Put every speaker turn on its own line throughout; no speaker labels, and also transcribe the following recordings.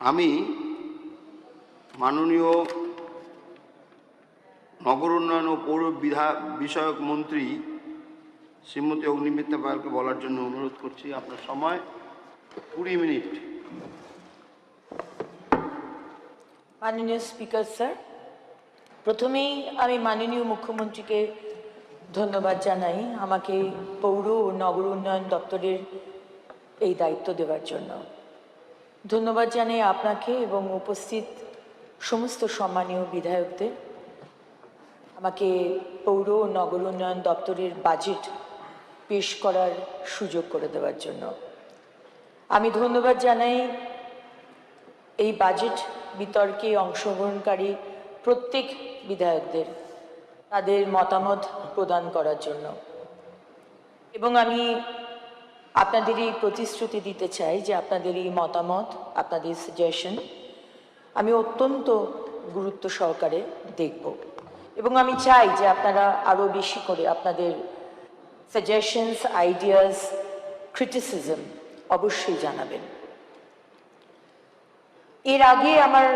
আমি মাননীয় নগর উন্নয়ন ও পৌর বিষয়ক মন্ত্রী শ্রীমতী অগ্নিমিত্রা পালকে বলার জন্য অনুরোধ করছি। আপনার সময় 20 মিনিট।
মাননীয় স্পিকার স্যার, প্রথমেই আমি মাননীয় মুখ্যমন্ত্রীকে ধন্যবাদ জানাই আমাকে পৌর ও নগর উন্নয়ন দপ্তরের এই দায়িত্ব দেওয়ার জন্য। ধন্যবাদ জানাই আপনাকে এবং উপস্থিত সমস্ত সম্মানীয় বিধায়কদের আমাকে পৌর ও নগর উন্নয়ন দপ্তরের বাজেট পেশ করার সুযোগ করে দেওয়ার জন্য। আমি ধন্যবাদ জানাই এই বাজেট বিতর্কে অংশগ্রহণকারী প্রত্যেক বিধায়কদের তাদের মতামত প্রদান করার জন্য, এবং আমি আপনাদের এই প্রতিশ্রুতি দিতে চাই যে আপনাদের এই মতামত, আপনাদের সাজেশন আমি অত্যন্ত গুরুত্ব সহকারে দেখব, এবং আমি চাই যে আপনারা আরও বেশি করে আপনাদের সাজেশনস, আইডিয়াস, ক্রিটিসিজম অবশ্যই জানাবেন। এর আগে আমার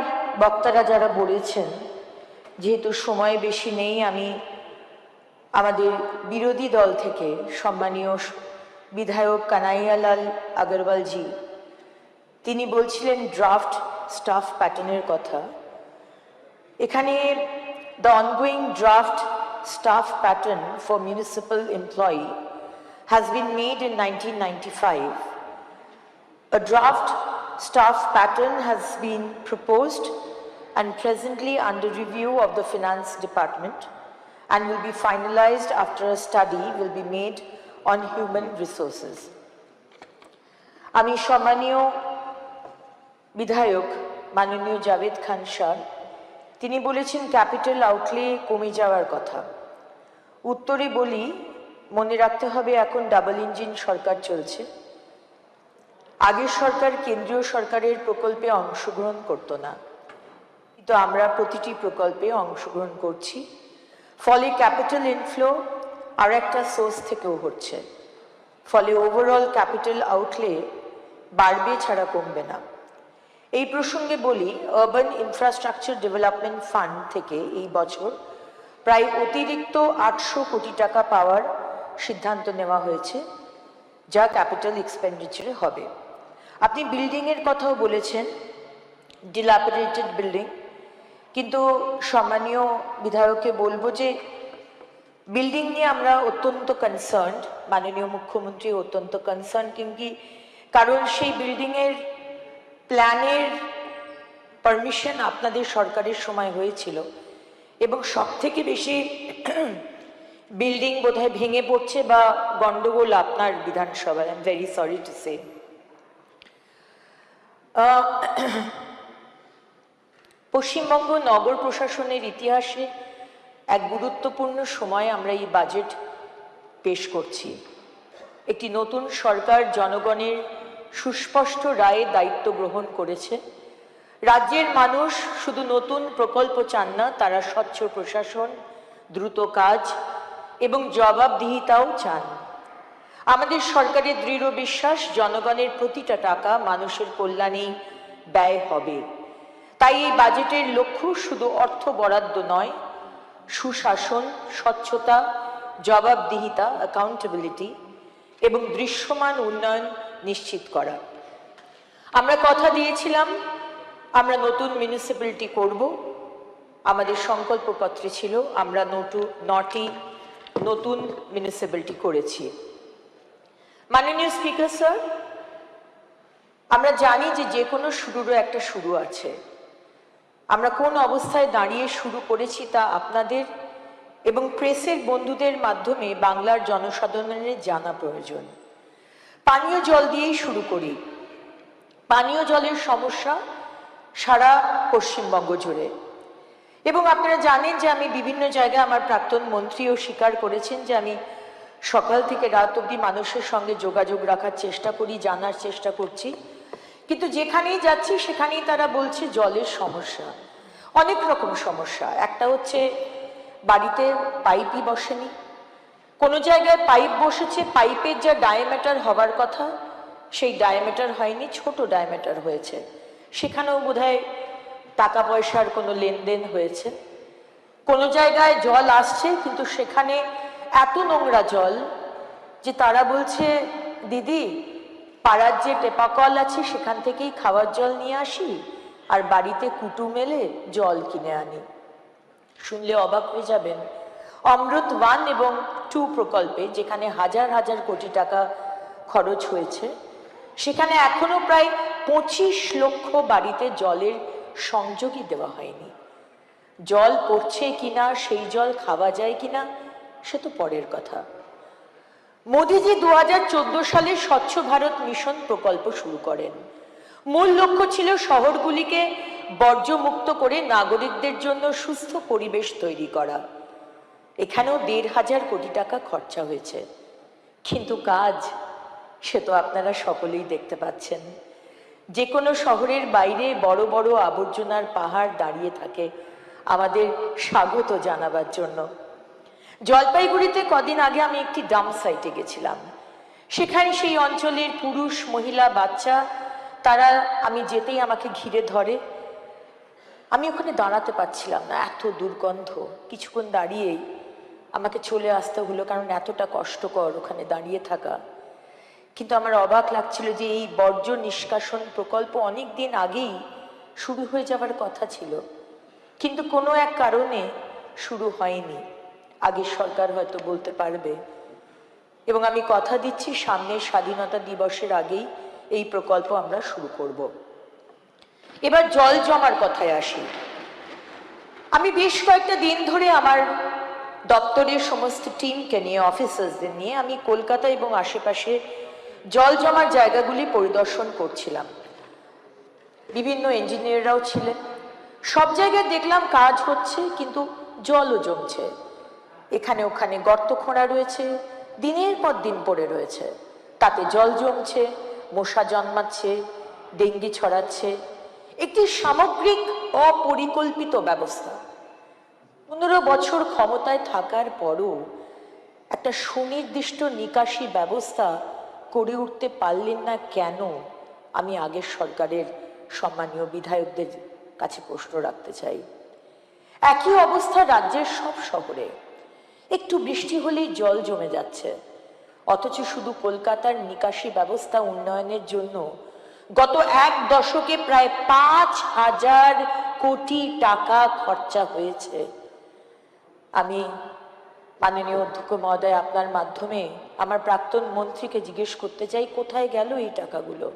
বক্তারা যারা বলেছেন, যেহেতু সময় বেশি নেই, আমি আমাদের বিরোধী দল থেকে সম্মানীয় বিধায়ক কানাইয়ালাল আগরওয়ালজি তিনি বলছিলেন ড্রাফট স্টাফ প্যাটার্নের কথা। এখানে the ongoing draft staff pattern for municipal employee has been made in 1995. A draft staff pattern has been proposed and presently under review of the Finance Department and will be finalized after a study will be made on human resources. আমি সম্মানীয় বিধায়ক মাননীয় জাভেদ খান sir তিনি বলেছেন capital outlay কমে যাওয়ার কথা। উত্তরে বলি, মনে রাখতে হবে এখন ডাবল ইঞ্জিন সরকার চলছে। আগের সরকার কেন্দ্রীয় সরকারের প্রকল্পে অংশগ্রহণ করত না, কিন্তু আমরা প্রতিটি প্রকল্পে অংশগ্রহণ করছি, ফলে ক্যাপিটাল ইনফ্লো আর একটা সোর্স থেকেও হচ্ছে, ফলে ওভারঅল ক্যাপিটাল আউটলে বাড়বে ছাড়া কমবে না। এই প্রসঙ্গে বলি, আরবান ইনফ্রাস্ট্রাকচার ডেভেলপমেন্ট ফান্ড থেকে এই বছর প্রায় অতিরিক্ত 800 কোটি টাকা পাওয়ার সিদ্ধান্ত নেওয়া হয়েছে, যা ক্যাপিটাল এক্সপেন্ডিচারে হবে। আপনি বিল্ডিংয়ের কথাও বলেছেন, ডিল্যাপিডেটেড বিল্ডিং, কিন্তু সম্মানীয় বিধায়ককে বলবো যে বিল্ডিং নিয়ে আমরা অত্যন্ত কনসার্নড, মাননীয় মুখ্যমন্ত্রী অত্যন্ত কনসার্ন, কারণ সেই বিল্ডিংয়ের প্ল্যানের পারমিশন আপনাদের সরকারের সময় হয়েছিল, এবং সব থেকে বেশি বিল্ডিং বোধহয় ভেঙে পড়ছে বা গন্ডগোল আপনার বিধানসভায়। I am very sorry to say. Paschimbanga নগর প্রশাসনের ইতিহাসে এক গুরুত্বপূর্ণ সময় আমরা এই বাজেট পেশ করছি। একটি নতুন সরকার জনগণের সুস্পষ্ট রায়ে দায়িত্ব গ্রহণ করেছে। রাজ্যের মানুষ শুধু নতুন প্রকল্প চান না, তারা স্বচ্ছ প্রশাসন, দ্রুত কাজ এবং জবাবদিহিতাও চান। আমাদের সরকারের দৃঢ় বিশ্বাস জনগণের প্রতিটা টাকা মানুষের কল্যাণেই ব্যয় হবে। তাই এই বাজেটের লক্ষ্য শুধু অর্থ বরাদ্দ নয়, সুশাসন, স্বচ্ছতা, জবাবদিহিতা, অ্যাকাউন্টেবিলিটি এবং দৃশ্যমান উন্নয়ন নিশ্চিত করা। আমরা কথা দিয়েছিলাম আমরা নতুন মিউনিসিপ্যালিটি করব, আমাদের সংকল্পপত্রে ছিল আমরা 9টি নতুন মিউনিসিপ্যালিটি করেছি। মাননীয় স্পিকার স্যার, আমরা জানি যে কোনো শুরুরও একটা শুরু আছে। আমরা কোন অবস্থায় দাঁড়িয়ে শুরু করেছি তা আপনাদের এবং প্রেসের বন্ধুদের মাধ্যমে বাংলার জনসাধারণের জানা প্রয়োজন। পানীয় জল দিয়েই শুরু করি। পানীয় জলের সমস্যা সারা পশ্চিমবঙ্গ জুড়ে, এবং আপনারা জানেন যে আমি বিভিন্ন জায়গায়, আমার প্রাক্তন মন্ত্রীও স্বীকার করেছেন যে আমি সকাল থেকে রাত অবধি মানুষের সঙ্গে যোগাযোগ রাখার চেষ্টা করি, জানার চেষ্টা করছি, কিন্তু যেখানেই যাচ্ছি সেখানেই তারা বলছে জলের সমস্যা, অনেক রকম সমস্যা। একটা হচ্ছে বাড়িতে পাইপই বসেনি, কোনো জায়গায় পাইপ বসেছে, পাইপের যা ডায়ামিটার হওয়ার কথা সেই ডায়ামিটার হয়নি, ছোট ডায়ামিটার হয়েছে, সেখানেও বোধহয় টাকা পয়সার কোনো লেনদেন হয়েছে। কোনো জায়গায় জল আসছে, কিন্তু সেখানে এত নোংরা জল যে তারা বলছে, দিদি পাড়ার যে টেপা কল আছে সেখান থেকেই খাওয়ার জল নিয়ে আসি আর বাড়িতে কুটু মেলে জল কিনে আনি। শুনলে অবাক হয়ে যাবেন, অমৃত 1 এবং 2 প্রকল্পে যেখানে হাজার হাজার কোটি টাকা খরচ হয়েছে, সেখানে এখনো প্রায় 25 লক্ষ বাড়িতে জলের সংযোগই দেওয়া হয়নি। জল পড়ছে কিনা, সেই জল খাওয়া যায় কিনা, সে তো পরের কথা। মোদিজি 2014 সালে স্বচ্ছ ভারত মিশন প্রকল্প শুরু করেন। মূল লক্ষ্য ছিল শহরগুলিকে বর্জ্যমুক্ত করে নাগরিকদের জন্য সুস্থ পরিবেশ তৈরি করা। এখানেও 1,500 কোটি টাকা খরচা হয়েছে, কিন্তু কাজ সে তো আপনারা সকলেই দেখতে পাচ্ছেন। যে কোনো শহরের বাইরে বড় বড় আবর্জনার পাহাড় দাঁড়িয়ে থাকে আমাদের স্বাগত জানাবার জন্য। জলপাইগুড়িতে কদিন আগে আমি একটি ডাম্প সাইটে গেছিলাম। সেখানে সেই অঞ্চলের পুরুষ, মহিলা, বাচ্চা তারা আমি যেতেই আমাকে ঘিরে ধরে। আমি ওখানে দাঁড়াতে পারছিলাম না, এত দুর্গন্ধ। কিছুক্ষণ দাঁড়িয়েই আমাকে চলে আসতে হলো, কারণ এতটা কষ্টকর ওখানে দাঁড়িয়ে থাকা। কিন্তু আমার অবাক লাগছিল যে এই বর্জ্য নিষ্কাশন প্রকল্প অনেক দিন আগেই শুরু হয়ে যাওয়ার কথা ছিল, কিন্তু কোনো এক কারণে শুরু হয়নি। আগের সরকার হয়তো বলতে পারবে। এবং আমি কথা দিচ্ছি, সামনের স্বাধীনতা দিবসের আগেই এই প্রকল্প আমরা শুরু করব। এবার জল জমার কথায় আসি। আমি বেশ কয়েকটা দিন ধরে আমার দপ্তরের সমস্ত টিমকে নিয়ে, অফিসার্সদের নিয়ে আমি কলকাতা এবং আশেপাশে জল জমার জায়গাগুলি পরিদর্শন করছিলাম। বিভিন্ন ইঞ্জিনিয়াররাও ছিলেন। সব জায়গায় দেখলাম কাজ হচ্ছে, কিন্তু জলও জমছে। এখানে ওখানে গর্ত খোঁড়া রয়েছে, দিনের পর দিন পড়ে রয়েছে, তাতে জল জমছে, মশা জন্মাচ্ছে, ডেঙ্গি ছড়াচ্ছে। একটি সামগ্রিক অপরিকল্পিত ব্যবস্থা। 15 বছর ক্ষমতায় থাকার পরও একটা সুনির্দিষ্ট নিকাশি ব্যবস্থা করে উঠতে পারলেন না কেন, আমি আগের সরকারের সম্মানীয় বিধায়কদের কাছে প্রশ্ন রাখতে চাই। একই অবস্থা রাজ্যের সব শহরে। একটু বৃষ্টি হলেই জল জমে যাচ্ছে, অথচ শুধু কলকাতার নিকাশি ব্যবস্থা উন্নয়নের জন্য গত 1 দশকে প্রায় 5,000 কোটি টাকা খরচা হয়েছে। আমি মাননীয় অধ্যক্ষ মহোদয়, আপনার মাধ্যমে আমার প্রাক্তন মন্ত্রীকে জিজ্ঞেস করতে চাই, কোথায় গেল এই টাকাগুলো?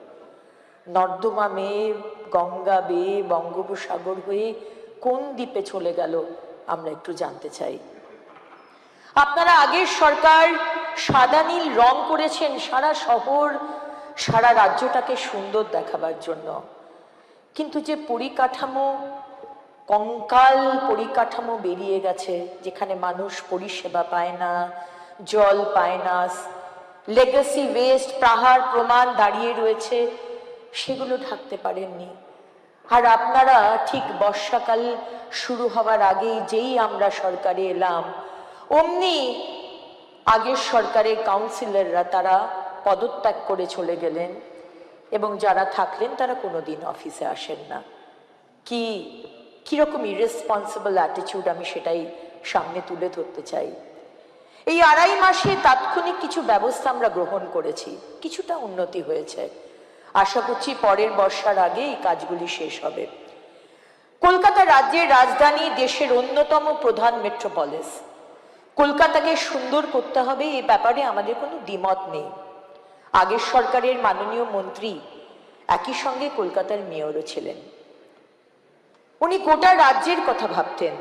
নর্দমা মেয়ে, গঙ্গা বেয়ে, বঙ্গোপসাগর হয়ে কোন দ্বীপে চলে গেল আমরা একটু জানতে চাই। আপনারা আগের সরকার সাদা নীল রং করেছেন সারা শহর, সারা রাজ্যটাকে সুন্দর দেখাবার জন্য, কিন্তু যে পরিকাঠামো, কঙ্কাল পরিকাঠামো বেরিয়ে গেছে, যেখানে মানুষ পরিষেবা পায় না, জল পায় না, লেগাসি ওয়েস্ট পাহাড় প্রমাণ দাঁড়িয়ে রয়েছে, সেগুলো ঢাকতে পারেননি। আর আপনারা ঠিক বর্ষাকাল শুরু হওয়ার আগেই, যেই আমরা সরকারে এলাম, অমনি আগের সরকারের কাউন্সিলররা তারা পদত্যাগ করে চলে গেলেন, এবং যারা থাকলেন তারা কোনোদিন অফিসে আসেন না। কিরকম ইরেসপন্সিবল অ্যাটিটিউড, আমি সেটাই সামনে তুলে ধরতে চাই। এই 2.5 মাসে তাৎক্ষণিক কিছু ব্যবস্থা আমরা গ্রহণ করেছি, কিছুটা উন্নতি হয়েছে। আশা করছি পরের বর্ষার আগে এই কাজগুলি শেষ হবে। কলকাতা রাজ্যের রাজধানী, দেশের অন্যতম প্রধান মেট্রোপলিস। কলকাতাকে সুন্দর করতে হবে, এই ব্যাপারে আমাদের কোনো দ্বিমত নেই। আগের সরকারের মাননীয় মন্ত্রী একই সঙ্গে কলকাতার মেয়রও ছিলেন। উনি গোটা রাজ্যের কথা ভাবতেন,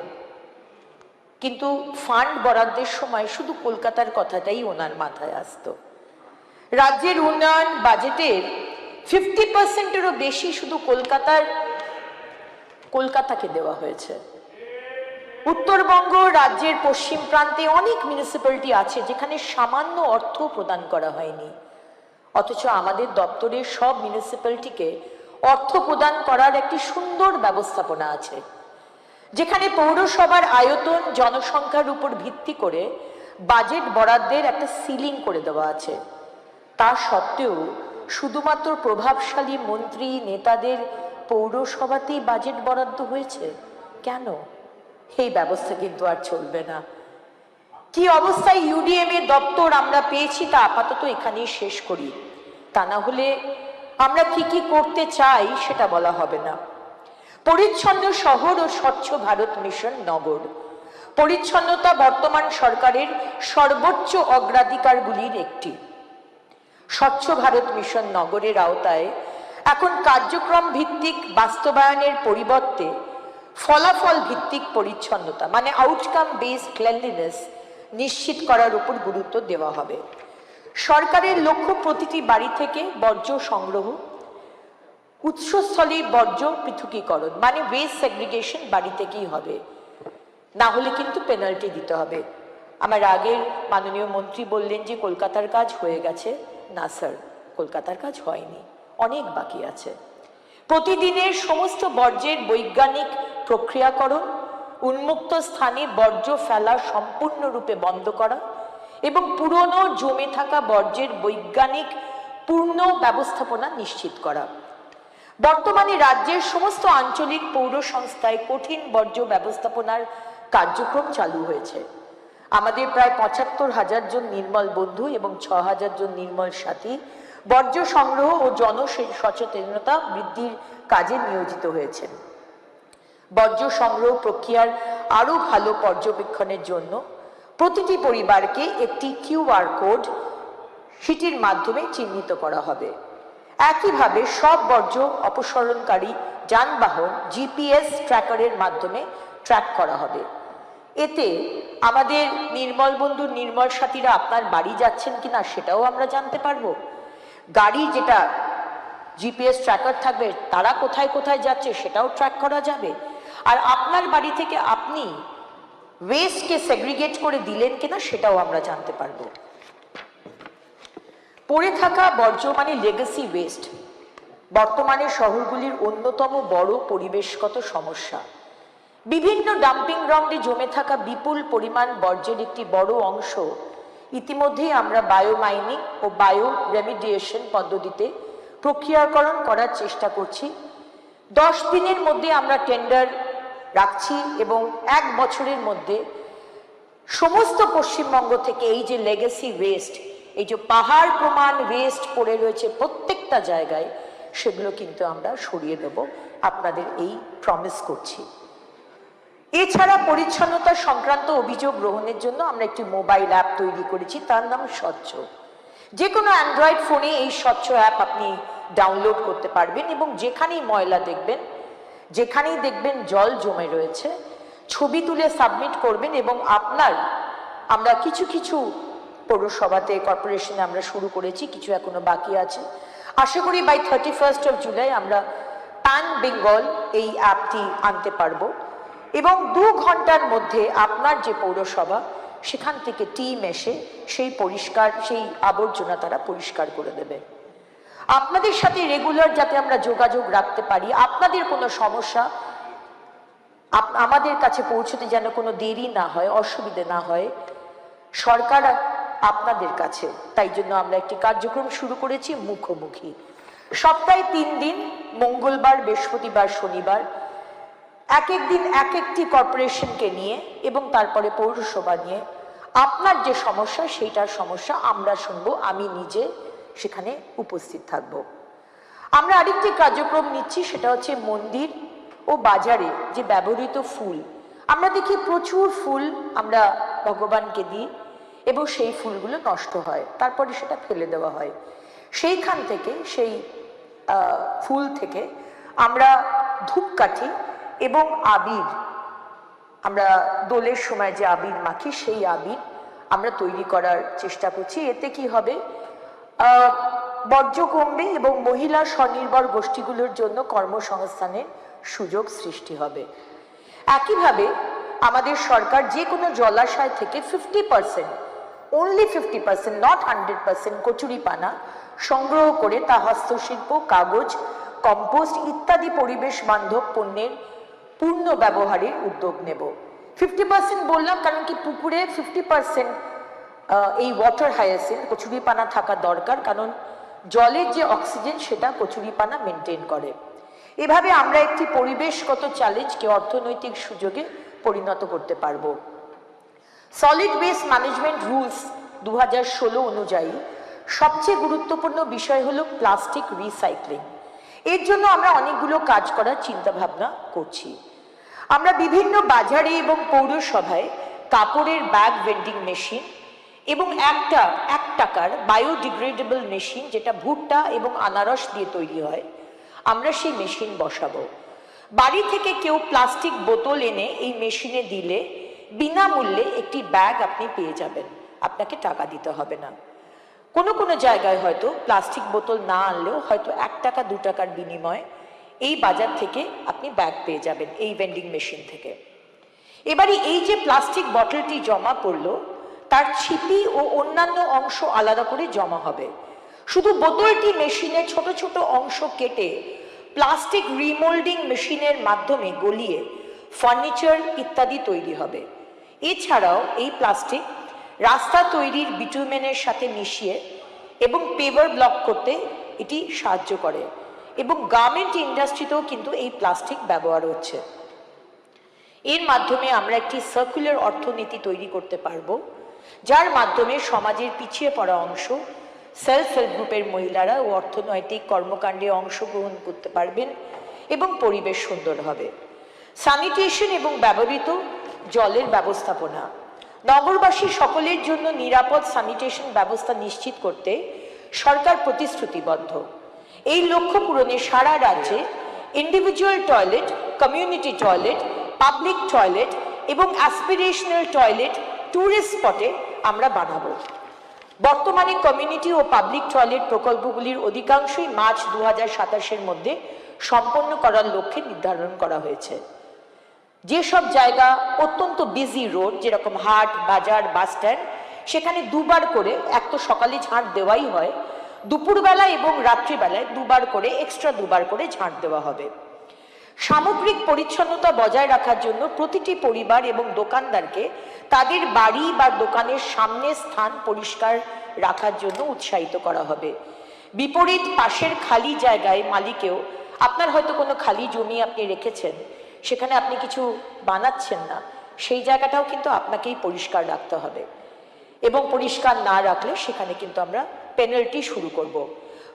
কিন্তু ফান্ড বরাদ্দের সময় শুধু কলকাতার কথাটাই ওনার মাথায় আসতো। রাজ্যের উন্নয়ন বাজেটের 50%-এরও বেশি শুধু কলকাতাকে দেওয়া হয়েছে। উত্তরবঙ্গ রাজ্যের পশ্চিম প্রান্তে অনেক মিউনিসিপ্যালিটি আছে যেখানে সামান্য অর্থ প্রদান করা হয়নি, অথচ আমাদের দপ্তরের সব মিউনিসিপ্যালিটিকে অর্থ প্রদান করার একটি সুন্দর ব্যবস্থাপনা আছে, যেখানে পৌরসভার আয়তন, জনসংখ্যার উপর ভিত্তি করে বাজেট বরাদ্দের একটা সিলিং করে দেওয়া আছে। তা সত্ত্বেও শুধুমাত্র প্রভাবশালী মন্ত্রী, নেতাদের পৌরসভাতেই বাজেট বরাদ্দ হয়েছে? কেন? এই ব্যবস্থা কিন্তু আর চলবে না। কি অবস্থায় ইউডিএম এর দপ্তর আমরা পেয়েছি তা আপাতত এখানেই শেষ করি, তা না হলে আমরা কি কি করতে চাই সেটা বলা হবে না। পরিচ্ছন্ন শহর ও স্বচ্ছ ভারত মিশন নগর। পরিচ্ছন্নতা বর্তমান সরকারের সর্বোচ্চ অগ্রাধিকারগুলির একটি। স্বচ্ছ ভারত মিশন নগরের আওতায় এখন কার্যক্রম ভিত্তিক বাস্তবায়নের পরিবর্তে ফলাফল ভিত্তিক পরিচ্ছন্নতা মানে আউটকাম বেসড ক্লিনলিনেস নিশ্চিত করার উপর গুরুত্ব দেওয়া হবে। সরকারের লক্ষ্য প্রতিটি বাড়ি থেকে বর্জ্য সংগ্রহ, উৎসস্থলে বর্জ্য পৃথকীকরণ মানে ওয়েস্ট সেগ্রিগেশন বাড়ি থেকেই হবে, না হলে কিন্তু পেনাল্টি দিতে হবে। আমার আগের মাননীয় মন্ত্রী বললেন যে কলকাতার কাজ হয়ে গেছে। না স্যার, কলকাতার কাজ হয়নি, অনেক বাকি আছে। প্রতিদিনের সমস্ত বর্জ্যের বৈজ্ঞানিক প্রক্রিয়াকরণ, উন্মুক্ত স্থানে বর্জ্য ফেলা সম্পূর্ণরূপে বন্ধ করা এবং পুরনো জমে থাকা বর্জ্যের বৈজ্ঞানিক পূর্ণ ব্যবস্থাপনা নিশ্চিত করা। বর্তমানে রাজ্যের সমস্ত আঞ্চলিক পৌর সংস্থায় কঠিন বর্জ্য ব্যবস্থাপনার কার্যক্রম চালু হয়েছে। আমাদের প্রায় ৭৫,০০০ জন নির্মল বন্ধু এবং ৬,০০০ জন নির্মল সাথী বর্জ্য সংগ্রহ ও সচেতনতা বৃদ্ধির কাজে নিয়োজিত হয়েছেন। বর্জ্য সংগ্রহ প্রক্রিয়ার আরও ভালো পর্যবেক্ষণের জন্য প্রতিটি পরিবারকে একটি কিউআর কোড সেটির মাধ্যমে চিহ্নিত করা হবে। একইভাবে সব বর্জ্য অপসারণকারী যানবাহন জিপিএস ট্র্যাকারের মাধ্যমে ট্র্যাক করা হবে। এতে আমাদের নির্মল বন্ধু নির্মল সাথীরা আপনার বাড়ি যাচ্ছেন কিনা সেটাও আমরা জানতে পারবো। গাড়ি যেটা জিপিএস ট্র্যাকার থাকবে তারা কোথায় কোথায় যাচ্ছে সেটাও ট্র্যাক করা যাবে। আর আপনার বাড়ি থেকে আপনি ওয়েস্টকে সেগ্রিগেট করে দিলেন কিনা সেটাও আমরা জানতে পারবো। পড়ে থাকা বর্জ্য মানে লেগাসি ওয়েস্ট বর্তমানে শহরগুলির অন্যতম বড় পরিবেশগত সমস্যা। বিভিন্ন ডাম্পিং গ্রাউন্ডে জমে থাকা বিপুল পরিমাণ বর্জ্যের একটি বড় অংশ ইতিমধ্যেই আমরা বায়োমাইনিং ও বায়ো রেমিডিয়েশন পদ্ধতিতে প্রক্রিয়াকরণ করার চেষ্টা করছি। 10 দিনের মধ্যে আমরা টেন্ডার রাখছি এবং 1 বছরের মধ্যে সমস্ত পশ্চিমবঙ্গ থেকে এই যে লেগেসি ওয়েস্ট, এই যে পাহাড় প্রমাণ ওয়েস্ট পড়ে রয়েছে প্রত্যেকটা জায়গায়, সেগুলো কিন্তু আমরা সরিয়ে দেব, আপনাদের এই প্রমিস করছি। এছাড়া পরিচ্ছন্নতা সংক্রান্ত অভিযোগ গ্রহণের জন্য আমরা একটি মোবাইল অ্যাপ তৈরি করেছি, তার নাম স্বচ্ছ। যে কোনো অ্যান্ড্রয়েড ফোনে এই স্বচ্ছ অ্যাপ আপনি ডাউনলোড করতে পারবেন এবং যেখানেই ময়লা দেখবেন, যেখানেই দেখবেন জল জমে রয়েছে, ছবি তুলে সাবমিট করবেন এবং আমরা কিছু কিছু পৌরসভাতে কর্পোরেশনে আমরা শুরু করেছি, কিছু এখনো বাকি আছে। আশা করি বাই 31 জুলাই আমরা প্যান বেঙ্গল এই অ্যাপটি আনতে পারবো এবং 2 ঘন্টার মধ্যে আপনার যে পৌরসভা সেখান থেকে টিম এসে সেই আবর্জনা তারা পরিষ্কার করে দেবে। আপনাদের সাথে রেগুলার যাতে আমরা যোগাযোগ রাখতে পারি, আপনাদের কোনো সমস্যা আমাদের কাছে পৌঁছতে যেন কোনো দেরি না হয়, অসুবিধে না হয়, সরকার আপনাদের কাছে, তাই জন্য আমরা একটি কার্যক্রম শুরু করেছি মুখোমুখি। সপ্তাহে 3 দিন, মঙ্গলবার, বৃহস্পতিবার, শনিবার, এক দিন এক একটি কর্পোরেশনকে নিয়ে এবং তারপরে পৌরসভা নিয়ে আপনার যে সমস্যা সেইটার সমস্যা আমরা শুনবো, আমি নিজে সেখানে উপস্থিত থাকব। আমরা আরেকটি কার্যক্রম নিচ্ছি, সেটা হচ্ছে মন্দির ও বাজারে যে ব্যবহৃত ফুল, আমরা দেখি প্রচুর ফুল আমরা ভগবানকে দিই এবং সেই ফুলগুলো নষ্ট হয়, তারপরে সেটা ফেলে দেওয়া হয়। সেইখান থেকে সেই ফুল থেকে আমরা ধূপকাঠি এবং আবির, আমরা দোলের সময় যে আবির মাখি সেই আবির আমরা তৈরি করার চেষ্টা করছি। এতে কি হবে, বর্জ্য কমবে এবং মহিলা স্বনির্ভর গোষ্ঠীগুলোর জন্য কর্মসংস্থানের সুযোগ সৃষ্টি হবে। একইভাবে আমাদের সরকার যে কোনো জলাশয় থেকে 50%, only 50%, not 100% কচুরিপানা সংগ্রহ করে তা হস্তশিল্প, কাগজ, কম্পোস্ট ইত্যাদি পরিবেশ বান্ধব পণ্যের পূর্ণ ব্যবহারের উদ্যোগ নেব। 50% বললাম কারণ কি পুকুরে 50% এই ওয়াটার হায়াসিন্থ কচুরিপানা থাকা দরকার, কারণ জলের যে অক্সিজেন সেটা কচুরিপানা মেনটেন করে। এভাবে আমরা একটি পরিবেশগত চ্যালেঞ্জকে অর্থনৈতিক সুযোগে পরিণত করতে পারবো। সলিড ওয়েস্ট ম্যানেজমেন্ট রুলস 2016 অনুযায়ী সবচেয়ে গুরুত্বপূর্ণ বিষয় হলো প্লাস্টিক রিসাইক্লিং। এর জন্য আমরা অনেকগুলো কাজ করার চিন্তা ভাবনা করছি। আমরা বিভিন্ন বাজারে এবং পৌরসভায় কাপড়ের ব্যাগ ভেন্ডিং মেশিন এবং এক টাকার বায়োডিগ্রেডেবল মেশিন, যেটা ভুট্টা এবং আনারস দিয়ে তৈরি হয়, আমরা সেই মেশিন বসাবো। বাড়ি থেকে কেউ প্লাস্টিক বোতল এনে এই মেশিনে দিলে বিনামূল্যে একটি ব্যাগ আপনি পেয়ে যাবেন, আপনাকে টাকা দিতে হবে না। কোনো কোনো জায়গায় হয়তো প্লাস্টিক বোতল না আনলেও হয়তো 1 টাকা 2 টাকার বিনিময়ে এই বাজার থেকে আপনি ব্যাগ পেয়ে যাবেন এই ভেন্ডিং মেশিন থেকে। এবারে এই যে প্লাস্টিক বটলটি জমা পড়লো, তার ছিপি ও অন্যান্য অংশ আলাদা করে জমা হবে। শুধু বোতলটি মেশিনে ছোট ছোট অংশ কেটে প্লাস্টিক রিমোল্ডিং মেশিনের মাধ্যমে গলিয়ে ফার্নিচার ইত্যাদি তৈরি হবে। এছাড়াও এই প্লাস্টিক রাস্তা তৈরির বিটুমেনের সাথে মিশিয়ে এবং পেভার ব্লক করতে এটি সাহায্য করে, এবং গার্মেন্ট ইন্ডাস্ট্রিতেও কিন্তু এই প্লাস্টিক ব্যবহার হচ্ছে। এর মাধ্যমে আমরা একটি সার্কুলার অর্থনীতি তৈরি করতে পারবো, যার মাধ্যমে সমাজের পিছিয়ে পড়া অংশ, সেলফ হেল্প গ্রুপের মহিলারা ও অর্থনৈতিক কর্মকাণ্ডে অংশগ্রহণ করতে পারবেন এবং পরিবেশ সুন্দর হবে। স্যানিটেশন এবং ব্যবহৃত জলের ব্যবস্থাপনা। নগরবাসী সকলের জন্য নিরাপদ স্যানিটেশন ব্যবস্থা নিশ্চিত করতে সরকার প্রতিশ্রুতিবদ্ধ। এই লক্ষ্য পূরণে সারা রাজ্যে individual toilet, community toilet, public toilet এবং অ্যাসপিরেশনাল টয়লেট ট্যুরিস্ট স্পটে আমরা বানাবো। বর্তমানে কমিউনিটি ও পাবলিক টয়লেট প্রকল্পগুলির অধিকাংশই মার্চ 2027-এর মধ্যে সম্পন্ন করার লক্ষ্যে নির্ধারণ করা হয়েছে। যেসব জায়গা অত্যন্ত বিজি রোড, যেরকম হাট, বাজার, বাস স্ট্যান্ড, সেখানে দুবার করে, এক তো সকালে ঝাঁট দেওয়াই হয়, দুপুরবেলা এবং রাত্রিবেলায় দুবার করে, এক্সট্রা দুবার করে ঝাঁট দেওয়া হবে। সামগ্রিক পরিচ্ছন্নতা বজায় রাখার জন্য প্রতিটি পরিবার এবং দোকানদারকে তাদের বাড়ি বা দোকানের সামনে স্থান পরিষ্কার রাখার জন্য উৎসাহিত করা হবে। বিপরীত পাশের খালি জায়গায় মালিকেও, আপনার হয়তো কোনো খালি জমি আপনি রেখেছেন, সেখানে আপনি কিছু বানাচ্ছেন না, সেই জায়গাটাও কিন্তু আপনাকেই পরিষ্কার রাখতে হবে, এবং পরিষ্কার না রাখলে সেখানে কিন্তু আমরা পেনাল্টি শুরু করব।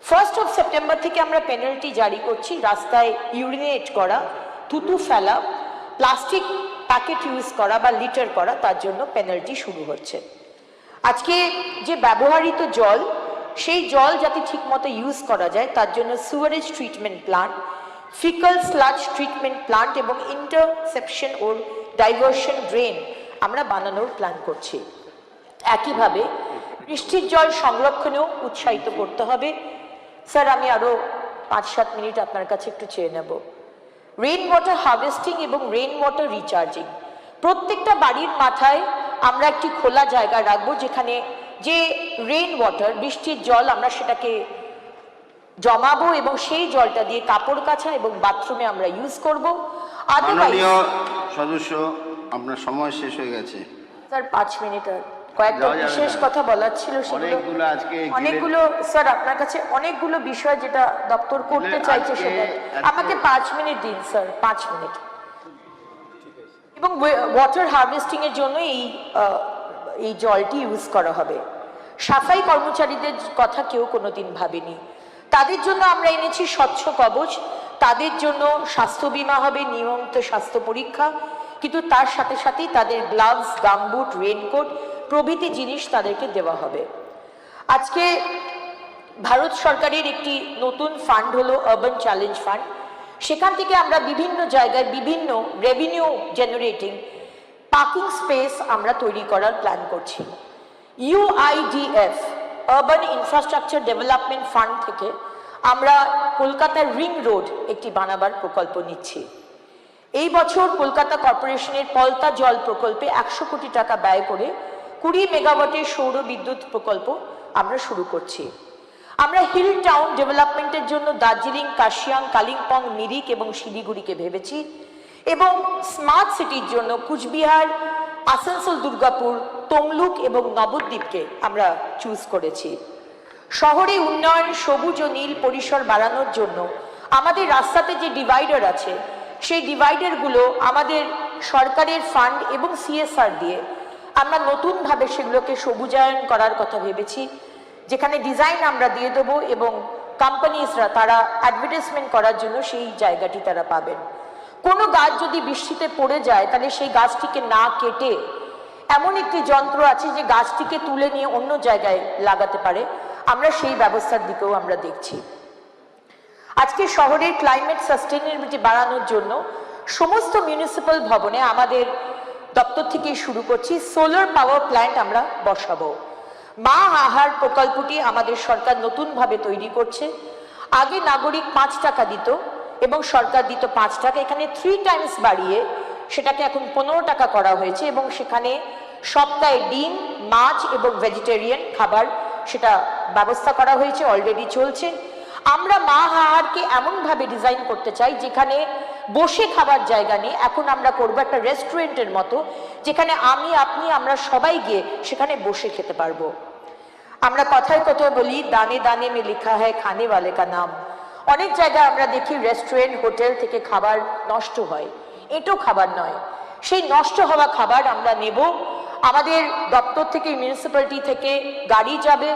1 সেপ্টেম্বর থেকে আমরা পেনাল্টি জারি করছি। রাস্তায় ইউরিনেট করা, থুতু ফেলা, প্লাস্টিক প্যাকেট ইউজ করা বা লিটার করা, তার জন্য পেনাল্টি শুরু হচ্ছে। আজকে যে ব্যবহৃত জল, সেই জল যাতে ঠিকমতো ইউজ করা যায় তার জন্য Suarez treatment plant, faecal sludge treatment plant এবং ইন্টারসেপশন ও ডাইভারশন ড্রেন আমরা বানানোর প্ল্যান করছি। একইভাবে বৃষ্টির জল সংরক্ষণেও উৎসাহিত করতে হবে। স্যার, আমি আরো 5-7 মিনিট আপনার কাছে একটু চেয়ে নেব। রেইন ওয়াটার হারভেস্টিং এবং রেইন ওয়াটার রিচার্জিং। প্রত্যেকটা বাড়ির মাথায় আমরা একটি খোলা জায়গা রাখবো, যেখানে যে রেইন ওয়াটার, বৃষ্টির জল, আমরা সেটাকে জমাবো এবং সেই জলটা দিয়ে কাপড় কাচা এবং বাথরুমে আমরা ইউজ করব।
মাননীয় সদস্য, আপনার সময় শেষ হয়ে গেছে।
স্যার 5 মিনিট আর কয়েকটা বিশেষ কথা বলার ছিল, অনেকগুলো স্যার আপনার কাছে অনেকগুলো বিষয় যেটা দপ্তর করতে চাইছে, সেটা আমাকে 5 মিনিট দিন স্যার, 5 মিনিট। এবং ওয়াটার হারভেস্টিং এর জন্য এই জলটি ইউজ করা হবে। সাফাই কর্মচারীদের কথা কেউ কোনোদিন ভাবেনি, তাদের জন্য আমরা এনেছি স্বচ্ছ কবচ। তাদের জন্য স্বাস্থ্য বীমা হবে, নিয়মিত স্বাস্থ্য পরীক্ষা, কিন্তু তার সাথে সাথেই তাদের গ্লাভস, গামবুট, রেনকোট প্রভৃতি জিনিস তাদেরকে দেওয়া হবে। আজকে ভারত সরকারের একটি নতুন ফান্ড হলো আরবান চ্যালেঞ্জ ফান্ড। সেখান থেকে আমরা বিভিন্ন জায়গায় বিভিন্ন রেভিনিউ জেনারেটিং পার্কিং স্পেস আমরা তৈরি করার প্ল্যান করছি। UIDF urban infrastructure development fund থেকে আমরা কলকাতার রিং রোড একটি বানাবার প্রকল্প নিচ্ছি। এই বছর কলকাতা কর্পোরেশনের পলতা জল প্রকল্পে 100 কোটি টাকা ব্যয় করে 20 মেগাওয়াটের সৌর বিদ্যুৎ প্রকল্প আমরা শুরু করছি। আমরা হিল টাউন ডেভেলপমেন্টের জন্য দার্জিলিং, কার্শিয়াং, কালিম্পং, মিরিক এবং শিলিগুড়িকে ভেবেছি, এবং স্মার্ট সিটির জন্য কুচবিহার, আসানসোল, দুর্গাপুর, তমলুক এবং নবদ্বীপকে আমরা চুজ করেছি। শহরে উন্নয়ন, সবুজ ও নীল পরিসর বাড়ানোর জন্য আমাদের রাস্তাতে যে ডিভাইডার আছে সেই ডিভাইডারগুলো আমাদের সরকারের ফান্ড এবং সিএসআর দিয়ে আমরা নতুনভাবে সেগুলোকে সবুজায়ন করার কথা ভেবেছি, যেখানে ডিজাইন আমরা দিয়ে দেবো এবং কোম্পানিজরা তারা অ্যাডভার্টাইজমেন্ট করার জন্য সেই জায়গাটি তারা পাবেন। কোনো গাছ যদি বৃষ্টিতে পড়ে যায় তাহলে সেই গাছটিকে না কেটে এমন একটি যন্ত্র আছে যে গাছটিকে তুলে নিয়ে অন্য জায়গায় লাগাতে পারে, আমরা সেই ব্যবস্থার দিকেও আমরা দেখছি। আজকে শহরের ক্লাইমেট সাস্টেনেবিলিটি বাড়ানোর জন্য সমস্ত মিউনিসিপ্যাল ভবনে আমাদের দপ্তর থেকে শুরু করছি সোলার পাওয়ার প্ল্যান্ট আমরা বসাবো। মা আহার প্রকল্পটি আমাদের সরকার নতুনভাবে তৈরি করছে। আগে নাগরিক 5 টাকা দিত এবং সরকার দিত 5 টাকা, এখানে 3 টাইমস বাড়িয়ে সেটাকে এখন 15 টাকা করা হয়েছে এবং সেখানে সপ্তাহে ডিম, মাছ এবং ভেজিটেরিয়ান খাবার সেটা ব্যবস্থা করা হয়েছে, অলরেডি চলছে। আমরা মা আহারকে এমনভাবে ডিজাইন করতে চাই যেখানে বসে খাবার জায়গা নেই, এখন আমরা করবো একটা রেস্টুরেন্টের মতো, যেখানে আমি, আপনি, আমরা সবাই গিয়ে সেখানে বসে খেতে পারবো। আমরা কথায় কথায় বলি দানে দানে মে লিখা হয় খানে ওয়ালে কা নাম। অনেক জায়গায় আমরা দেখি রেস্টুরেন্ট, হোটেল থেকে খাবার নষ্ট হয়, এটাও খাবার নয়। সেই নষ্ট হওয়া খাবার আমরা নেব, আমাদের দপ্তর থেকে, মিউনিসিপ্যালিটি থেকে গাড়ি যাবে,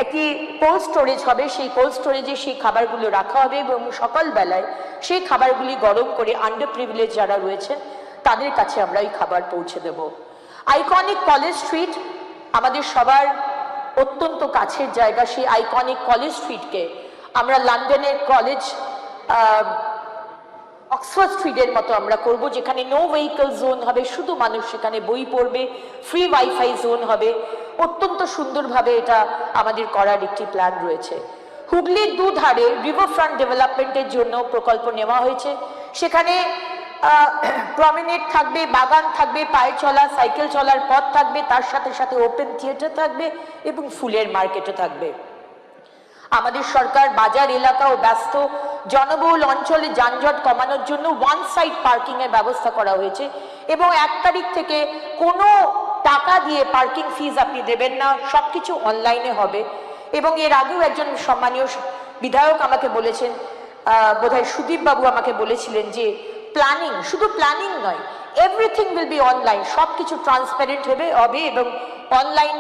একটি কোল্ড স্টোরেজ হবে, সেই কোল্ড স্টোরেজে সেই খাবারগুলো রাখা হবে এবং সকালবেলায় সেই খাবারগুলি গরম করে আন্ডার প্রিভিলেজ যারা রয়েছেন তাদের কাছে আমরা এই খাবার পৌঁছে দেব। আইকনিক কলেজ স্ট্রিট আমাদের সবার অত্যন্ত কাছের জায়গা, সেই আইকনিক কলেজ স্ট্রিটকে আমরা লন্ডনের কলেজ অক্সফোর্ড স্ট্রিটের মতো আমরা করব, যেখানে নো ভেহিকল জোন হবে, শুধু মানুষ সেখানে বই পড়বে, ফ্রি ওয়াইফাই জোন হবে। অত্যন্ত সুন্দরভাবে এটা আমাদের করার একটি প্ল্যান রয়েছে। হুগলির দুধারে রিভারফ্রন্ট ডেভেলপমেন্টের জন্য প্রকল্প নেওয়া হয়েছে, সেখানে প্রমেনেড থাকবে, বাগান থাকবে, পায়ে চলা, সাইকেল চলার পথ থাকবে, তার সাথে সাথে ওপেন থিয়েটার থাকবে এবং ফুলের মার্কেটও থাকবে। আমাদের সরকার বাজার এলাকা ও ব্যস্ত জনবহুল অঞ্চলে যানজট কমানোর জন্য ওয়ান সাইড পার্কিং এর ব্যবস্থা করা হয়েছে এবং 1 তারিখ থেকে কোনো টাকা দিয়ে পার্কিং ফিজ আপনি দেবেন না, সবকিছু অনলাইনে হবে। এবং এর আগেও একজন সম্মানীয় বিধায়ক আমাকে বলেছেন, বোধহয় সুদীপ বাবু আমাকে বলেছিলেন যে প্ল্যানিং, শুধু প্ল্যানিং নয়, এভরিথিং উইল বি অনলাইন, সবকিছু ট্রান্সপারেন্ট হবে এবং অনলাইন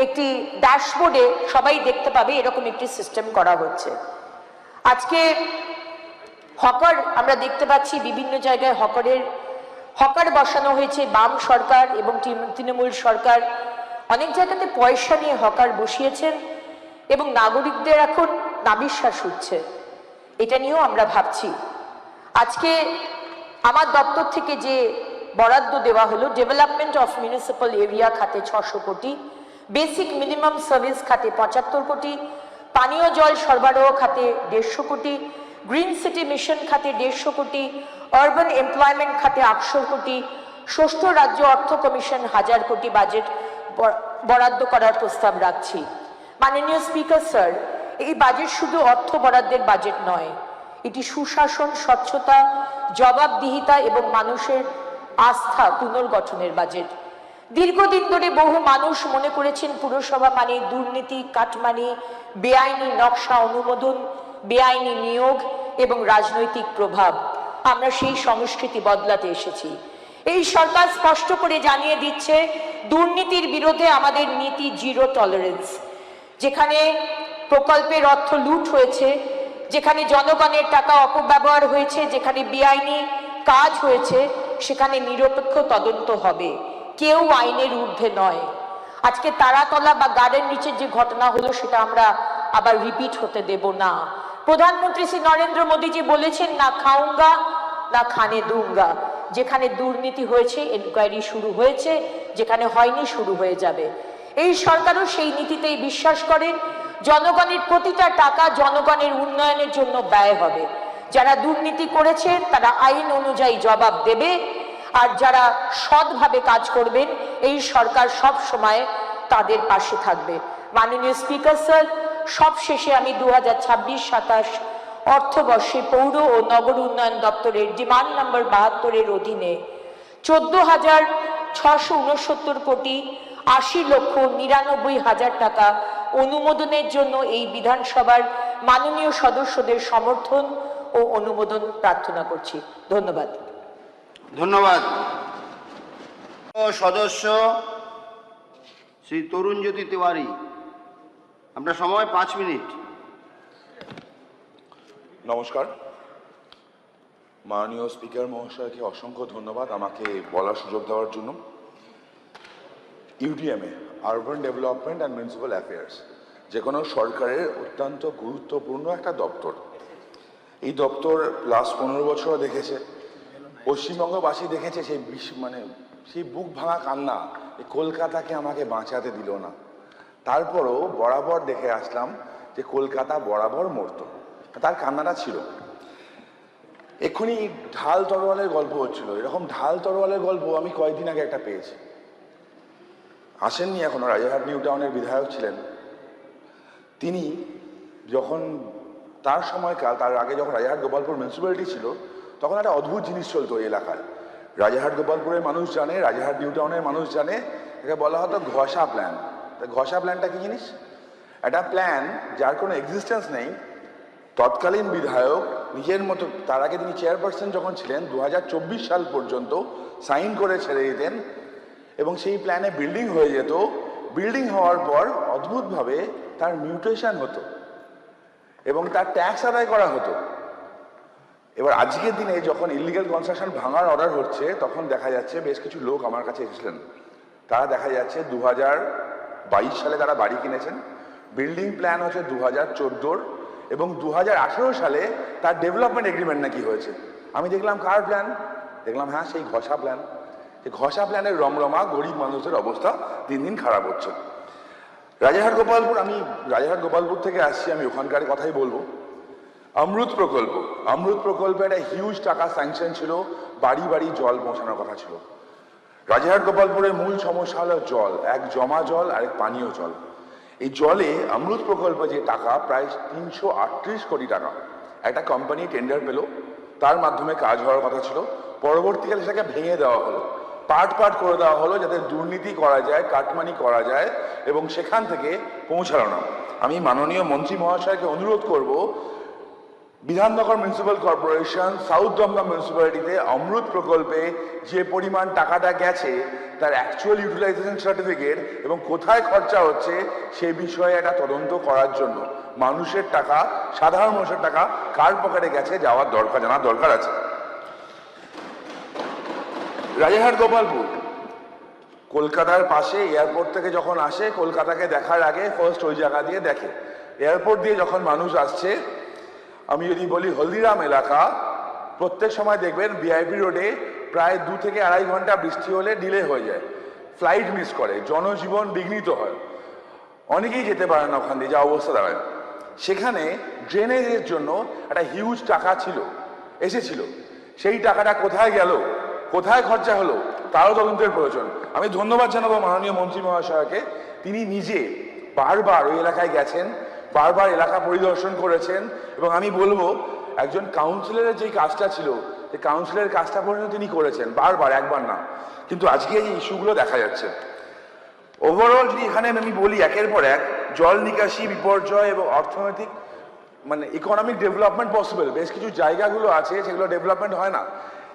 একটি ড্যাশবোর্ডে সবাই দেখতে পাবে, এরকম একটি সিস্টেম করা হচ্ছে। আজকে হকার আমরা দেখতে পাচ্ছি বিভিন্ন জায়গায় হকার বসানো হয়েছে, বাম সরকার এবং তৃণমূল সরকার অনেক জায়গাতে পয়সা নিয়ে হকার বসিয়েছেন এবং নাগরিকদের এখন নাবিশ্বাস উঠছে, এটা নিয়েও আমরা ভাবছি। আজকে আমার দপ্তর থেকে যে বরাদ্দ দেওয়া হলো, ডেভেলপমেন্ট অফ মিউনিসিপ্যাল এরিয়া খাতে 600 কোটি, বেসিক মিনিমাম সার্ভিস খাতে 75 কোটি, পানীয় জল সরবরাহ খাতে 150 কোটি, গ্রিন সিটি মিশন খাতে 150 কোটি, আরবান এমপ্লয়মেন্ট খাতে 800 কোটি, ষষ্ঠ রাজ্য অর্থ কমিশন 1000 কোটি বাজেট বরাদ্দ করার প্রস্তাব রাখছি। মাননীয় স্পিকার স্যার, এই বাজেট শুধু অর্থ বরাদ্দের বাজেট নয়, এটি সুশাসন, স্বচ্ছতা, জবাবদিহিতা এবং মানুষের আস্থা পুনর্গঠনের বাজেট। দীর্ঘদিন ধরে বহু মানুষ মনে করেছেন পুরসভা মানে দুর্নীতি, কাটমানি, বেআইনি নকশা অনুমোদন, বেআইনি নিয়োগ এবং রাজনৈতিক প্রভাব। আমরা সেই সংস্কৃতি বদলাতে এসেছি। এই সরকার স্পষ্ট করে জানিয়ে দিচ্ছে দুর্নীতির বিরুদ্ধে আমাদের নীতি জিরো টলারেন্স। যেখানে প্রকল্পের অর্থ লুট হয়েছে, যেখানে জনগণের টাকা অপব্যবহার হয়েছে, যেখানে বেআইনি কাজ হয়েছে, সেখানে নিরপেক্ষ তদন্ত হবে, কেউ আইনের ঊর্ধ্বে নয়। আজকে তারাতলা বা গার্ডেন নিচের যে ঘটনা হলো সেটা আমরা আবার রিপিট হতে দেব না। প্রধানমন্ত্রী শ্রী নরেন্দ্র মোদীজি বলেছেন, না খাউঙ্গা না খানে দুঙ্গা। যেখানে দুর্নীতি হয়েছে এনকোয়ারি শুরু হয়েছে, যেখানে হয়নি শুরু হয়ে যাবে। এই সরকারও সেই নীতিতেই বিশ্বাস করে। জনগণের প্রতিটা টাকা জনগণের উন্নয়নের জন্য ব্যয় হবে। যারা দুর্নীতি করেছে তারা আইন অনুযায়ী জবাব দেবে, আর যারা সৎভাবে কাজ করবেন এই সরকার সব সময় তাদের পাশে থাকবে। মাননীয় স্পিকার স্যার, সবশেষে আমি 2026-27 অর্থবর্ষে পৌর ও নগর উন্নয়ন দপ্তরের ডিমান্ড নাম্বার 72-এর অধীনে 14,669 কোটি 80,99,000 টাকা অনুমোদনের জন্য এই বিধানসভার মাননীয় সদস্যদের সমর্থন ও অনুমোদন প্রার্থনা করছি। ধন্যবাদ।
ধন্যবাদ। সদস্য শ্রী তরুণজ্যোতি তিওয়ারি, আপনার সময় 5 মিনিট।
নমস্কার, মাননীয় স্পিকার মহাশয়কে অসংখ্য ধন্যবাদ আমাকে বলার সুযোগ দেওয়ার জন্য। UDMA, urban development and municipal affairs, যে কোনো সরকারের অত্যন্ত গুরুত্বপূর্ণ একটা দপ্তর। এই দপ্তর লাস্ট 15 বছর দেখেছে, পশ্চিমবঙ্গবাসী দেখেছে সেই বুক ভাঙা কান্না, এই কলকাতাকে আমাকে বাঁচাতে দিল না। তারপরও বরাবর দেখে আসলাম যে কলকাতা বরাবর মরত, তার কান্নাটা ছিল। এক্ষুনি ঢাল তরোয়ালের গল্প হচ্ছিল, এরকম ঢাল তরোয়ালের গল্প আমি কয়েকদিন আগে একটা পেয়েছি। আসেননি এখনো, রাজারহাট নিউ টাউনের বিধায়ক ছিলেন তিনি। যখন তার সময়কাল, তার আগে যখন রাজারহাট গোপালপুর মিউনিসিপ্যালিটি ছিল, তখন একটা অদ্ভুত জিনিস চলতো এই এলাকায়। রাজারহাট গোপালপুরের মানুষ জানে, রাজারহাট নিউ টাউনের মানুষ জানে, একে বলা হতো ঘষা প্ল্যান। ঘষা প্ল্যানটা কি জিনিস? একটা প্ল্যান যার কোনো এক্সিস্টেন্স নেই। তৎকালীন বিধায়ক নিজের মতো, তার আগে তিনি চেয়ারপারসন যখন ছিলেন 2024 সাল পর্যন্ত সাইন করে ছেড়ে দিতেন এবং সেই প্ল্যানে বিল্ডিং হয়ে যেত। বিল্ডিং হওয়ার পর অদ্ভুতভাবে তার মিউটেশন হতো এবং তার ট্যাক্স আদায় করা হতো। এবার আজকের দিনে যখন ইলিগাল কনস্ট্রাকশন ভাঙার অর্ডার হচ্ছে, তখন দেখা যাচ্ছে বেশ কিছু লোক আমার কাছে এসেছিলেন। তারা দেখা যাচ্ছে 2022 সালে তারা বাড়ি কিনেছেন, বিল্ডিং প্ল্যান হচ্ছে 2014 এবং 2018 সালে তার ডেভেলপমেন্ট এগ্রিমেন্ট নাকি হয়েছে। আমি দেখলাম কার প্ল্যান? দেখলাম হ্যাঁ, সেই ঘষা প্ল্যান। সেই ঘষা প্ল্যানের রমরমা গরিব মানুষের অবস্থা দিন দিন খারাপ হচ্ছে। রাজারহাট গোপালপুর, আমি রাজারহাট গোপালপুর থেকে আসছি, আমি ওখানকার কথাই বলবো। অমৃত প্রকল্পে একটা হিউজ টাকা স্যাংশন ছিল, বাড়ি বাড়ি জল পৌঁছানোর কথা ছিল। রাজারহাট গোপালপুরের মূল সমস্যা হলো জল, এক জমা জল আর এক পানীয় জল। এই জলে অমৃত প্রকল্পে যে টাকা, প্রায় 338 কোটি টাকা একটা কোম্পানি টেন্ডার পেল, তার মাধ্যমে কাজ হওয়ার কথা ছিল। পরবর্তীকালে সেটাকে ভেঙে দেওয়া হলো, পার্ট করে দেওয়া হলো, যাতে দুর্নীতি করা যায়, কাটমানি করা যায় এবং সেখান থেকে পৌঁছানো না। আমি মাননীয় মন্ত্রী মহাশয়কে অনুরোধ করব, Bidhannagar municipal corporation, south Dumdum মিউনিসিপ্যালিটিতে অমৃত প্রকল্পে যে পরিমাণ টাকাটা গেছে তার অ্যাকচুয়াল ইউটিলাইজেশন সার্টিফিকেট এবং কোথায় খরচা হচ্ছে সে বিষয়ে একটা তদন্ত করার জন্য। মানুষের টাকা, সাধারণ মানুষের টাকা কার পকেটে গেছে জানার দরকার আছে। রাজারহাট গোপালপুর কলকাতার পাশে, এয়ারপোর্ট থেকে যখন আসে, কলকাতাকে দেখার আগে ফার্স্ট ওই জায়গা দিয়ে দেখে। এয়ারপোর্ট দিয়ে যখন মানুষ আসছে, আমি যদি বলি হলদিরাম এলাকা, প্রত্যেক সময় দেখবেন ভিআইপি রোডে প্রায় 2 থেকে 2.5 ঘন্টা বৃষ্টি হলে ডিলে হয়ে যায়, ফ্লাইট মিস করে, জনজীবন বিঘ্নিত হয়, অনেকেই যেতে পারে না ওখান দিয়ে, যা অবস্থা দাঁড়ায়। সেখানে ড্রেনেজের জন্য একটা হিউজ টাকা এসেছিল, সেই টাকাটা কোথায় গেল, কোথায় খরচা হলো, তারও তদন্তের প্রয়োজন। আমি ধন্যবাদ জানাবো মাননীয় মন্ত্রী মহাশয়কে, তিনি নিজে বারবার ওই এলাকায় গেছেন, বারবার এলাকা পরিদর্শন করেছেন এবং আমি বলবো একজন কাউন্সিলরের যেই কাজটা ছিল, সেই কাউন্সিলরের কাজটা পর্যন্ত তিনি করেছেন বারবার, একবার না। কিন্তু আজকে এই ইস্যুগুলো দেখা যাচ্ছে। ওভারঅল যদি এখানে আমি বলি, একের পর এক জল নিকাশি, বিপর্যয় এবং অর্থনৈতিক ইকোনমিক ডেভেলপমেন্ট পসিবল, বেশ কিছু জায়গাগুলো আছে সেগুলো ডেভেলপমেন্ট হয় না।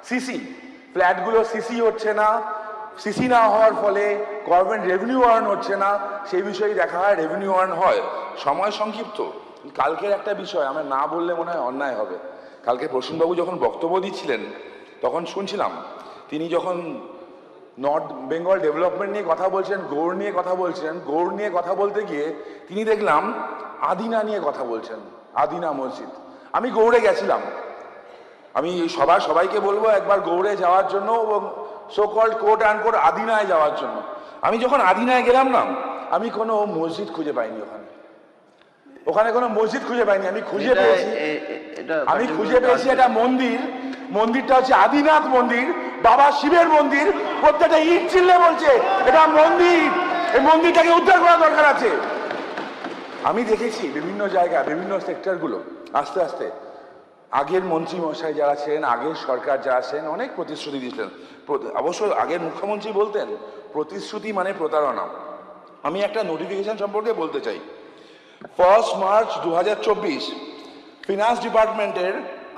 সিসি ফ্ল্যাটগুলো সিসি হচ্ছে না, সিসি না হওয়ার ফলে গভর্নমেন্ট রেভিনিউ আর্ন হচ্ছে না, সেই বিষয়ে দেখা হয় রেভিনিউ আর্ন হয়। সময় সংক্ষিপ্ত, কালকের একটা বিষয় আমরা না বললে মনে হয় অন্যায় হবে। কালকে প্রসূনবাবু যখন বক্তব্য দিচ্ছিলেন তখন শুনছিলাম, তিনি যখন নর্থ বেঙ্গল ডেভেলপমেন্ট নিয়ে কথা বলছেন, গৌড় নিয়ে কথা বলছেন, গৌড় নিয়ে কথা বলতে গিয়ে তিনি দেখলাম আদিনা নিয়ে কথা বলছেন, আদিনা মসজিদ। আমি গৌড়ে গেছিলাম, আমি সবাইকে বলবো একবার গৌড়ে যাওয়ার জন্য এবং সোকল্ড কোট অ্যান্ড কোট আদিনায় যাওয়ার জন্য। আমি যখন আদিনায় গেলাম না, আমি কোনো মসজিদ খুঁজে পাইনি, ওখানে কোনো মসজিদ খুঁজে পাইনি। আমি খুঁজে পেয়েছি একটা মন্দিরটা হচ্ছে আদিনাথ মন্দির, বাবা শিবের মন্দির। প্রত্যেকটা ইট চিল্লে বলছে এটা মন্দির, এই মন্দিরটাকে উদ্ধার করা দরকার আছে। আমি দেখেছি বিভিন্ন জায়গায়, বিভিন্ন সেক্টরগুলো আস্তে আস্তে আগের মন্ত্রী মশাই যারা ছিলেন, আগের সরকার যারা ছিলেন, অনেক প্রতিশ্রুতি দিয়েছিলেন। অবশ্য আগের মুখ্যমন্ত্রী বলতেন প্রতিশ্রুতি মানে প্রতারণা। আমি একটা নোটিফিকেশন সম্পর্কে বলতে চাই। 1 মার্চ 2024 ফিনান্স ডিপার্টমেন্টের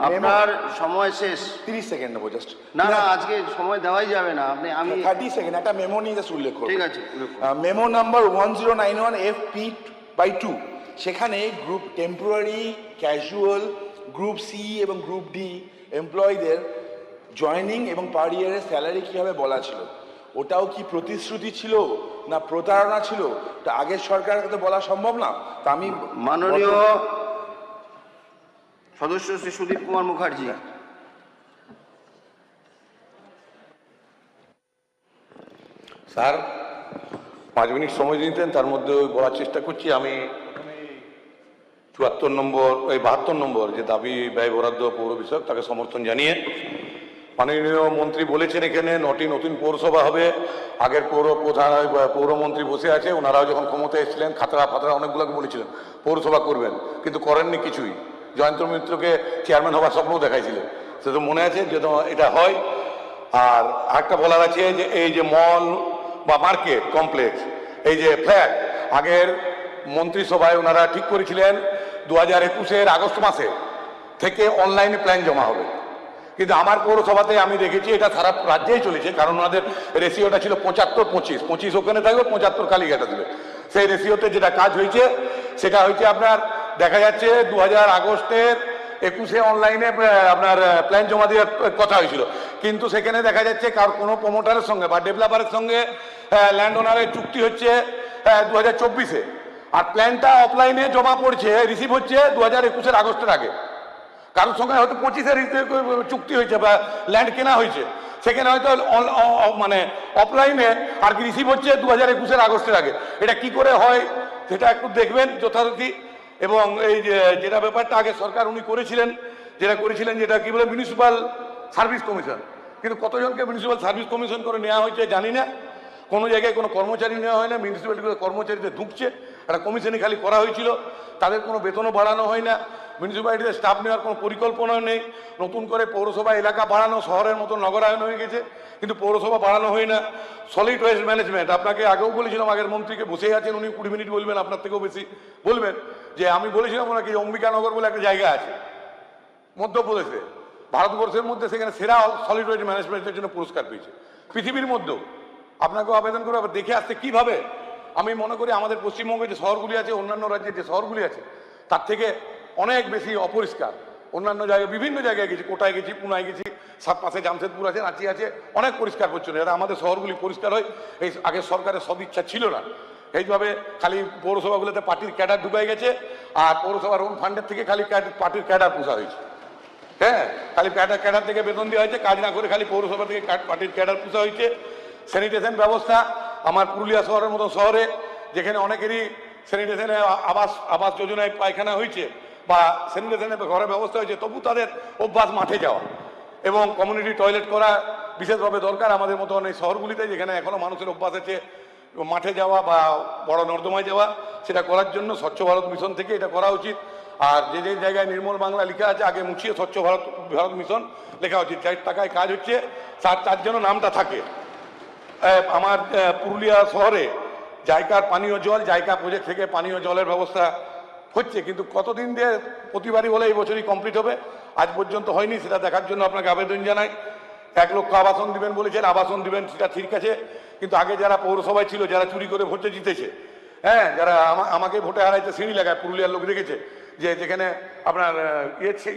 আপনার সময় শেষ।
30 সেকেন্ড নেবো জাস্ট।
না না, আজকে সময় দেওয়াই যাবে না। আমি
30 সেকেন্ড একটা মেমো নিয়ে জাস্ট উল্লেখ করব।
ঠিক আছে।
মেমো নাম্বার 1091 FP/2, সেখানে group temporary, casual, group C এবং গ্রুপ ডি এমপ্লয়ীদের জয়েনিং এবং পার ইয়ারের স্যালারি কীভাবে বলা ছিল, ওটাও কি প্রতিশ্রুতি ছিল না প্রতারণা ছিল, তা আগের সরকারের তো বলা সম্ভব না। তা আমি
মাননীয় সদস্য শ্রী সুদীপ কুমার মুখার্জি।
স্যার 5 মিনিট সময় দিতেন, তার মধ্যে বলার চেষ্টা করছি। আমি 72 নম্বর 72 নম্বর যে দাবি ব্যয় বরাদ্দ পৌর বিষয়ক, তাকে সমর্থন জানিয়ে মাননীয় মন্ত্রী বলেছেন এখানে 9টি নতুন পৌরসভা হবে। আগের পৌরমন্ত্রী বসে আছে, ওনারাও যখন ক্ষমতায় এসেছিলেন ফাতরা অনেকগুলোকে বলেছিলেন পৌরসভা করবেন, কিন্তু করেননি কিছুই। জয়ন্ত মিত্রকে চেয়ারম্যান হওয়ার স্বপ্নও দেখাইছিলেন, সে তো মনে আছে যে এটা হয়। আর একটা বলার আছে যে এই যে মল বা মার্কেট কমপ্লেক্স, এই যে ফ্ল্যাট, আগের মন্ত্রিসভায় ওনারা ঠিক করেছিলেন 2021-এর আগস্ট মাসে থেকে অনলাইনে প্ল্যান জমা হবে, কিন্তু আমার পৌরসভাতে আমি দেখেছি এটা সারা রাজ্যেই চলেছে, কারণ ওনাদের রেশিওটা ছিল 75-25 ওখানে থাকবে, 75 কালীঘাটে দেবে। সেই রেশিওতে যেটা কাজ হয়েছে সেটা হয়েছে আপনার দেখা যাচ্ছে 2021-এর অনলাইনে আপনার প্ল্যান জমা দেওয়ার কথা হয়েছিল, কিন্তু সেখানে দেখা যাচ্ছে কার কোনো প্রমোটারের সঙ্গে বা ডেভেলপারের সঙ্গে ল্যান্ড ওনারের চুক্তি হচ্ছে 2024-এ, আর প্ল্যানটা অফলাইনে জমা পড়ছে, রিসিভ হচ্ছে 2021-এর আগস্টের আগে। কারোর সঙ্গে হয়তো 25-এর চুক্তি হয়েছে বা ল্যান্ড কেনা হয়েছে, সেখানে হয়তো মানে অফলাইনে আর কি রিসিভ হচ্ছে 2021-এর আগস্টের আগে। এটা কি করে হয় সেটা একটু দেখবেন যথারীতি। এবং এই যেটা ব্যাপারটা আগে সরকার উনি করেছিলেন যেটা কি বলে মিউনিসিপ্যাল সার্ভিস কমিশন, কিন্তু কতজনকে মিউনিসিপ্যাল সার্ভিস কমিশন করে নেওয়া হয়েছে জানি না। কোনো জায়গায় কোনো কর্মচারী নেওয়া হয় না, মিউনিসিপ্যালিটিগুলো কর্মচারীদের ঢুকছে, একটা কমিশনই খালি করা হয়েছিল, তাদের কোনো বেতনও বাড়ানো হয় না। মিউনিসিপ্যালিটিতে স্টাফ নেওয়ার কোনো পরিকল্পনা নেই। নতুন করে পৌরসভা এলাকা বাড়ানো, শহরের মতো নগরায়ন হয়ে গেছে, কিন্তু পৌরসভা বাড়ানো হয় না। সলিড ওয়েস্ট ম্যানেজমেন্ট, আপনাকে আগেও বলেছিলাম, আগের মন্ত্রীকে বসেই আছেন উনি, 20 মিনিট বলবেন, আপনার থেকেও বেশি বলবেন, যে আমি বলেছিলাম ওনাকে অম্বিকানগর বলে একটা জায়গা আছে মধ্যপ্রদেশে, ভারতবর্ষের মধ্যে, সেখানে সেরা সলিড ওয়েস্ট ম্যানেজমেন্টের জন্য পুরস্কার পেয়েছে পৃথিবীর মধ্যেও। আপনাকেও আবেদন করে দেখে আসতে কীভাবে। আমি মনে করি আমাদের পশ্চিমবঙ্গে যে শহরগুলি আছে, অন্যান্য রাজ্যের যে শহরগুলি আছে তার থেকে অনেক বেশি অপরিষ্কার। অন্যান্য জায়গায় বিভিন্ন জায়গায় গেছি, কোটায় গেছি, পুনায় গেছি, সাত পাশে জামশেদপুর আছে, রাঁচি আছে, অনেক পরিষ্কার পরিচ্ছন্ন, যারা আমাদের শহরগুলি পরিষ্কার হয়। এই আগের সরকারের সদিচ্ছা ছিল না। এইভাবে খালি পৌরসভাগুলোতে পার্টির ক্যাডার ঢুকাই গেছে, আর পৌরসভার ওন ফান্ডের থেকে খালি পার্টির ক্যাডার পোষা হয়েছে। হ্যাঁ, খালি ক্যাডার থেকে বেতন দেওয়া হয়েছে, কাজ না করে খালি পৌরসভা থেকে পার্টির ক্যাডার পোষা হয়েছে। স্যানিটেশন ব্যবস্থা, আমার পুরুলিয়া শহরের মতো শহরে যেখানে অনেকেরই স্যানিটেশনে আবাস যোজনায় পায়খানা হয়েছে বা স্যানিটেশনের ঘরের ব্যবস্থা হয়েছে, তবু তাদের অভ্যাস মাঠে যাওয়া এবং কমিউনিটি টয়লেট করা বিশেষভাবে দরকার আমাদের মতো অনেক শহরগুলিতে, যেখানে এখনও মানুষের অভ্যাস আছে মাঠে যাওয়া বা বড় নর্দমায় যাওয়া। সেটা করার জন্য স্বচ্ছ ভারত মিশন থেকে এটা করা উচিত। আর যে যে জায়গায় নির্মল বাংলা লেখা আছে, আগে মুছিয়ে স্বচ্ছ ভারত মিশন লেখা উচিত। 4 টাকায় কাজ হচ্ছে, তার জন্য নামটা থাকে। আমার পুরুলিয়া শহরে জায়কার পানীয় জল, জায়কা প্রজেক্ট থেকে পানীয় জলের ব্যবস্থা হচ্ছে, কিন্তু কতদিন দিয়ে প্রতিবারই বলে এই বছরই কমপ্লিট হবে, আজ পর্যন্ত হয়নি। সেটা দেখার জন্য আপনাকে আবেদন জানাই। 1 লক্ষ আবাসন দিবেন বলেছেন, আবাসন দিবেন, সেটা ঠিক আছে, কিন্তু আগে যারা পৌরসভায় ছিল, যারা চুরি করে ভোটে জিতেছে, হ্যাঁ, যারা আমাকে ভোটে হারাইতে সিঁড়ি লাগায়, পুরুলিয়ার লোক দেখেছে যে যেখানে আপনার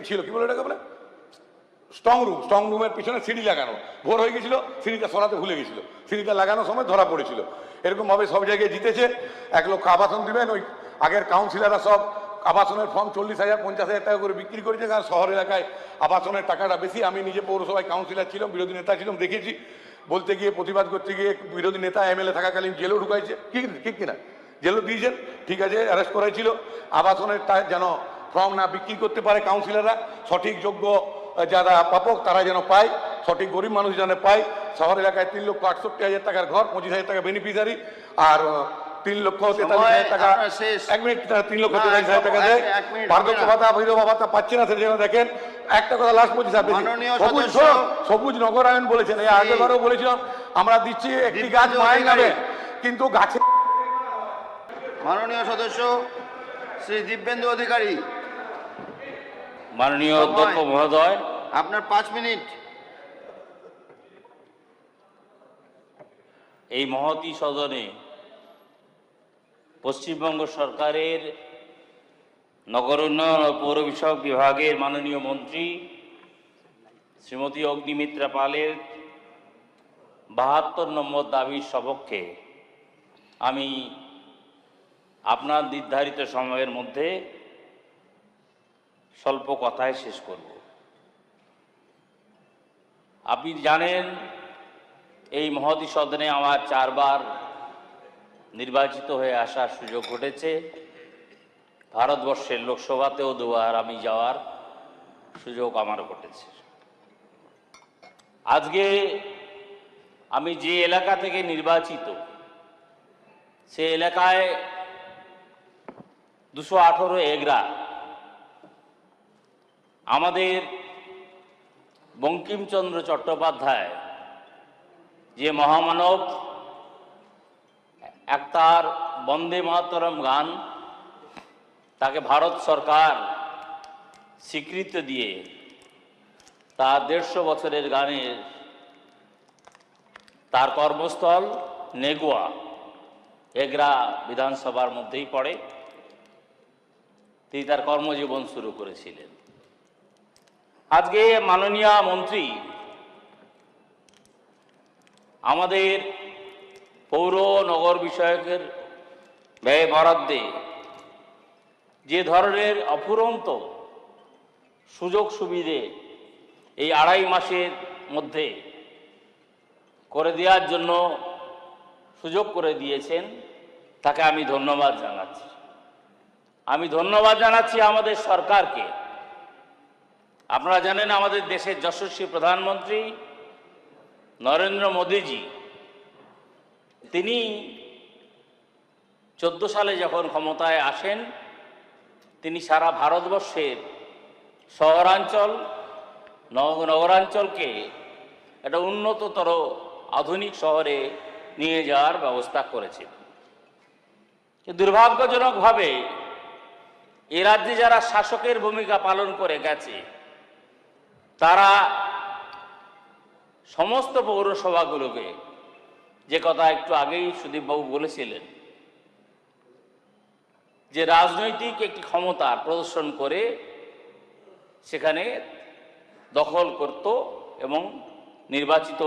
ছিল কি বলে এটাকে বলে স্ট্রং রুমের পিছনে সিঁড়ি লাগানো, ভোর হয়ে গেছিল, সিঁড়িটা সরাতে ভুলে গেছিল, সিঁড়িটা লাগানোর সময় ধরা পড়েছিল। এরকমভাবে সব জায়গায় জিতেছে। 1 লক্ষ আবাসন দিবেন। ওই আগের কাউন্সিলাররা সব আবাসনের ফর্ম 40,000 50,000 টাকা করে বিক্রি করেছে, কারণ শহর এলাকায় আবাসনের টাকাটা বেশি। আমি নিজে পৌরসভায় কাউন্সিলর ছিলাম, বিরোধী নেতা ছিলাম, দেখেছি। বলতে গিয়ে, প্রতিবাদ করতে গিয়ে বিরোধী নেতা এমএলএ থাকাকালীন জেলও ঢুকাইছে, ঠিক কিনা, জেলও দিয়েছেন, ঠিক আছে, অ্যারেস্ট করাইছিল। আবাসনের যেন ফর্ম না বিক্রি করতে পারে কাউন্সিলররা, সঠিক যোগ্য যারা প্রাপক তারা যেন পায়, সঠিক গরিব মানুষ যেন পায়। শহর এলাকায় 3,68,000 টাকার ঘর, 25,000 টাকা বেনিফিশিয়ারি, আর 3,43,000 টাকা, 1 মিনিট, 3,43,000 টাকা দেয়। বার্ধক্য ভাতা, বিধবা ভাতা পাচ্ছে না, সেটা যেন দেখেন। একটা কথা লাস্ট বলছি স্যার, সবুজ নগরায়ন বলেছেন, এই আগেবারও বলেছিলাম আমরা দিচ্ছি একটি গাছ মায়ের নামে, কিন্তু গাছে।
মাননীয় সদস্য শ্রী দিব্যেন্দু অধিকারী,
মাননীয় অধ্যক্ষ মহোদয়,
আপনার 5 মিনিট।
এই মহতী সদনে পশ্চিমবঙ্গ সরকারের নগর উন্নয়ন ও পৌর বিষয়ক বিভাগের মাননীয় মন্ত্রী শ্রীমতী অগ্নিমিত্রা পালের 72 নম্বর দাবির সপক্ষে আমি আপনার নির্ধারিত সময়ের মধ্যে স্বল্প কথায় শেষ করব। আপনি জানেন এই মহতী সদনে আমার 4 বার নির্বাচিত হয়ে আসার সুযোগ ঘটেছে। ভারতবর্ষের লোকসভাতেও 2 বার আমি যাওয়ার সুযোগ আমার ঘটেছে। আজকে আমি যে এলাকা থেকে নির্বাচিত, সে এলাকায় 218 এগরা আমাদের বঙ্কিমচন্দ্র চট্টোপাধ্যায় যে মহামানব, তার বন্দে মাতরম গান, তাকে ভারত সরকার স্বীকৃতি দিয়ে তার 150 বছরের গানের তার কর্মস্থল নেগুয়া এগরা বিধানসভার মধ্যেই পড়ে। তিনি তার কর্মজীবন শুরু করেছিলেন। আজকে মাননীয় মন্ত্রী আমাদের পৌর নগর বিষয়কের ব্যয় বরাদ্দে যে ধরনের অফুরন্ত সুযোগ সুবিধে এই 2.5 মাসের মধ্যে করে দেওয়ার জন্য সুযোগ করে দিয়েছেন, তাকে আমি ধন্যবাদ জানাচ্ছি। আমি ধন্যবাদ জানাচ্ছি আমাদের সরকারকে। আপনারা জানেন আমাদের দেশের যশস্বী প্রধানমন্ত্রী নরেন্দ্র মোদীজি, তিনি 14 সালে যখন ক্ষমতায় আসেন, তিনি সারা ভারতবর্ষের শহরাঞ্চল নগরাঞ্চলকে একটা উন্নততর আধুনিক শহরে নিয়ে যাওয়ার ব্যবস্থা করেছিল। দুর্ভাগ্যজনকভাবে এ রাজ্যে যারা শাসকের ভূমিকা পালন করে গেছে, তারা সমস্ত পৌরসভাগুলোকে, যে কথা একটু আগেই সুদীপবাবু বলেছিলেন, যে রাজনৈতিক একটি ক্ষমতা প্রদর্শন করে সেখানে দখল করত এবং নির্বাচিত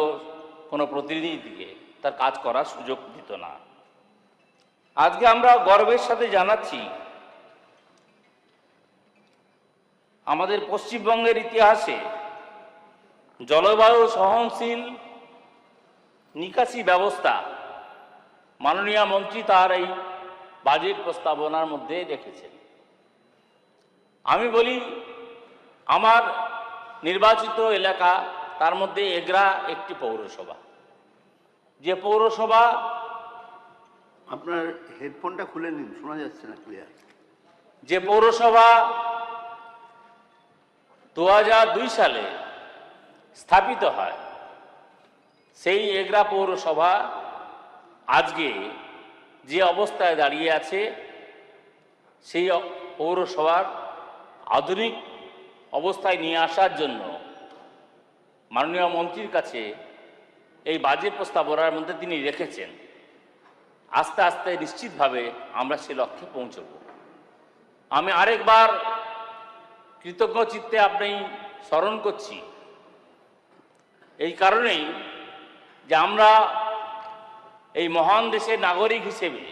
কোনো প্রতিনিধিকে তার কাজ করার সুযোগ দিত না। আজকে আমরা গর্বের সাথে জানাচ্ছি আমাদের পশ্চিমবঙ্গের ইতিহাসে জলবায়ু সহনশীল নিকাশি ব্যবস্থা মাননীয় মন্ত্রী তার এই বাজেট প্রস্তাবনার মধ্যে রেখেছেন। আমি বলি, আমার নির্বাচিত এলাকা, তার মধ্যে এগরা একটি পৌরসভা, যে পৌরসভা,
আপনার হেডফোনটা খুলে নিন, শোনা যাচ্ছে না ক্লিয়ার।
যে পৌরসভা 2002 সালে স্থাপিত হয়, সেই এগরা পৌরসভা আজকে যে অবস্থায় দাঁড়িয়ে আছে, সেই পৌরসভার আধুনিক অবস্থায় নিয়ে আসার জন্য মাননীয় মন্ত্রীর কাছে এই বাজেট প্রস্তাবনার মধ্যে তিনি রেখেছেন। আস্তে আস্তে নিশ্চিতভাবে আমরা সে লক্ষ্যে পৌঁছব। আমি আরেকবার কৃতজ্ঞ চিত্তে আপনি স্মরণ করছি, এই কারণেই যে আমরা এই মহান দেশের নাগরিক হিসেবে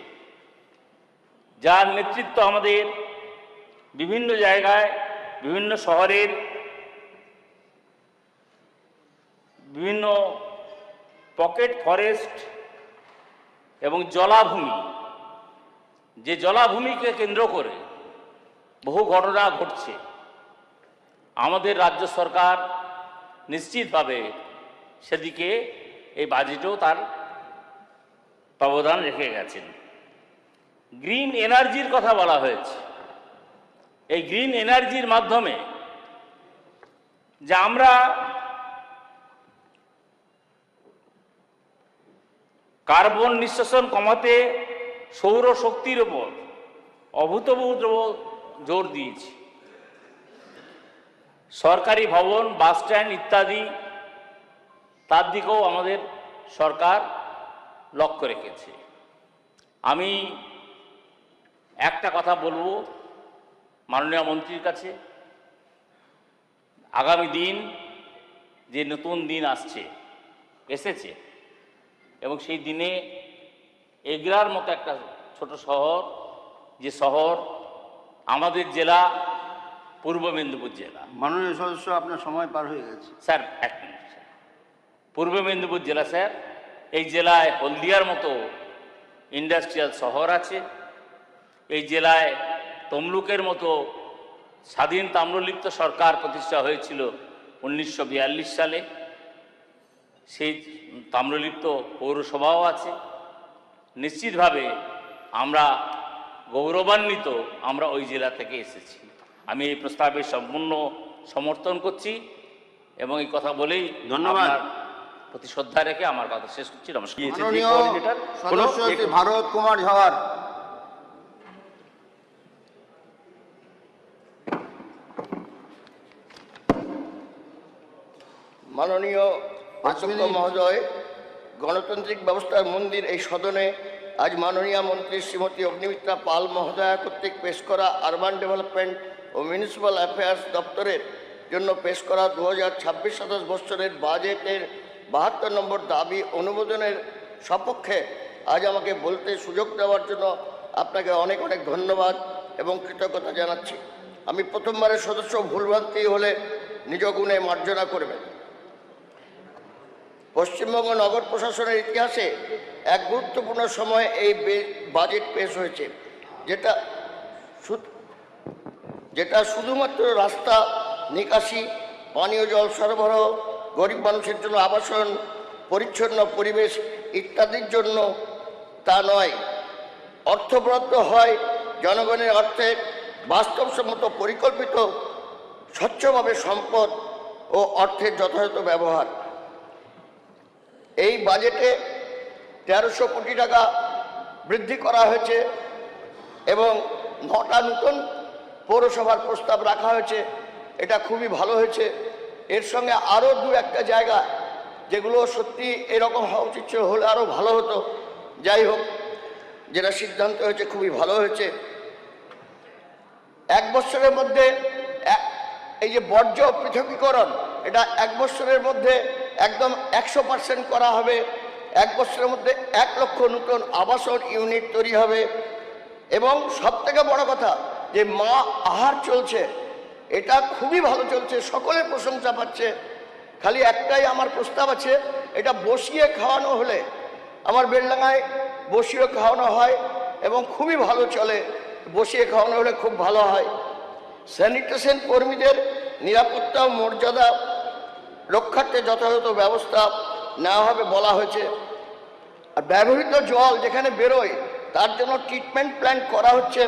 যার নেতৃত্ব আমাদের বিভিন্ন জায়গায়, বিভিন্ন শহরের বিভিন্ন পকেট ফরেস্ট এবং জলাভূমি, যে জলাভূমিকে কেন্দ্র করে বহু ঘটনা ঘটছে, আমাদের রাজ্য সরকার নিশ্চিতভাবে সেদিকে এই বাজেটেও তার ব্যবধান রেখে গেছেন। গ্রিন এনার্জির কথা বলা হয়েছে। এই গ্রিন এনার্জির মাধ্যমে যে আমরা কার্বন নিঃসরণ কমাতে সৌর শক্তির উপর অভূতপূর্ব জোর দিয়েছি। সরকারি ভবন, বাস স্ট্যান্ড ইত্যাদি, তার দিকেও আমাদের সরকার লক্ষ্য রেখেছে। আমি একটা কথা বলবো মাননীয় মন্ত্রীর কাছে, আগামী দিন যে নতুন দিন এসেছে এবং সেই দিনে এগরার মতো একটা ছোট শহর, যে শহর আমাদের জেলা পূর্ব মেদিনীপুর জেলা।
মাননীয় সদস্য, আপনার সময় পার হয়ে গেছে।
স্যার এক মিনিট স্যার, পূর্ব মেদিনীপুর জেলা স্যার, এই জেলায় হলদিয়ার মতো ইন্ডাস্ট্রিয়াল শহর আছে। এই জেলায় তমলুকের মতো স্বাধীন তাম্রলিপ্ত সরকার প্রতিষ্ঠা হয়েছিল 1942 সালে। সেই তাম্রলিপ্ত পৌরসভাও আছে। নিশ্চিতভাবে আমরা গৌরবান্বিত, আমরা ওই জেলা থেকে এসেছি। আমি এই প্রস্তাবের সম্পূর্ণ সমর্থন করছি এবং এই কথা বলেই
ধন্যবাদ।
আপনার প্রতি শ্রদ্ধা রেখে আমার কথা শেষ করছি। নমস্কার।
মাননীয় সদস্য শ্রী ভারত কুমার ঝাওয়ার।
মাননীয় অধ্যক্ষ মহোদয়, গণতান্ত্রিক ব্যবস্থার মন্দির এই সদনে আজ মাননীয় মন্ত্রী শ্রীমতী অগ্নিমিত্রা পাল মহোদয়া কর্তৃক পেশ করা আরবান ডেভেলপমেন্ট ও মিউনিসিপ্যাল অ্যাফেয়ার্স দপ্তরের জন্য পেশ করা 2026-27 বৎসরের বাজেটের 72 নম্বর দাবি অনুমোদনের সপক্ষে আজ আমাকে বলতে সুযোগ দেওয়ার জন্য আপনাকে অনেক অনেক ধন্যবাদ এবং কৃতজ্ঞতা জানাচ্ছি। আমি প্রথমবারের সদস্য, ভুলভ্রান্তি হলে নিজ গুণে মার্জনা করবেন। পশ্চিমবঙ্গ নগর প্রশাসনের ইতিহাসে এক গুরুত্বপূর্ণ সময়ে এই বাজেট পেশ হয়েছে, যেটা শুধুমাত্র রাস্তা, নিকাশি, পানীয় জল সরবরাহ, গরিব মানুষের জন্য আবাসন, পরিচ্ছন্ন পরিবেশ ইত্যাদির জন্য তা নয়। অর্থ বরাদ্দ হয় জনগণের অর্থে বাস্তবসম্মত, পরিকল্পিত, স্বচ্ছভাবে সম্পদ ও অর্থের যথাযথ ব্যবহার। এই বাজেটে 1300 কোটি টাকা বৃদ্ধি করা হয়েছে এবং 9টা নতুন পৌরসভার প্রস্তাব রাখা হয়েছে। এটা খুবই ভালো হয়েছে। এর সঙ্গে আরও 2-1টা জায়গা যেগুলো সত্যি এরকম হওয়া উচিত ছিল, হলে আরও ভালো হতো। যাই হোক, যেটা সিদ্ধান্ত হয়েছে খুবই ভালো হয়েছে। 1 বছরের মধ্যে এই যে বর্জ্য পৃথকীকরণ, এটা 1 বছরের মধ্যে একদম 100% করা হবে। 1 বছরের মধ্যে 1 লক্ষ নতুন আবাসন ইউনিট তৈরি হবে। এবং সবথেকে বড় কথা, যে মা আহার চলছে, এটা খুবই ভালো চলছে, সকলের প্রশংসা পাচ্ছে। খালি একটাই আমার প্রস্তাব আছে, এটা বসিয়ে খাওয়ানো হলে, আমার বেলডাঙায় বসিয়ে খাওয়ানো হয় এবং খুবই ভালো চলে। বসিয়ে খাওয়ানো হলে খুব ভালো হয়। স্যানিটেশন কর্মীদের নিরাপত্তা ও মর্যাদা রক্ষার্থে যথাযথ ব্যবস্থা নেওয়া হবে বলা হয়েছে। আর ব্যবহৃত জল যেখানে বেরোয় তার জন্য ট্রিটমেন্ট প্ল্যান্ট করা হচ্ছে,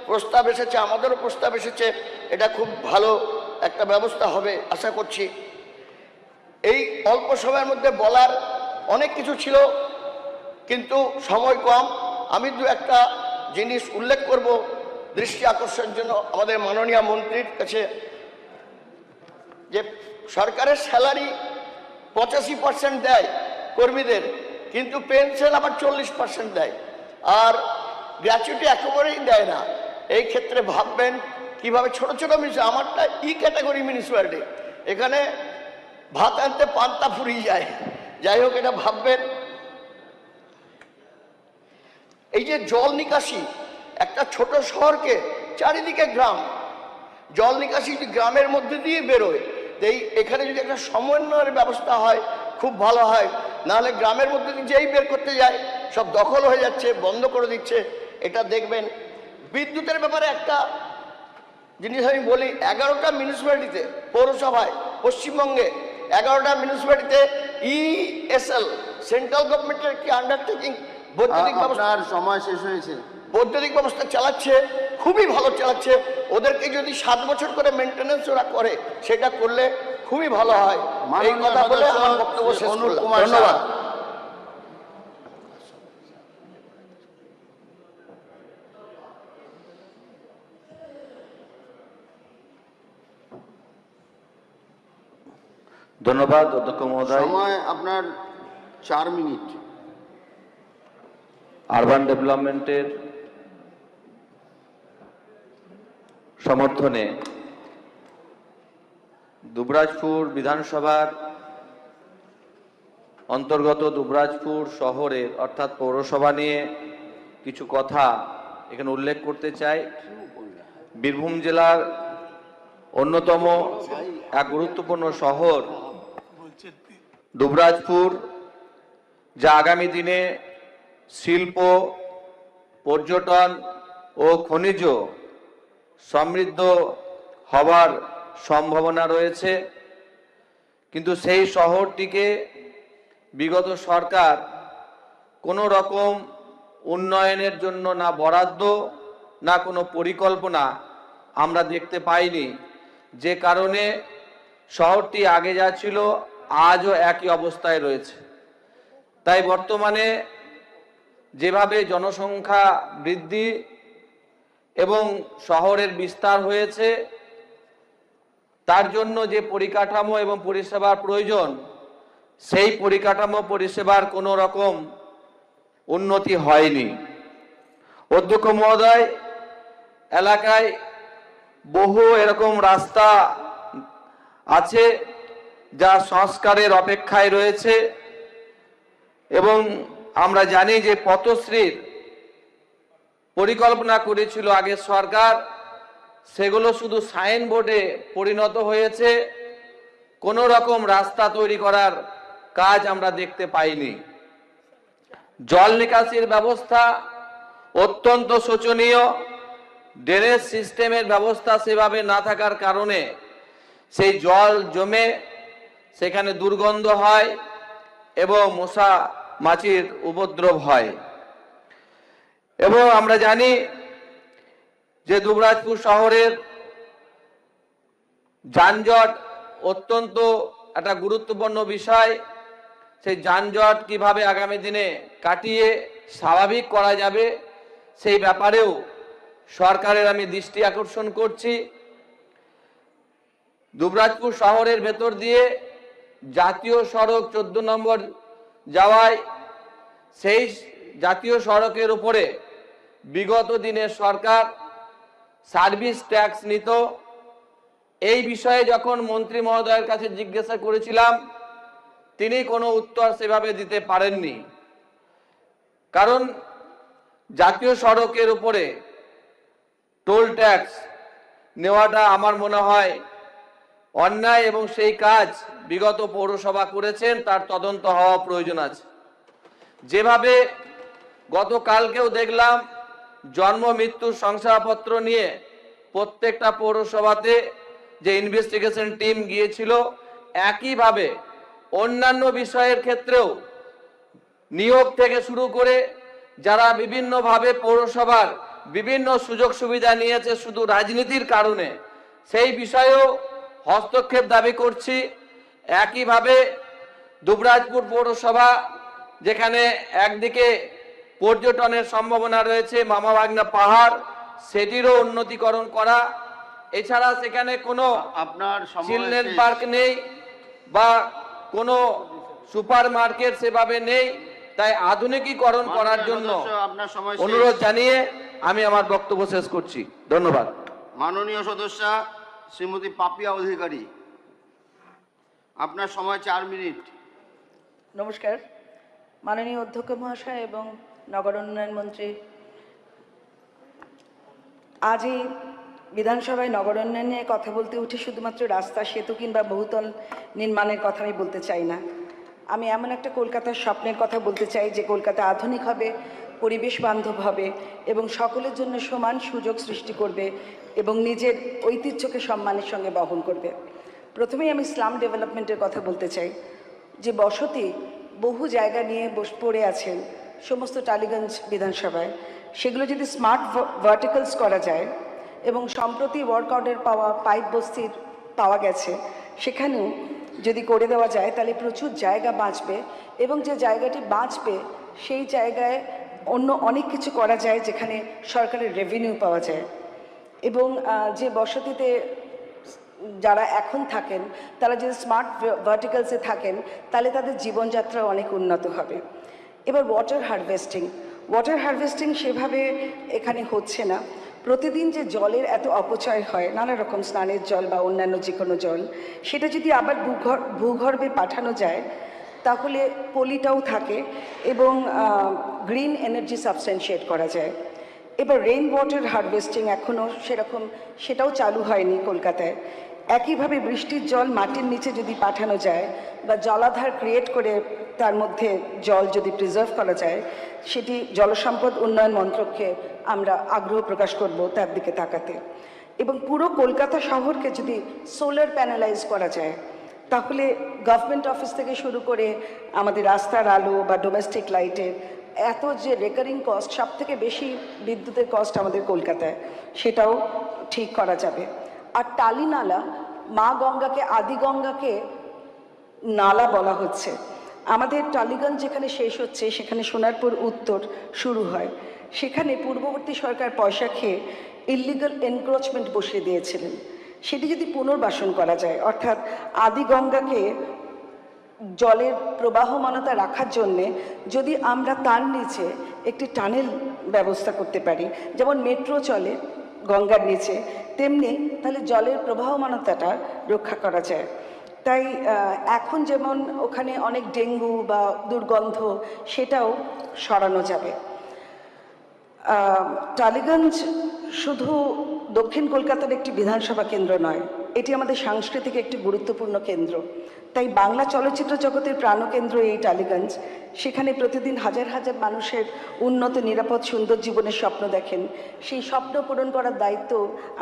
প্রস্তাব এসেছে, আমাদেরও প্রস্তাব এসেছে। এটা খুব ভালো একটা ব্যবস্থা হবে আশা করছি। এই অল্প সময়ের মধ্যে বলার অনেক কিছু ছিল, কিন্তু সময় কম। আমি 2-1টা জিনিস উল্লেখ করব দৃষ্টি আকর্ষণের জন্য আমাদের মাননীয় মন্ত্রীর কাছে। যে সরকারের স্যালারি 85% দেয় কর্মীদের, কিন্তু পেনশন আবার 40% দেয়, আর গ্র্যাচুইটি একেবারেই দেয় না। এই ক্ষেত্রে ভাববেন কিভাবে ছোট ছোট মিউনিসিপ্যালিটি, আমারটা ক্যাটাগরি মিউনিসিপ্যালিটি, এখানে ভাত আনতে পান্তা ফুরিয়ে যায়। যাই হোক, এটা ভাববেন। এই যে জল নিকাশি, একটা ছোট শহরকে চারিদিকে গ্রাম, জল নিকাশি যদি গ্রামের মধ্যে দিয়ে বেরোয়, এখানে যদি একটা সমন্বয়ের ব্যবস্থা হয় খুব ভালো হয়। নাহলে গ্রামের মধ্যে দিয়ে যেই বের করতে যায় সব দখল হয়ে যাচ্ছে, বন্ধ করে দিচ্ছে। এটা দেখবেন। বিদ্যুতের ব্যাপারে একটা জিনিস আমি বলি, 11টা মিউনিসিপ্যালিটিতে, পৌরসভায় পশ্চিমবঙ্গে 11টা মিউনিসিপ্যালিটিতে ESL সেন্ট্রাল গভর্নমেন্টের একটি আন্ডারটেকিং বৈদ্যুতিক ব্যবস্থা,
আপনার সময় শেষ হয়েছে।
বৈদ্যুতিক ব্যবস্থা চালাচ্ছে, খুবই ভালো চালাচ্ছে। ওদেরকে যদি 7 বছর করে মেনটেন্যান্স ওরা করে, সেটা করলে খুবই ভালো হয়। এই কথা বলে আমার বক্তব্য শেষ করলাম। ধন্যবাদ।
ধন্যবাদ অধ্যক্ষ মহোদয়।
সময় আপনার 4 মিনিট।
আরবান ডেভেলপমেন্টের সমর্থনে দুবরাজপুর বিধানসভার অন্তর্গত দুবরাজপুর শহরের অর্থাৎ পৌরসভা নিয়ে কিছু কথা এখানে উল্লেখ করতে চাই। বীরভূম জেলার অন্যতম এক গুরুত্বপূর্ণ শহর দুবরাজপুর, যা আগামী দিনে শিল্প, পর্যটন ও খনিজ সমৃদ্ধ হওয়ার সম্ভাবনা রয়েছে। কিন্তু সেই শহরটিকে বিগত সরকার কোনো রকম উন্নয়নের জন্য না বরাদ্দ না কোনো পরিকল্পনা আমরা দেখতে পাইনি, যে কারণে শহরটি আগে যা ছিল আজও একই অবস্থায় রয়েছে। তাই বর্তমানে যেভাবে জনসংখ্যা বৃদ্ধি এবং শহরের বিস্তার হয়েছে, তার জন্য যে পরিকাঠামো এবং পরিষেবার প্রয়োজন, সেই পরিকাঠামো পরিষেবার কোনো রকম উন্নতি হয়নি। অধ্যক্ষ মহোদয়, এলাকায় বহু এরকম রাস্তা আছে যা সংস্কারের অপেক্ষায় রয়েছে এবং আমরা জানি যে পথশ্রীর পরিকল্পনা করেছিল আগের সরকার, সেগুলো শুধু সাইনবোর্ডে পরিণত হয়েছে, কোনো রকম রাস্তা তৈরি করার কাজ আমরা দেখতে পাইনি। জল নিকাশির ব্যবস্থা অত্যন্ত শোচনীয়। ড্রেনেজ সিস্টেমের ব্যবস্থা সেভাবে না থাকার কারণে সেই জল জমে সেখানে দুর্গন্ধ হয় এবং মশা মাছির উপদ্রব হয়। এবং আমরা জানি যে দুবরাজপুর শহরের যানজট অত্যন্ত একটা গুরুত্বপূর্ণ বিষয়। সেই যানজট কিভাবে আগামী দিনে কাটিয়ে স্বাভাবিক করা যাবে, সেই ব্যাপারেও সরকারের আমি দৃষ্টি আকর্ষণ করছি। দুবরাজপুর শহরের ভেতর দিয়ে জাতীয় সড়ক 14 নম্বর যাওয়ায়, সেই জাতীয় সড়কের উপরে বিগত দিনে সরকার সার্ভিস ট্যাক্স নিত। এই বিষয়ে যখন মন্ত্রী মহোদয়ের কাছে জিজ্ঞাসা করেছিলাম, তিনি কোনো উত্তর সেভাবে দিতে পারেননি। কারণ জাতীয় সড়কের উপরে টোল ট্যাক্স নেওয়াটা আমার মনে হয় অন্যায় এবং সেই কাজ বিগত পৌরসভা করেছেন, তার তদন্ত হওয়া প্রয়োজন আছে। যেভাবে গতকালকেও দেখলাম জন্ম মৃত্যুর শংসাপত্র নিয়ে প্রত্যেকটা পৌরসভাতে যে ইনভেস্টিগেশন টিম গিয়েছিল, একইভাবে অন্যান্য বিষয়ের ক্ষেত্রেও নিয়োগ থেকে শুরু করে যারা বিভিন্নভাবে পৌরসভার বিভিন্ন সুযোগ সুবিধা নিয়েছে শুধু রাজনীতির কারণে, সেই বিষয়েও হস্তক্ষেপ দাবি করছি। একইভাবে দুবরাজপুর পৌরসভা, যেখানে একদিকে পর্যটনের সম্ভাবনা রয়েছে, মামা বাগনা পাহাড়, সেটিরও উন্নতিকরণ করা। এছাড়া সেখানে কোনো
আপনার সময়
চিলড্রেন
শেষ।
পার্ক নেই বা কোনো সুপার মার্কেট সেভাবে নেই। তাই আধুনিকীকরণ করার জন্য
আপনার সময় শেষ।
অনুরোধ জানিয়ে আমি আমার বক্তব্য শেষ করছি। ধন্যবাদ।
মাননীয় সদস্যা শ্রীমতী পাপিয়া অধিকারী, আপনার সময় 4 মিনিট।
নমস্কার মাননীয় অধ্যক্ষ মহাশয় এবং নগর উন্নয়ন মন্ত্রী, আজ এই বিধানসভায় নগর উন্নয়ন নিয়ে কথা বলতে উঠে শুধুমাত্র রাস্তা, সেতু কিংবা বহুতল নির্মাণের কথা আমি বলতে চাই না। আমি এমন একটা কলকাতার স্বপ্নের কথা বলতে চাই যে কলকাতা আধুনিক হবে, পরিবেশ বান্ধব হবে এবং সকলের জন্য সমান সুযোগ সৃষ্টি করবে এবং নিজের ঐতিহ্যকে সম্মানের সঙ্গে বহন করবে। প্রথমেই আমি স্লাম ডেভেলপমেন্টের কথা বলতে চাই। যে বসতি বহু জায়গা নিয়ে পড়ে আছেন সমস্ত টালিগঞ্জ বিধানসভায়, সেগুলো যদি স্মার্ট ভার্টিক্যালস করা যায় এবং সম্প্রতি ওয়ার্ক অর্ডার পাওয়া পাইপ বস্তির পাওয়া গেছে, সেখানেও যদি করে দেওয়া যায় তাহলে প্রচুর জায়গা বাঁচবে এবং যে জায়গাটি বাঁচবে সেই জায়গায় অন্য অনেক কিছু করা যায়, যেখানে সরকারের রেভিনিউ পাওয়া যায়। এবং যে বসতিতে যারা এখন থাকেন তারা যদি স্মার্ট ভার্টিক্যালসে থাকেন তাহলে তাদের জীবনযাত্রা অনেক উন্নত হবে। এবার ওয়াটার হারভেস্টিং সেভাবে এখানে হচ্ছে না। প্রতিদিন যে জলের এত অপচয় হয়, নানা রকম স্নানের জল বা অন্যান্য যে কোনো জল, সেটা যদি আবার ভূগর্ভে পাঠানো যায় তাহলে পলিটাও থাকে এবং গ্রিন এনার্জি সাবস্টেনশিয়েট করা যায়। এবার রেইন ওয়াটার হারভেস্টিং এখনও সেটাও চালু হয়নি কলকাতায়। একইভাবে বৃষ্টির জল মাটির নিচে যদি পাঠানো যায় বা জলাধার ক্রিয়েট করে তার মধ্যে জল যদি প্রিজার্ভ করা যায়, সেটি জলসম্পদ উন্নয়ন মন্ত্রককে আমরা আগ্রহ প্রকাশ করব তার দিকে তাকাতে। এবং পুরো কলকাতা শহরকে যদি সোলার প্যানেলাইজ করা যায় তাহলে গভর্নমেন্ট অফিস থেকে শুরু করে আমাদের রাস্তার আলো বা ডোমেস্টিক লাইটের এত যে রেকারিং কস্ট, সব থেকে বেশি বিদ্যুতের কস্ট আমাদের কলকাতায়, সেটাও ঠিক করা যাবে। আর টালি নালা, মা গঙ্গাকে, আদি গঙ্গাকে নালা বলা হচ্ছে। আমাদের টালিগঞ্জ যেখানে শেষ হচ্ছে সেখানে সোনারপুর উত্তর শুরু হয়। সেখানে পূর্ববর্তী সরকার পয়সা খেয়ে ইল্লিগাল এনক্রোচমেন্ট বসিয়ে দিয়েছিলেন। সেটি যদি পুনর্বাসন করা যায়, অর্থাৎ আদি গঙ্গাকে জলের প্রবাহমানতা রাখার জন্যে যদি আমরা তার নিচে একটি টানেল ব্যবস্থা করতে পারি, যেমন মেট্রো চলে গঙ্গার নিচে, তেমনি তাহলে জলের প্রবাহমানতাটা রক্ষা করা যায়। তাই এখন যেমন ওখানে অনেক ডেঙ্গু বা দুর্গন্ধ, সেটাও সরানো যাবে। টালিগঞ্জ শুধু দক্ষিণ কলকাতার একটি বিধানসভা কেন্দ্র নয়, এটি আমাদের সাংস্কৃতিক একটি গুরুত্বপূর্ণ কেন্দ্র। তাই বাংলা চলচ্চিত্র জগতের প্রাণকেন্দ্র এই টালিগঞ্জ। সেখানে প্রতিদিন হাজার হাজার মানুষের উন্নত, নিরাপদ, সুন্দর জীবনের স্বপ্ন দেখেন। সেই স্বপ্ন পূরণ করার দায়িত্ব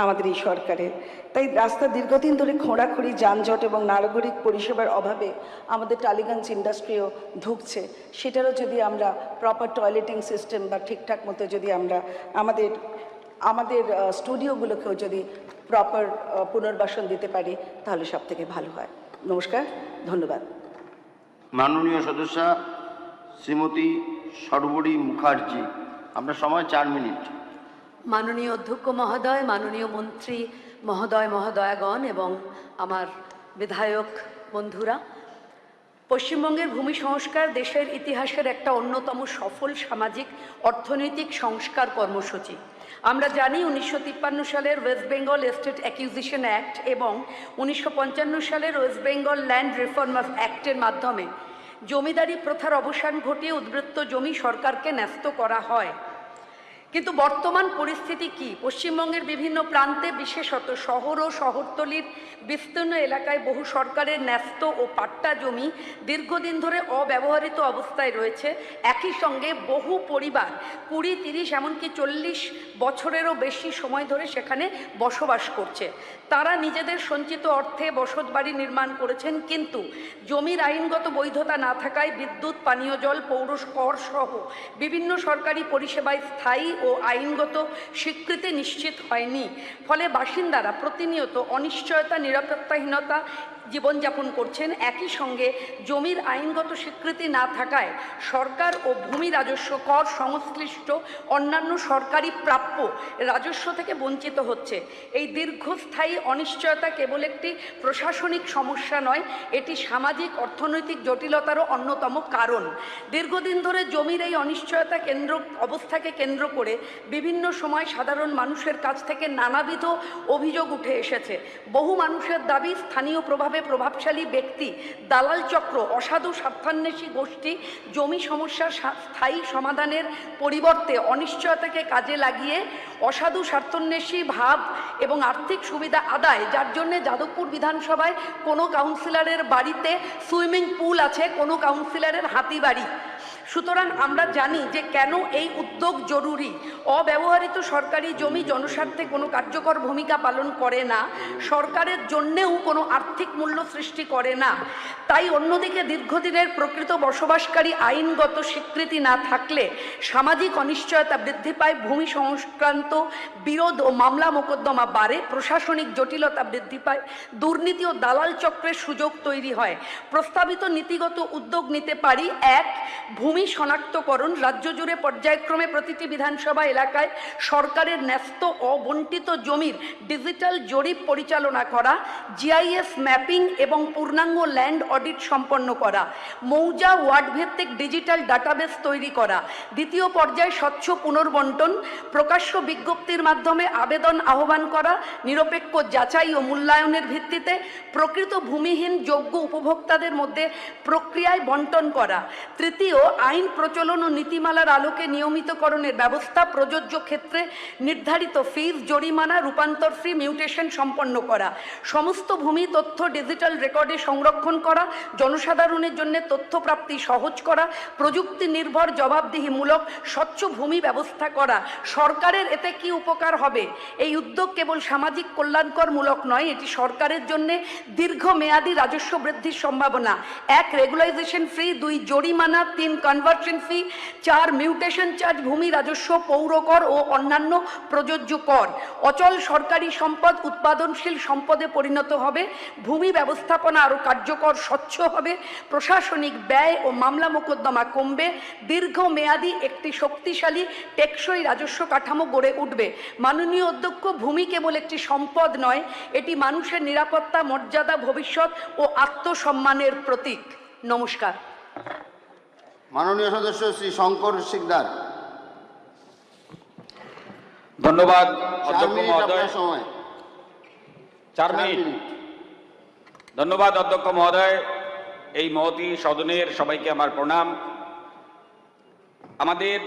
আমাদের এই সরকারের। তাই রাস্তা দীর্ঘদিন ধরে খোঁড়াখুঁড়ি, যানজট এবং নাগরিক পরিষেবার অভাবে আমাদের টালিগঞ্জ ইন্ডাস্ট্রিও ধুঁকছে। সেটারও যদি আমরা প্রপার টয়লেটিং সিস্টেম বা ঠিকঠাক মতো যদি আমরা আমাদের স্টুডিওগুলোকেও যদি প্রপার পুনর্বাসন দিতে পারি তাহলে সব থেকে ভালো হয়। নমস্কার, ধন্যবাদ।
মাননীয় সদস্যা শ্রীমতী সর্বরী মুখার্জি, আপনার সময় 4 মিনিট।
মাননীয় অধ্যক্ষ মহোদয়, মাননীয় মন্ত্রী মহোদয়, মহোদয়াগণ এবং আমার বিধায়ক বন্ধুরা, পশ্চিমবঙ্গের ভূমি সংস্কার দেশের ইতিহাসের একটা অন্যতম সফল সামাজিক অর্থনৈতিক সংস্কার কর্মসূচি। আমরা জানি 1953 সালের West Bengal estate acquisition act এবং 1955 সালের ওয়েস্ট বেঙ্গল ল্যান্ড রিফর্মার্স অ্যাক্টের মাধ্যমে জমিদারি প্রথার অবসান ঘটিয়ে উদ্বৃত্ত জমি সরকারকে ন্যস্ত করা হয়। কিন্তু বর্তমান পরিস্থিতি কি? পশ্চিমবঙ্গের বিভিন্ন প্রান্তে, বিশেষত শহর ও শহরতলির বিস্তীর্ণ এলাকায় বহু সরকারের ন্যস্ত ও পাট্টা জমি দীর্ঘদিন ধরে অব্যবহৃত অবস্থায় রয়েছে। একই সঙ্গে বহু পরিবার 20, 30, এমনকি 40 বছরেরও বেশি সময় ধরে সেখানে বসবাস করছে। তারা নিজেদের সঞ্চিত অর্থে বসতবাড়ি নির্মাণ করেছেন, কিন্তু জমির আইনগত বৈধতা না থাকায় বিদ্যুৎ, পানীয় জল, পৌর কর সহ বিভিন্ন সরকারি পরিষেবায় স্থায়ী ও আইনগত স্বীকৃতি নিশ্চিত হয়নি। ফলে বাসিন্দারা প্রতিনিয়ত অনিশ্চয়তা, নিরাপত্তাহীনতা জীবনযাপন করছেন। একই সঙ্গে জমির আইনগত স্বীকৃতি না থাকায় সরকার ও ভূমি রাজস্ব কর সংশ্লিষ্ট অন্যান্য সরকারি প্রাপ্য রাজস্ব থেকে বঞ্চিত হচ্ছে। এই দীর্ঘস্থায়ী অনিশ্চয়তা কেবল একটি প্রশাসনিক সমস্যা নয়, এটি সামাজিক অর্থনৈতিক জটিলতারও অন্যতম কারণ। দীর্ঘদিন ধরে জমির এই অনিশ্চয়তা অবস্থাকে কেন্দ্র করে বিভিন্ন সময় সাধারণ মানুষের কাছ থেকে নানাবিধ অভিযোগ উঠে এসেছে। বহু মানুষের দাবি, স্থানীয় প্রভাবশালী ব্যক্তি, দালাল চক্র, অসাধু স্বার্থান্বেষী গোষ্ঠী জমি সমস্যার স্থায়ী সমাধানের পরিবর্তে অনিশ্চয়তাকে কাজে লাগিয়ে অসাধু স্বার্থান্বেষী ভাব এবং আর্থিক সুবিধা আদায়, যার জন্য যাদবপুর বিধানসভায় কোনো কাউন্সিলরের বাড়িতে সুইমিং পুল আছে, কোনো কাউন্সিলরের হাতি বাড়ি। সুতরাং আমরা জানি যে কেন এই উদ্যোগ জরুরি। অব্যবহৃত সরকারি জমি জনস্বার্থে কোনো কার্যকর ভূমিকা পালন করে না, সরকারের জন্যেও কোনো আর্থিক মূল্য সৃষ্টি করে না। তাই অন্যদিকে দীর্ঘদিনের প্রকৃত বসবাসকারী আইনগত স্বীকৃতি না থাকলে সামাজিক অনিশ্চয়তা বৃদ্ধি পায়, ভূমি সংক্রান্ত বিরোধ ও মামলা মোকদ্দমা বাড়ে, প্রশাসনিক জটিলতা বৃদ্ধি পায়, দুর্নীতি ও দালাল চক্রের সুযোগ তৈরি হয়। প্রস্তাবিত নীতিগত উদ্যোগ নিতে পারি: 1. ভূমি শনাক্তকরণ। রাজ্য জুড়ে পর্যায়ক্রমে প্রতিটি বিধানসভা এলাকায় সরকারের ন্যস্ত অবন্টিত জমির ডিজিটাল জরিপ পরিচালনা করা, জিআইএস ম্যাপিং এবং পূর্ণাঙ্গ ল্যান্ড অডিট সম্পন্ন করা, মৌজা ওয়ার্ড ভিত্তিক ডিজিটাল ডাটাবেস তৈরি করা। দ্বিতীয় পর্যায়ে স্বচ্ছ পুনর্বণ্টন, প্রকাশ্য বিজ্ঞপ্তির মাধ্যমে আবেদন আহ্বান করা, নিরপেক্ষ যাচাই ও মূল্যায়নের ভিত্তিতে প্রকৃত ভূমিহীন যোগ্য উপভোক্তাদের মধ্যে প্রক্রিয়ায় বন্টন করা। তৃতীয়, আইন প্রচলন ও নীতিমালার আলোকে নিয়মিতকরণের ব্যবস্থা, প্রযোজ্য ক্ষেত্রে নির্ধারিত ফিজ, জরিমানা, রূপান্তর ফি, মিউটেশন সম্পন্ন করা। সমস্ত ভূমি তথ্য ডিজিটাল রেকর্ডে সংরক্ষণ করা, জনসাধারণের জন্য তথ্য প্রাপ্তি সহজ করা, প্রযুক্তি নির্ভর জবাবদিহিমূলক স্বচ্ছ ভূমি ব্যবস্থা করা। সরকারের এতে কি উপকার হবে? এই উদ্যোগ কেবল সামাজিক কল্যাণকরমূলক নয়, এটি সরকারের জন্য দীর্ঘমেয়াদী রাজস্ব বৃদ্ধির সম্ভাবনা। 1. রেগুলাইজেশন ফি, 2. জরিমানা, 3. কনভার্সন ফি, 4. মিউটেশন চার্জ, ভূমি রাজস্ব, পৌরকর ও অন্যান্য প্রযোজ্য কর। অচল সরকারি সম্পদ উৎপাদনশীল সম্পদে পরিণত হবে, ভূমি ব্যবস্থাপনা আরও কার্যকর, স্বচ্ছ হবে, প্রশাসনিক ব্যয় ও মামলা মোকদ্দমা কমবে, দীর্ঘমেয়াদী একটি শক্তিশালী টেকসই রাজস্ব কাঠামো গড়ে উঠবে। মাননীয় অধ্যক্ষ, ভূমি কেবল একটি সম্পদ নয়, এটি মানুষের নিরাপত্তা, মর্যাদা, ভবিষ্যৎ ও আত্মসম্মানের প্রতীক। নমস্কার।
মাননীয় সদস্য শ্রী শঙ্কর শিকদার।
ধন্যবাদ
4
অধ্যক্ষ
মিনিট
মহোদয়।
আপনার সময়।
4 মিনিট। ধন্যবাদ অধ্যক্ষ মহোদয়। এই মহতী সদনের সবাইকে আমার প্রণাম। আমাদের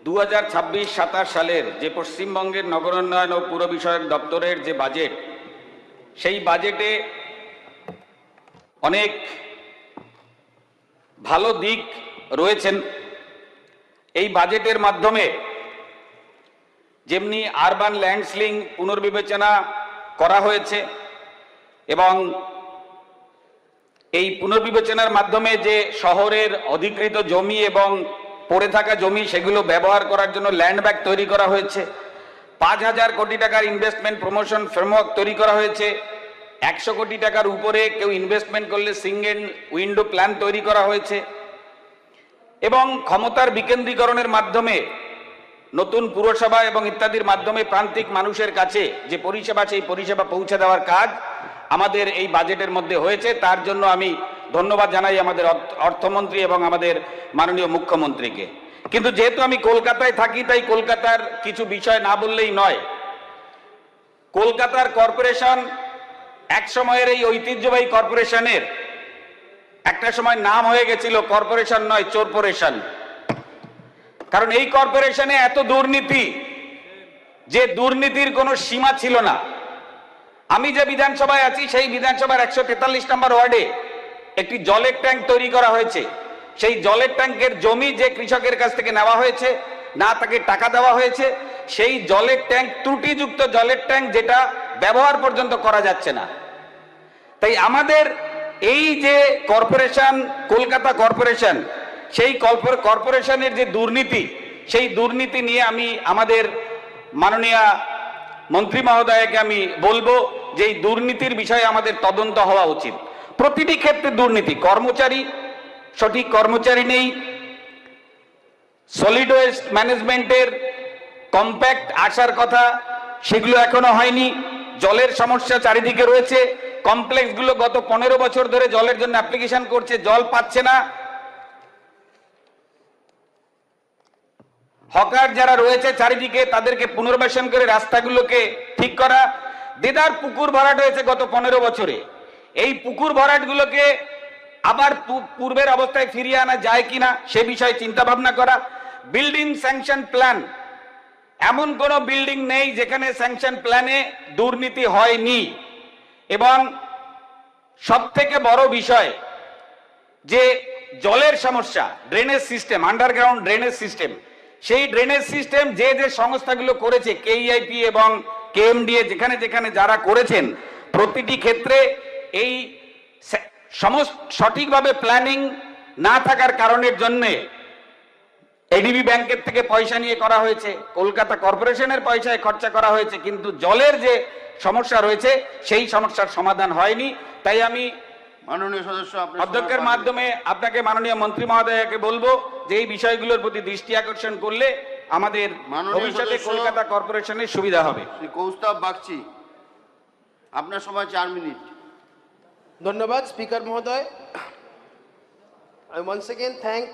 2026-27 সালের যে পশ্চিমবঙ্গের নগরোন্নয়ন ও পুর বিষয়ক দপ্তরের যে বাজেট, সেই বাজেটে অনেক ভালো দিক রয়েছেন। এই বাজেটের মাধ্যমে যেমনি আরবান ল্যান্ডসলিং পুনর্বিবেচনা করা হয়েছে এবং এই পুনর্বিবেচনার মাধ্যমে যে শহরের অধিকৃত জমি এবং পড়ে থাকা জমি সেগুলো ব্যবহার করার জন্য ল্যান্ড ব্যাংক তৈরি করা হয়েছে। 5,000 কোটি টাকার ইনভেস্টমেন্ট প্রমোশন ফ্রেমওয়ার্ক তৈরি করা হয়েছে। 100 কোটি টাকার উপরে কেউ ইনভেস্টমেন্ট করলে সিঙ্গেল উইন্ডো প্ল্যান তৈরি করা হয়েছে এবং ক্ষমতার বিকেন্দ্রীকরণের মাধ্যমে নতুন পুরসভা এবং ইত্যাদির মাধ্যমে প্রান্তিক মানুষের কাছে যে পরিষেবা, সেই পরিষেবা পৌঁছে দেওয়ার কাজ আমাদের এই বাজেটের মধ্যে হয়েছে। তার জন্য আমি ধন্যবাদ জানাই আমাদের অর্থমন্ত্রী এবং আমাদের মাননীয় মুখ্যমন্ত্রীকে। কিন্তু যেহেতু আমি কলকাতায় থাকি, তাই কলকাতার কিছু বিষয় না বললেই নয়। কলকাতার কর্পোরেশন এক সময়ের এই ঐতিহ্যবাহী কর্পোরেশনের একটা সময় নাম হয়ে গেছিল কর্পোরেশন নয়, চোরপোরেশন। কারণ এই কর্পোরেশনে এত দুর্নীতি যে দুর্নীতির কোনো সীমা ছিল না। আমি যে বিধানসভায় আছি সেই বিধানসভার 143 নম্বর ওয়ার্ডে একটি জলের ট্যাঙ্ক তৈরি করা হয়েছে। সেই জলের ট্যাঙ্কের জমি যে কৃষকের কাছ থেকে নেওয়া হয়েছে, না তাকে টাকা দেওয়া হয়েছে, সেই জলের ট্যাঙ্ক ত্রুটিযুক্ত জলের ট্যাঙ্ক, যেটা ব্যবহার পর্যন্ত করা যাচ্ছে না। তাই আমাদের এই যে কর্পোরেশন, কলকাতা কর্পোরেশন, সেই কর্পোরেশনের যে দুর্নীতি, সেই দুর্নীতি নিয়ে আমি আমাদের মাননীয় মন্ত্রী মহোদয়কে আমি বলবো যে এই দুর্নীতির বিষয়ে আমাদের তদন্ত হওয়া উচিত। প্রতিটি ক্ষেত্রে দুর্নীতি, কর্মচারী, সঠিক কর্মচারী নেই, সলিড ওয়েস্ট ম্যানেজমেন্টের কম্প্যাক্ট আসার কথা, সেগুলো এখনো হয়নি। জলের সমস্যা চারিদিকে রয়েছে। কমপ্লেক্সগুলো গত 15 বছর ধরে জলের জন্য অ্যাপ্লিকেশন করছে, জল পাচ্ছে না। হকার যারা রয়েছে চারিদিকে, তাদেরকে পুনর্বাসন করে রাস্তাগুলোকে ঠিক করা। দেদার পুকুর ভরাট হয়েছে গত 15 বছরে। এই পুকুর ভরাটগুলোকে আবার পূর্বের অবস্থায় ফিরিয়ে আনা যায় কিনা সে বিষয়ে চিন্তা ভাবনা করা। বিল্ডিং স্যাংশন প্ল্যান, এমন কোনো বিল্ডিং নেই যেখানে স্যাংশন প্ল্যানে দুর্নীতি হয়নি। এবং সবথেকে বড় বিষয় যে জলের সমস্যা, drainage system, underground drainage system, সেই ড্রেনেজ সিস্টেম যে যে সংস্থাগুলো করেছে, কেইআইপি এবং কেএমডিএ, যেখানে যেখানে যারা করেছেন, প্রতিটি ক্ষেত্রে এই
সঠিকভাবে প্ল্যানিং না থাকার কারণের জন্যে এডিবি ব্যাংকের থেকে পয়সা নিয়ে করা হয়েছে, কলকাতা কর্পোরেশনের পয়সায় খরচা করা হয়েছে, কিন্তু জলের যে সমস্যা রয়েছে সেই সমস্যার সমাধান হয়নি। তাই আমি
মাননীয় সদস্য, আপনার
অধ্যক্ষের মাধ্যমে আপনাকে মাননীয় মন্ত্রী মহোদয়কে বলবো যে এই বিষয়গুলোর প্রতি দৃষ্টি আকর্ষণ করলে আমাদের
মাননীয়
ভবিষ্যতে
সদস্য,
কলকাতা কর্পোরেশনের সুবিধা হবে।
শ্রী কৌস্তব বাগচি, আপনার সময় 4 মিনিট।
ধন্যবাদ স্পিকার মহোদয়। I once again thank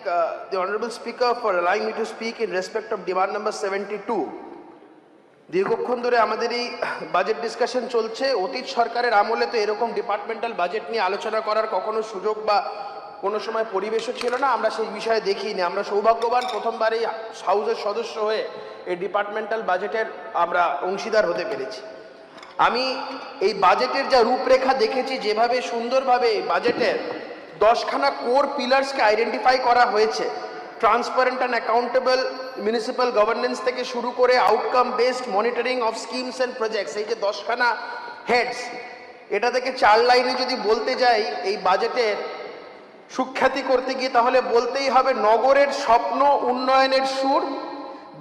the Honorable Speaker for allowing me to speak in respect of demand number 72. দীর্ঘক্ষণ ধরে আমাদের এই বাজেট ডিসকাশন চলছে। অতীত সরকারের আমলে তো এরকম ডিপার্টমেন্টাল বাজেট নিয়ে আলোচনা করার কখনো সুযোগ বা কোনো সময় পরিবেশও ছিল না। আমরা সেই বিষয়ে দেখিনি। আমরা সৌভাগ্যবান প্রথমবার এই হাউসের সদস্য হয়ে এই ডিপার্টমেন্টাল বাজেটের আমরা অংশীদার হতে পেরেছি। আমি এই বাজেটের যা রূপরেখা দেখেছি, যেভাবে সুন্দরভাবে বাজেটের 10খানা কোর পিলার্সকে আইডেন্টিফাই করা হয়েছে, transparent and accountable municipal governance থেকে শুরু করে outcome based monitoring of schemes and projects, এই যে 10খানা হেডস, এটা থেকে 4 লাইনে যদি বলতে যাই এই বাজেটের সুখ্যাতি করতে গিয়ে, তাহলে বলতেই হবে নগরের স্বপ্ন উন্নয়নের সুর,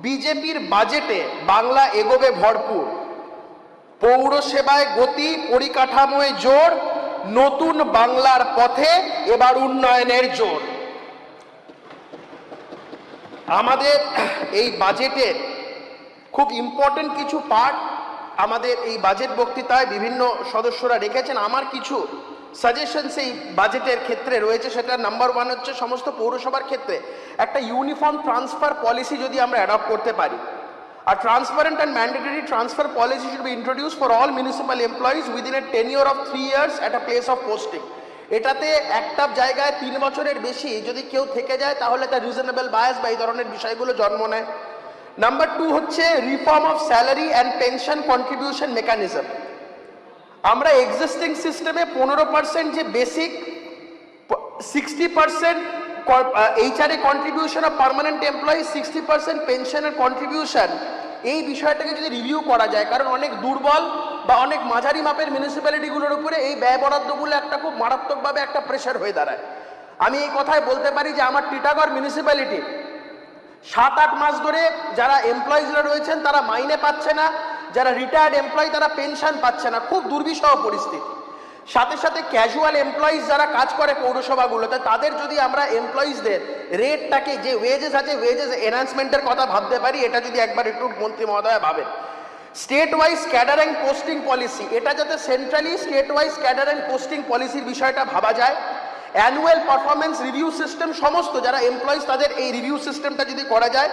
বিজেপির বাজেটে বাংলা এগোবে ভরপুর, পৌরসেবায় গতি, পরিকাঠামোয় জোর, নতুন বাংলার পথে এবার উন্নয়নের জোর। আমাদের এই বাজেটের খুব ইম্পর্টেন্ট কিছু পার্ট আমাদের এই বাজেট বক্তৃতায় বিভিন্ন সদস্যরা রেখেছেন। আমার কিছু সাজেশনস এই বাজেটের ক্ষেত্রে রয়েছে। সেটা নাম্বার 1 হচ্ছে সমস্ত পৌরসভার ক্ষেত্রে একটা ইউনিফর্ম ট্রান্সফার পলিসি যদি আমরা অ্যাডপ্ট করতে পারি। A transparent and mandatory transfer policy should be introduced for all municipal employees within a tenure of 3 years at a place of posting. এটাতে একটা জায়গায় 3 বছরের বেশি যদি কেউ থেকে যায় তাহলে তার রিজনেবল বায়াস বা এই ধরনের বিষয়গুলো জন্ম নেয়। নাম্বার 2 হচ্ছে reform of salary and pension contribution mechanism. আমরা এক্সিস্টিং সিস্টেমে 15% যে basic, 60% HRA contribution of permanent employee, 60% পেনশনের কন্ট্রিবিউশন, এই বিষয়টাকে যদি রিভিউ করা যায়, কারণ অনেক দুর্বল বা অনেক মাঝারি মাপের মিউনিসিপ্যালিটিগুলোর উপরে এই ব্যয় বরাদ্দগুলো একটা খুব মারাত্মকভাবে একটা প্রেশার হয়ে দাঁড়ায়। আমি এই কথায় বলতে পারি যে আমার টিটাগড় মিউনিসিপ্যালিটি 7-8 মাস ধরে যারা এমপ্লয়িজরা রয়েছেন তারা মাইনে পাচ্ছে না, যারা রিটায়ার্ড এমপ্লয়ি তারা পেনশন পাচ্ছে না, খুব দুর্বিষহ পরিস্থিতি। সাথে সাথে ক্যাজুয়াল এমপ্লয়িজ যারা কাজ করে পৌরসভাগুলোতে, তাদের যদি আমরা এমপ্লয়িজদের রেটটাকে, যে ওয়েজেস আছে ওয়েজেস এনহান্সমেন্টের কথা ভাবতে পারি, এটা যদি একবার একটু মন্ত্রী মহোদয় ভাবেন। State wise cadre and posting policy, এটা যাতে centrally state wise cadre and posting পলিসির বিষয়টা ভাবা যায়। অ্যানুয়াল পারফরমেন্স রিভিউ সিস্টেম, সমস্ত যারা এমপ্লয়িজ তাদের এই রিভিউ সিস্টেমটা যদি করা যায়।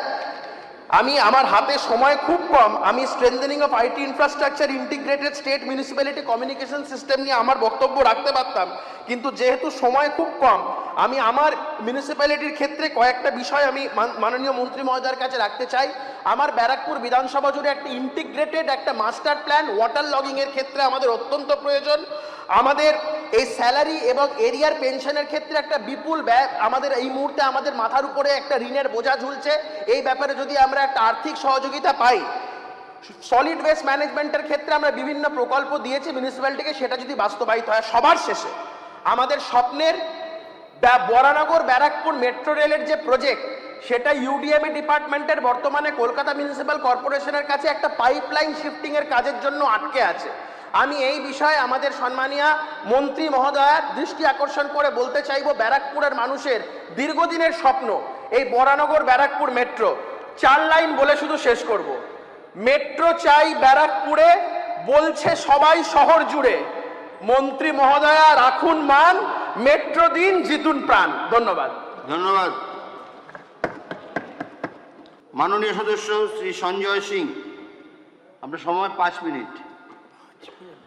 আমার হাতে সময় খুব কম, আমি strengthening of IT infrastructure, integrated state municipality communication system নিয়ে আমার বক্তব্য রাখতে পারতাম, কিন্তু যেহেতু সময় খুব কম, আমি আমার মিউনিসিপ্যালিটির ক্ষেত্রে কয়েকটা বিষয় আমি মাননীয় মন্ত্রী মহোদয়ের কাছে রাখতে চাই। আমার ব্যারাকপুর বিধানসভা জুড়ে একটা ইন্টিগ্রেটেড একটা মাস্টার প্ল্যান ওয়াটার লগিংয়ের ক্ষেত্রে আমাদের অত্যন্ত প্রয়োজন। আমাদের এই স্যালারি এবং এরিয়ার পেনশনের ক্ষেত্রে একটা বিপুল ব্যয় আমাদের এই মুহূর্তে আমাদের মাথার উপরে একটা ঋণের বোঝা ঝুলছে। এই ব্যাপারে যদি আমরা একটা আর্থিক সহযোগিতা পাই, সলিড ওয়েস্ট ম্যানেজমেন্টের ক্ষেত্রে আমরা বিভিন্ন প্রকল্প দিয়েছি মিউনিসিপ্যালিটিকে, সেটা যদি বাস্তবায়িত হয়। সবার শেষে আমাদের স্বপ্নের বরানগর ব্যারাকপুর মেট্রো রেলের যে প্রজেক্ট, সেটা ইউডিএমএ ডিপার্টমেন্টের বর্তমানে কলকাতা মিউনিসিপ্যাল কর্পোরেশনের কাছে একটা পাইপলাইন শিফটিংয়ের কাজের জন্য আটকে আছে। আমি এই বিষয়ে আমাদের সম্মানীয় মন্ত্রী মহোদয়ার দৃষ্টি আকর্ষণ করে বলতে চাইব, ব্যারাকপুরের মানুষের দীর্ঘদিনের স্বপ্ন এই বরানগর ব্যারাকপুর মেট্রো। 4 লাইন বলে শুধু শেষ করব। মেট্রো চাই ব্যারাকপুরে, বলছে সবাই শহর জুড়ে, মন্ত্রী মহোদয়া রাখুন মান, মেট্রো দিন জিতুন প্রাণ। ধন্যবাদ।
ধন্যবাদ। মাননীয় সদস্য শ্রী সঞ্জয় সিং, আপনার সময় 5 মিনিট।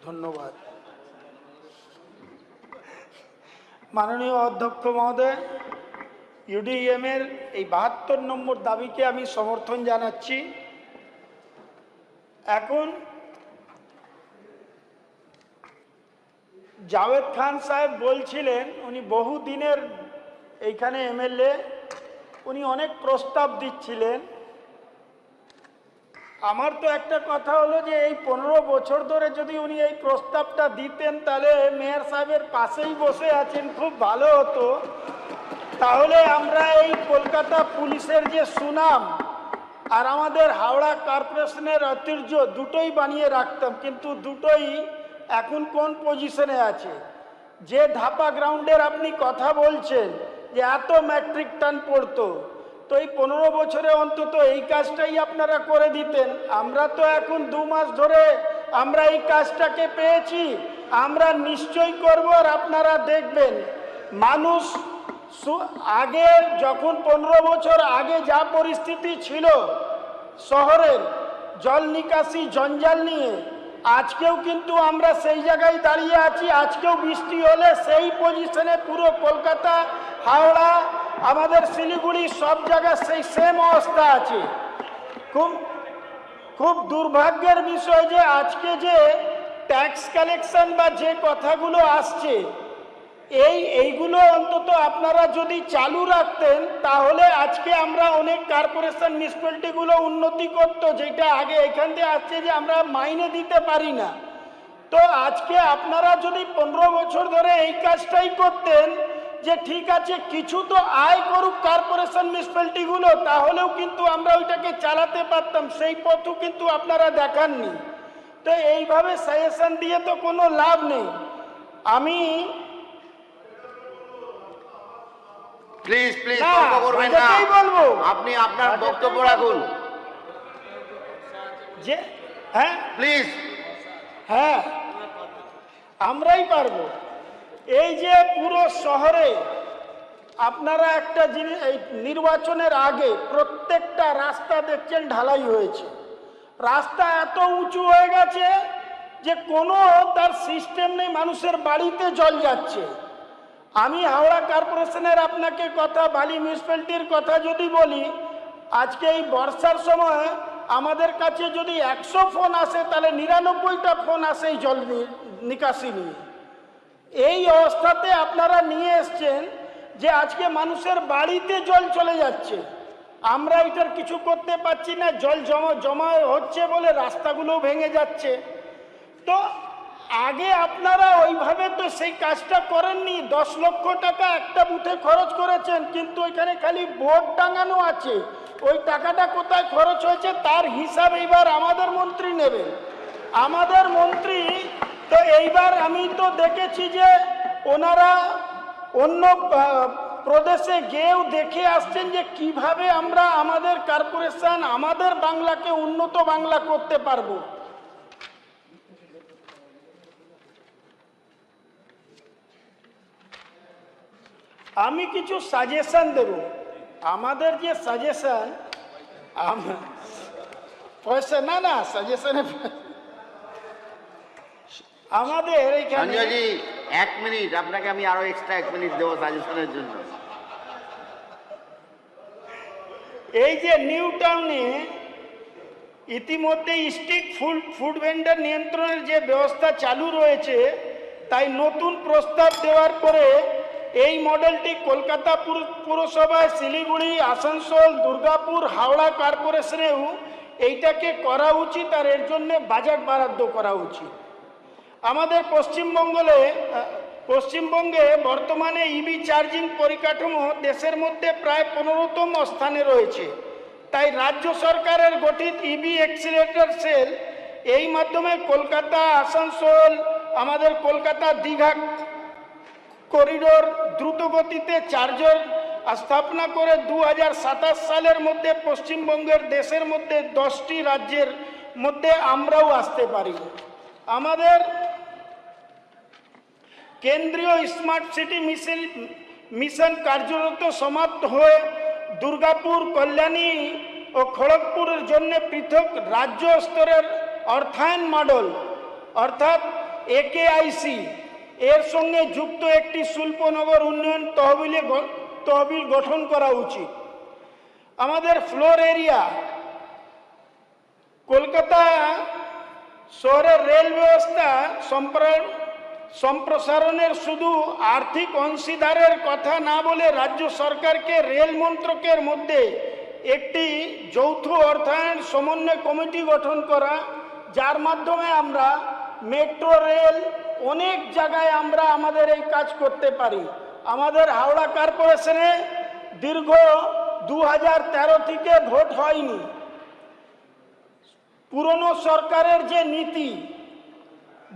ধন্যবাদ। মাননীয় অধ্যক্ষ মহোদয়, ইউডিএম এর এই 72 নম্বর দাবিকে আমি সমর্থন জানাচ্ছি। এখন জাভেদ খান সাহেব বলছিলেন, উনি বহুদিনের এইখানে এমএলএ, উনি অনেক প্রস্তাব দিচ্ছিলেন। আমার তো একটা কথা হলো যে এই 15 বছর ধরে যদি উনি এই প্রস্তাবটা দিতেন তাহলে মেয়র সাহেবের পাশেই বসে আছেন, খুব ভালো হতো। তাহলে আমরা এই কলকাতা পুলিশের যে সুনাম আর আমাদের হাওড়া কর্পোরেশনের ঐতিহ্য দুটোই বানিয়ে রাখতাম, কিন্তু দুটোই এখন কোন পজিশনে আছে? যে ধাপা গ্রাউন্ডের আপনি কথা বলছেন যে এত ম্যাট্রিক টান পড়তো, তো এই 15 বছরে অন্তত এই কাজটাই আপনারা করে দিতেন। আমরা তো এখন 2 মাস ধরে আমরা এই কাজটাকে পেয়েছি, আমরা নিশ্চয়ই করব। আর আপনারা দেখবেন মানুষ আগে যখন 15 বছর আগে যা পরিস্থিতি ছিল শহরের জল নিকাশি জঞ্জাল নিয়ে, আজকেও কিন্তু আমরা সেই জায়গায় দাঁড়িয়ে আছি। আজকেও বৃষ্টি হলে সেই পজিশনে পুরো কলকাতা, হাওড়া, আমাদের শিলিগুড়ি সব জায়গায় সেই সেম অবস্থা আছে। খুব দুর্ভাগ্যের বিষয় যে আজকে যে ট্যাক্স কালেকশন বা যে কথাগুলো আসছে, এইগুলো অন্তত আপনারা যদি চালু রাখতেন তাহলে আজকে আমরা অনেক কর্পোরেশন মিউনিসিপ্যালিটিগুলো উন্নতি করতো, যেটা আগে এখান থেকে আসছে যে আমরা মাইনে দিতে পারি না। তো আজকে আপনারা যদি 15 বছর ধরে এই কাজটাই করতেন যে ঠিক আছে কিছু তো আয় করুক কর্পোরেশন মিউনিসিপ্যালিটিগুলো, তাহলেও কিন্তু আমরা ওইটাকে চালাতে পারতাম। সেই পথও কিন্তু আপনারা দেখাননি। তো এইভাবে সাজেশন দিয়ে তো কোনো লাভ নেই। আমি
প্লিজ প্লিজ
না,
তর্ক করবেন না,
বাজেটেই বলবো।
আপনি আপনার বক্তব্য রাখুন
যে হ্যাঁ
প্লিজ।
হ্যাঁ আমরাই পারবো। এই যে পুরো শহরে আপনারা একটা জিনিস, এই নির্বাচনের আগে প্রত্যেকটা রাস্তা দেখছেন ঢালাই হয়েছে। রাস্তা এত উঁচু হয়ে গেছে যে কোনো তার সিস্টেম নেই, মানুষের বাড়িতে জল যাচ্ছে। আমি হাওড়া কর্পোরেশনের আপনাকে কথা, বালি মিউনিসিপ্যালিটির কথা যদি বলি, আজকে এই বর্ষার সময় আমাদের কাছে যদি 100 ফোন আসে তাহলে 99টা ফোন আসে এই জল নিকাশি নিয়ে। এই অবস্থাতে আপনারা নিয়ে এসছেন যে আজকে মানুষের বাড়িতে জল চলে যাচ্ছে। আমরা এটার কিছু করতে পারছি না, জল জমা হচ্ছে বলে রাস্তাগুলো ভেঙে যাচ্ছে। তো আগে আপনারা ওইভাবে তো সেই কাজটা করেননি। 10 লক্ষ টাকা একটা বুথে খরচ করেছেন, কিন্তু ওইখানে খালি বোর্ড টাঙানো আছে। ওই টাকাটা কোথায় খরচ হয়েছে তার হিসাব এইবার আমাদের মন্ত্রী নেবেন। আমাদের মন্ত্রী তো এইবার আমি তো দেখেছি যে ওনারা অন্য প্রদেশে গিয়েও দেখে আসছেন যে কিভাবে আমরা আমাদের কর্পোরেশন, আমাদের বাংলাকে উন্নত বাংলা করতে পারবো। আমি কিছু সাজেশন দেব। আমাদের যে সাজেশন, পয়সা না না সাজেশনে আমাদের এইখানে
সঞ্জয়জি 1 মিনিট, আপনাকে আমি আরো এক্সট্রা 1 মিনিট দেবো সাজেশনের জন্য।
এই যে নিউ টাউনে ইতিমধ্যে স্ট্রিট ফুড ভেন্ডার নিয়ন্ত্রণের যে ব্যবস্থা চালু রয়েছে, তাই নতুন প্রস্তাব দেওয়ার পরে এই মডেলটি কলকাতা পুরসভায়, শিলিগুড়ি, আসানসোল, দুর্গাপুর, হাওড়া কর্পোরেশনেও এইটাকে করা উচিত, আর এর জন্য বাজেট বরাদ্দ করা উচিত। আমাদের পশ্চিমবঙ্গে বর্তমানে ইভি চার্জিং পরিকাঠামো দেশের মধ্যে প্রায় 15তম স্থানে রয়েছে। তাই রাজ্য সরকারের গঠিত ইভি অ্যাক্সিলারেটর সেল এই মাধ্যমে কলকাতা, আসানসোল, আমাদের কলকাতা দীঘা করিডোর দ্রুতগতিতে চার্জার স্থাপনা করে 2027 সালের মধ্যে পশ্চিমবঙ্গের দেশের মধ্যে 10টি রাজ্যের মধ্যে আমরাও আসতে পারি। আমাদের কেন্দ্রীয় স্মার্ট সিটি মিশন কার্যরত সমাপ্ত হয়ে দুর্গাপুর, কল্যাণী ও খড়গপুরের জন্য পৃথক রাজ্য স্তরের অর্থায়ন মডেল অর্থাৎ AKIC এর সঙ্গে যুক্ত একটি শিল্পনগর উন্নয়ন তহবিল গঠন করা উচিত। আমাদের ফ্লোর এরিয়া, কলকাতা শহরের রেল ব্যবস্থা সম্প্রসারণের শুধু আর্থিক অংশীদারের কথা না বলে রাজ্য সরকারকে রেল মন্ত্রকের মধ্যে একটি যৌথ অর্থায়ন সমন্বয় কমিটি গঠন করা, যার মাধ্যমে আমরা মেট্রো রেল অনেক জায়গায় আমরা আমাদের এই কাজ করতে পারি। আমাদের হাওড়া কর্পোরেশনে দীর্ঘ 2013 থেকে ভোট হয়নি। পুরনো সরকারের যে নীতি,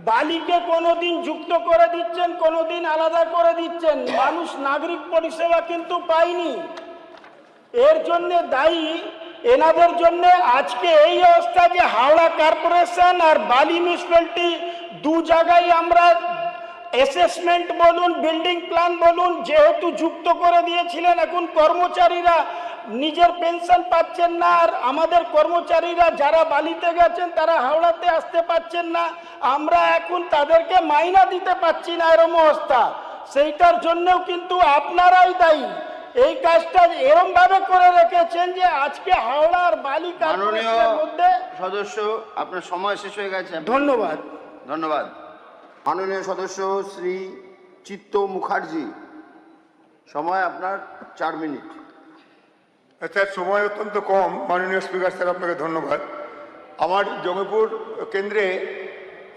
বালিকে কোনোদিন যুক্ত করে দিচ্ছেন, কোনোদিন আলাদা করে দিচ্ছেন, মানুষ নাগরিক পরিষেবা কিন্তু পায়নি। এর জন্য দায়ী এনাদের জন্য আজকে এই অবস্থা যে হাওড়া কর্পোরেশন আর বালি মিউনিসিপ্যালিটি দু জায়গায় আমরা অ্যাসেসমেন্ট বলুন, বিল্ডিং প্ল্যান বলুন, যেহেতু যুক্ত করে দিয়েছিলেন, এখন কর্মচারীরা নিজের পেনশন পাচ্ছেন না, আর আমাদের কর্মচারীরা যারা বালিতে গেছেন তারা হাওড়াতে আসতে পাচ্ছেন না, আমরা এখন তাদেরকে মাইনা দিতে পারছি না, এরকম অবস্থা। সেইটার জন্যও কিন্তু আপনারাই দায়ী। এই কাজটা এরকম ভাবে করে রেখেছেন যে আজকে হাওড়া আর বালি কর্পোরেশনের মধ্যে।
সদস্য, আপনার সময় শেষ হয়ে গেছে।
ধন্যবাদ।
ধন্যবাদ। মাননীয় সদস্য শ্রী চিত্ত মুখার্জি, সময় আপনার 4 মিনিট।
আচ্ছা, সময় অত্যন্ত কম। মাননীয় স্পিকার স্যার, আপনাকে ধন্যবাদ। আমার জঙ্গিপুর কেন্দ্রে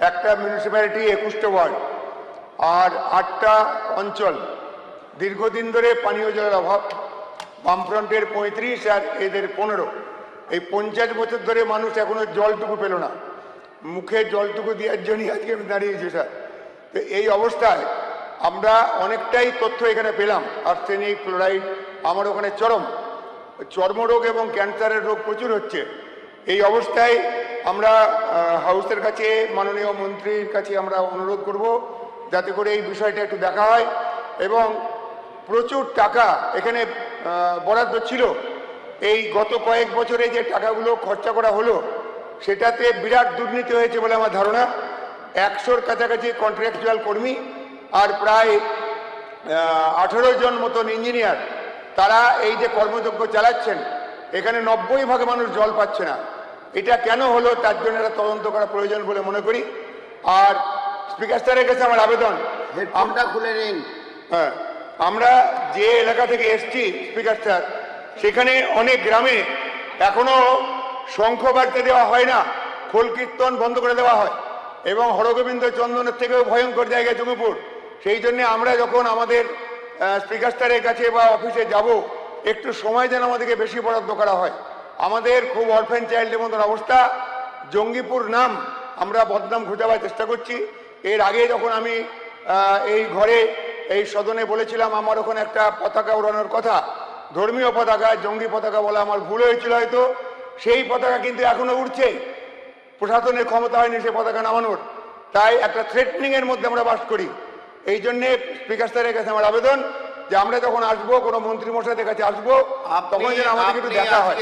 একটা মিউনিসিপ্যালিটি 21টা ওয়ার্ড আর 8টা অঞ্চল, দীর্ঘদিন ধরে পানীয় জলের অভাব। বামফ্রন্টের 35 আর এদের 15। এই 50 বছর ধরে মানুষ এখনো জলটুকু পেল না, মুখে জলটুকু দেওয়ার জন্যই আজকে আমি দাঁড়িয়েছি স্যার। তো এই অবস্থায় আমরা অনেকটাই তথ্য এখানে পেলাম। আর্সেনিক, ফ্লোরাইড আমার ওখানে চর্মরোগ এবং ক্যান্সারের রোগ প্রচুর হচ্ছে। এই অবস্থায় আমরা হাউসের কাছে, মাননীয় মন্ত্রীর কাছে আমরা অনুরোধ করব যাতে করে এই বিষয়টা একটু দেখা হয়। এবং প্রচুর টাকা এখানে বরাদ্দ ছিল। এই গত কয়েক বছরে যে টাকাগুলো খরচা করা হলো সেটাতে বিরাট দুর্নীতি হয়েছে বলে আমার ধারণা। 100-র কাছাকাছি কন্ট্রাকচুয়াল কর্মী আর প্রায় 18 জন মতন ইঞ্জিনিয়ার, তারা এই যে কর্মযজ্ঞ চালাচ্ছেন, এখানে 90% মানুষ জল পাচ্ছে না। এটা কেন হলো তার জন্য একটা তদন্ত করা প্রয়োজন বলে মনে করি। আর স্পিকার স্যারের কাছে আমার আবেদন,
হেডফোনটা খুলে নিন।
হ্যাঁ, আমরা যে এলাকা থেকে এসছি স্পিকার স্যার, সেখানে অনেক গ্রামে এখনো শঙ্খ বাজতে দেওয়া হয় না, খোল কীর্তন বন্ধ করে দেওয়া হয়, এবং হরগোবিন্দ চন্দনের থেকেও ভয়ঙ্কর জায়গায় জঙ্গিপুর। সেই জন্য আমরা যখন আমাদের স্পিকার স্যারের কাছে বা অফিসে যাব, একটু সময় যেন আমাদেরকে বেশি বরাদ্দ করা হয়। আমাদের খুব অরফেন চাইল্ডের মতন অবস্থা। জঙ্গিপুর নাম আমরা বদনাম ঘুচাবার চেষ্টা করছি। এর আগে যখন আমি এই ঘরে, এই সদনে বলেছিলাম আমার ওখানে একটা পতাকা উড়ানোর কথা, ধর্মীয় পতাকা, জঙ্গি পতাকা বলা আমার ভুল হয়েছিল হয়তো। সেই পতাকা কিন্তু এখনো উঠছে, প্রশাসনের ক্ষমতা হয়নি সে পতাকা নামানোর। তাই একটা থ্রেটনিংয়ের মধ্যে আমরা বাস করি। এই জন্যে স্পিকার স্যারের কাছে আমার আবেদন যে আমরা যখন আসবো, কোনো মন্ত্রী মশাইদের কাছে আসবো, তখন যেন আমাদেরকে একটু দেখা হয়।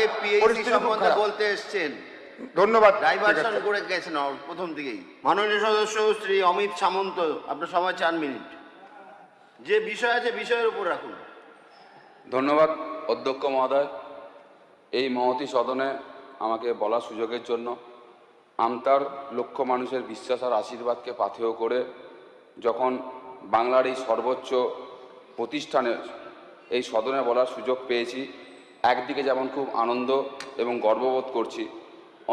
বলতে এসছেন।
ধন্যবাদ।
ডাইভারশন করে গেছেন প্রথম থেকেই। মাননীয় সদস্য শ্রী অমিত সামন্ত, আপনার সময় 4 মিনিট। যে বিষয় আছে বিষয়ের উপর রাখুন।
ধন্যবাদ অধ্যক্ষ মহোদয়, এই মহতি সদনে আমাকে বলার সুযোগের জন্য। আমতার লক্ষ মানুষের বিশ্বাস আর আশীর্বাদকে পাথেয় করে যখন বাংলার এই সর্বোচ্চ প্রতিষ্ঠানে এই সদনে বলার সুযোগ পেয়েছি, একদিকে যেমন খুব আনন্দ এবং গর্ববোধ করছি,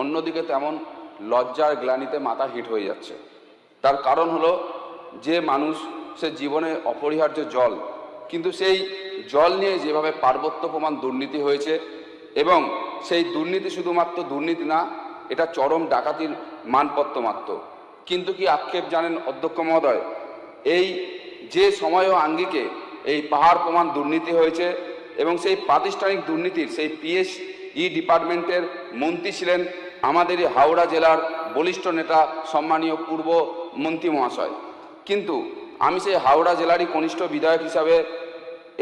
অন্যদিকে তেমন লজ্জার গ্লানিতে মাথা হিট হয়ে যাচ্ছে। তার কারণ হলো, যে মানুষ সে জীবনে অপরিহার্য জল, কিন্তু সেই জল নিয়ে যেভাবে পার্বত্য প্রমাণ দুর্নীতি হয়েছে, এবং সেই দুর্নীতি শুধুমাত্র দুর্নীতি না, এটা চরম ডাকাতির মানপত্র মাত্র। কিন্তু কি আক্ষেপ জানেন অধ্যক্ষ মহোদয়, এই যে সময় ও আঙ্গিকে এই পাহাড় প্রমাণ দুর্নীতি হয়েছে, এবং সেই প্রাতিষ্ঠানিক দুর্নীতির সেই পিএসই ডিপার্টমেন্টের মন্ত্রী ছিলেন আমাদের এই হাওড়া জেলার বলিষ্ঠ নেতা সম্মানীয় পূর্ব মন্ত্রী মহাশয়। কিন্তু আমি সেই হাওড়া জেলারই কনিষ্ঠ বিধায়ক হিসাবে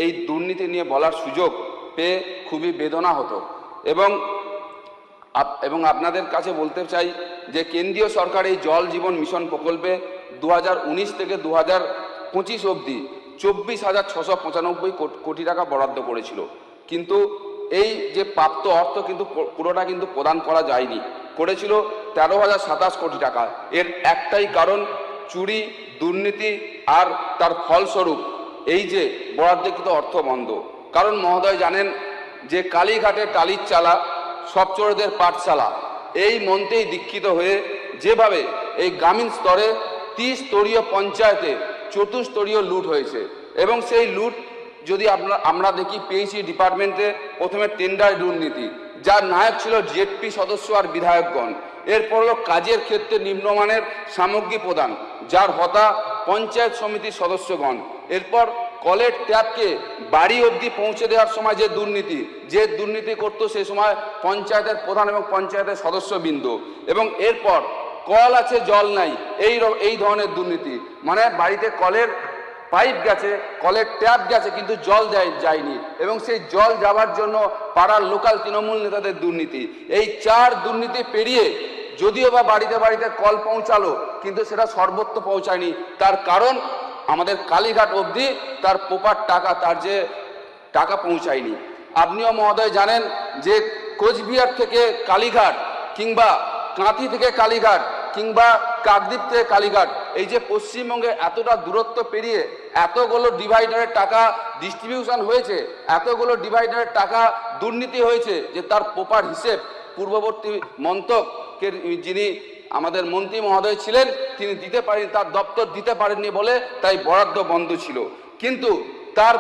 এই দুর্নীতি নিয়ে বলার সুযোগ পেয়ে খুবই বেদনা হতো। এবং আপনাদের কাছে বলতে চাই যে কেন্দ্রীয় সরকার এই জল জীবন মিশন প্রকল্পে 2019 থেকে 2025 অবধি 24,695 কোটি টাকা বরাদ্দ করেছিল। কিন্তু এই যে প্রাপ্ত অর্থ কিন্তু পুরোটা কিন্তু প্রদান করা যায়নি, করেছিল 13,027 কোটি টাকা। এর একটাই কারণ, চুরি, দুর্নীতি, আর তার ফলস্বরূপ এই যে বরাদ্দকৃত অর্থ বন্ধ। কারণ মহোদয় জানেন, যে কালীঘাটে টালির চালা সব চোরদের পাঠশালা, এই মন্ত্রেই দীক্ষিত হয়ে যেভাবে এই গ্রামীণ স্তরে 30 স্তরীয় পঞ্চায়েতে চতুস্তরীয় লুট হয়েছে এবং সেই লুট যদি আমরা দেখি পিএইচই ডিপার্টমেন্টে প্রথমে টেন্ডার দুর্নীতি, যার নায়ক ছিল জেডপি সদস্য আর বিধায়কগণ। এরপর হলো কাজের ক্ষেত্রে নিম্নমানের সামগ্রী প্রদান, যার হতা পঞ্চায়েত সমিতির সদস্যগণ। এরপর কলের ট্যাপকে বাড়ি অবধি পৌঁছে দেওয়ার সময় যে দুর্নীতি করতো সেই সময় পঞ্চায়েতের প্রধান এবং পঞ্চায়েতের সদস্যবৃন্দ। এবং এরপর কল আছে জল নাই, এই ধরনের দুর্নীতি, মানে বাড়িতে কলের পাইপ গেছে, কলের ট্যাপ গেছে, কিন্তু জল যায়নি এবং সেই জল যাওয়ার জন্য পাড়ার লোকাল তৃণমূল নেতাদের দুর্নীতি। এই 4 দুর্নীতি পেরিয়ে যদিও বা বাড়িতে বাড়িতে কল পৌঁছালো, কিন্তু সেটা সর্বত্র পৌঁছায়নি। তার কারণ আমাদের কালীঘাট অবধি তার প্রপার টাকা, তার যে টাকা পৌঁছায়নি। আপনিও মহোদয় জানেন যে কোচবিহার থেকে কালীঘাট কিংবা কাঁথি থেকে কালীঘাট কিংবা কাকদ্বীপ থেকে কালীঘাট, এই যে পশ্চিমবঙ্গে এতটা দূরত্ব পেরিয়ে এতগুলো ডিভাইডারের টাকা ডিস্ট্রিবিউশন হয়েছে, এতগুলো ডিভাইডারের টাকা দুর্নীতি হয়েছে, যে তার প্রপার হিসেব পূর্ববর্তী মন্ত্রকের যিনি আমাদের মন্ত্রী মহোদয় ছিলেন তিনি দিতে পারেন, তার দপ্তর দিতে পারেননি বলে তাই বরাদ্দ বন্ধ ছিল। কিন্তু তার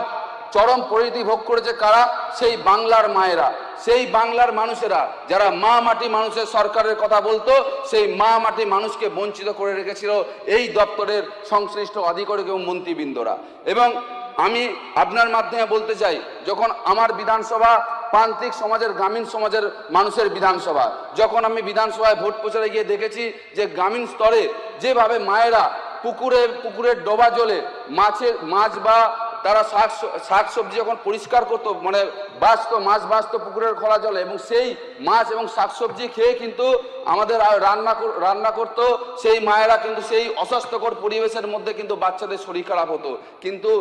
চরম পরিণতি ভোগ করেছে কারা? সেই বাংলার মায়েরা, সেই বাংলার মানুষেরা যারা মা মাটি মানুষের সরকারের কথা বলতো, সেই মা মাটি মানুষকে বঞ্চিত করে রেখেছিল এই দপ্তরের সংশ্লিষ্ট আধিকারিক এবং মন্ত্রীবৃন্দরা। এবং আমি আপনার মাধ্যমে বলতে চাই, যখন আমার বিধানসভা প্রান্তিক সমাজের, গ্রামীণ সমাজের মানুষের বিধানসভা, যখন আমি বিধানসভায় ভোট প্রচারে গিয়ে দেখেছি যে গ্রামীণ স্তরে যেভাবে মায়েরা পুকুরের ডোবা জলে মাছ বা তারা শাক সবজি যখন পরিষ্কার করতো, মানে মাছ বাঁচতো পুকুরের খোলা জলে, এবং সেই মাছ এবং শাকসবজি খেয়ে কিন্তু আমাদের রান্না করতো সেই মায়েরা, কিন্তু সেই অস্বাস্থ্যকর পরিবেশের মধ্যে কিন্তু বাচ্চাদের শরীর খারাপ হতো। কিন্তু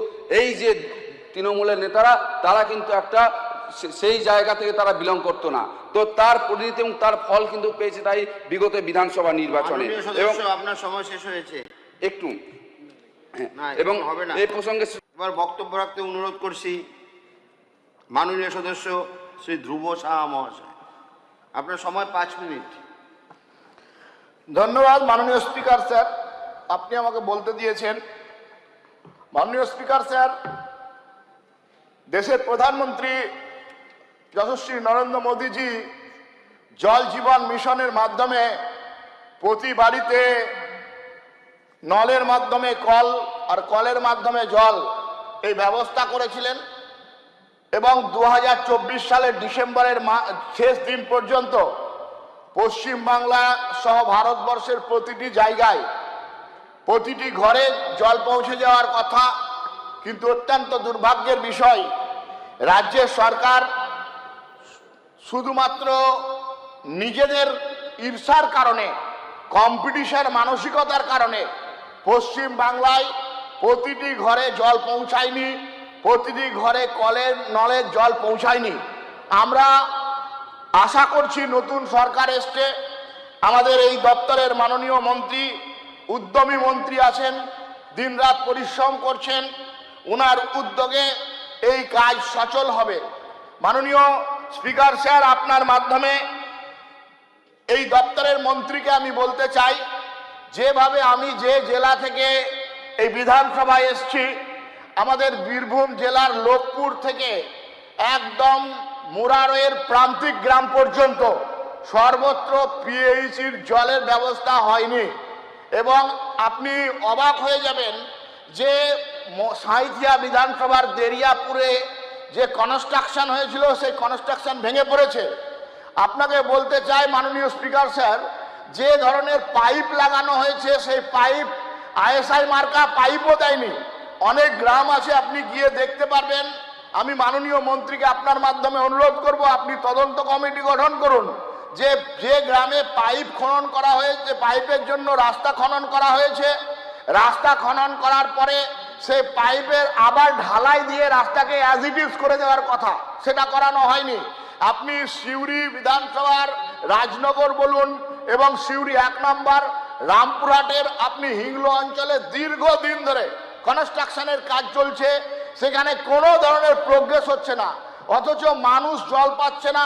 এই যে তৃণমূলের নেতারা, তারা কিন্তু একটা সেই জায়গা থেকে তারা বিলং করতো না, তো তার পরিণতি এবং তার ফল কিন্তু পেয়েছে তাই বিগত বিধানসভা নির্বাচনে। এবং
আপনার সময় শেষ হয়েছে
একটু, এবং এই প্রসঙ্গে
এবার বক্তব্য রাখতে অনুরোধ করছি মাননীয় সদস্য শ্রী ধ্রুব সাহা মহাশয়। আপনার সময় 5 মিনিট।
ধন্যবাদ মাননীয় স্পিকার স্যার, আপনি আমাকে বলতে দিয়েছেন। মাননীয় স্পিকার স্যার, দেশের প্রধানমন্ত্রী যশস্বী নরেন্দ্র মোদীজি জল জীবন মিশনের মাধ্যমে প্রতি বাড়িতে নলের মাধ্যমে কল আর কলের মাধ্যমে জল এই ব্যবস্থা করেছিলেন এবং 2024 সালের ডিসেম্বরের শেষ দিন পর্যন্ত পশ্চিমবাংলা সহ ভারতবর্ষের প্রতিটি জায়গায় প্রতিটি ঘরে জল পৌঁছে যাওয়ার কথা। কিন্তু অত্যন্ত দুর্ভাগ্যের বিষয়, রাজ্যের সরকার শুধুমাত্র নিজেদের ঈর্ষার কারণে, কম্পিটিশন মানসিকতার কারণে পশ্চিম বাংলায় প্রতিটি ঘরে জল পৌঁছায়নি, প্রতিটি ঘরে কলের নলের জল পৌঁছায়নি। আমরা আশা করছি নতুন সরকার এসছে, আমাদের এই দপ্তরের মাননীয় মন্ত্রী, উদ্যমী মন্ত্রী আছেন, দিনরাত পরিশ্রম করছেন, ওনার উদ্যোগে এই কাজ সচল হবে। মাননীয় স্পিকার স্যার, আপনার মাধ্যমে এই দপ্তরের মন্ত্রীকে আমি বলতে চাই, যেভাবে আমি যে জেলা থেকে এই বিধানসভায় এসছি, আমাদের বীরভূম জেলার লোকপুর থেকে একদম মুরারোয়ের প্রান্তিক গ্রাম পর্যন্ত সর্বত্র পিএইচির জলের ব্যবস্থা হয়নি। এবং আপনি অবাক হয়ে যাবেন যে সাঁইথিয়া বিধানসভার দেরিয়াপুরে যে কনস্ট্রাকশন হয়েছিল সেই কনস্ট্রাকশন ভেঙে পড়েছে। আপনাকে বলতে চাই মাননীয় স্পিকার স্যার, যে ধরনের পাইপ লাগানো হয়েছে সেই পাইপ আইএসআই মার্কা পাইপও দেয়নি। অনেক গ্রাম আছে, আপনি গিয়ে দেখতে পারবেন। আমি মাননীয় মন্ত্রীকে আপনার মাধ্যমে অনুরোধ করব, আপনি তদন্ত কমিটি গঠন করুন, যে গ্রামে পাইপ খনন করা হয়েছে, পাইপের জন্য রাস্তা খনন করা হয়েছে, রাস্তা খনন করার পরে সেই পাইপের আবার ঢালাই দিয়ে রাস্তাকে অ্যাজ ইট ইজ করে দেওয়ার কথা, সেটা করানো হয়নি। আপনি সিউড়ি বিধানসভার রাজনগর বলুন এবং সিউড়ি 1 নম্বর রামপুরহাটের আপনি হিংলো অঞ্চলে দীর্ঘদিন ধরে কনস্ট্রাকশনের কাজ চলছে, সেখানে কোনো ধরনের প্রোগ্রেস হচ্ছে না।
অথচ মানুষ জল পাচ্ছে না,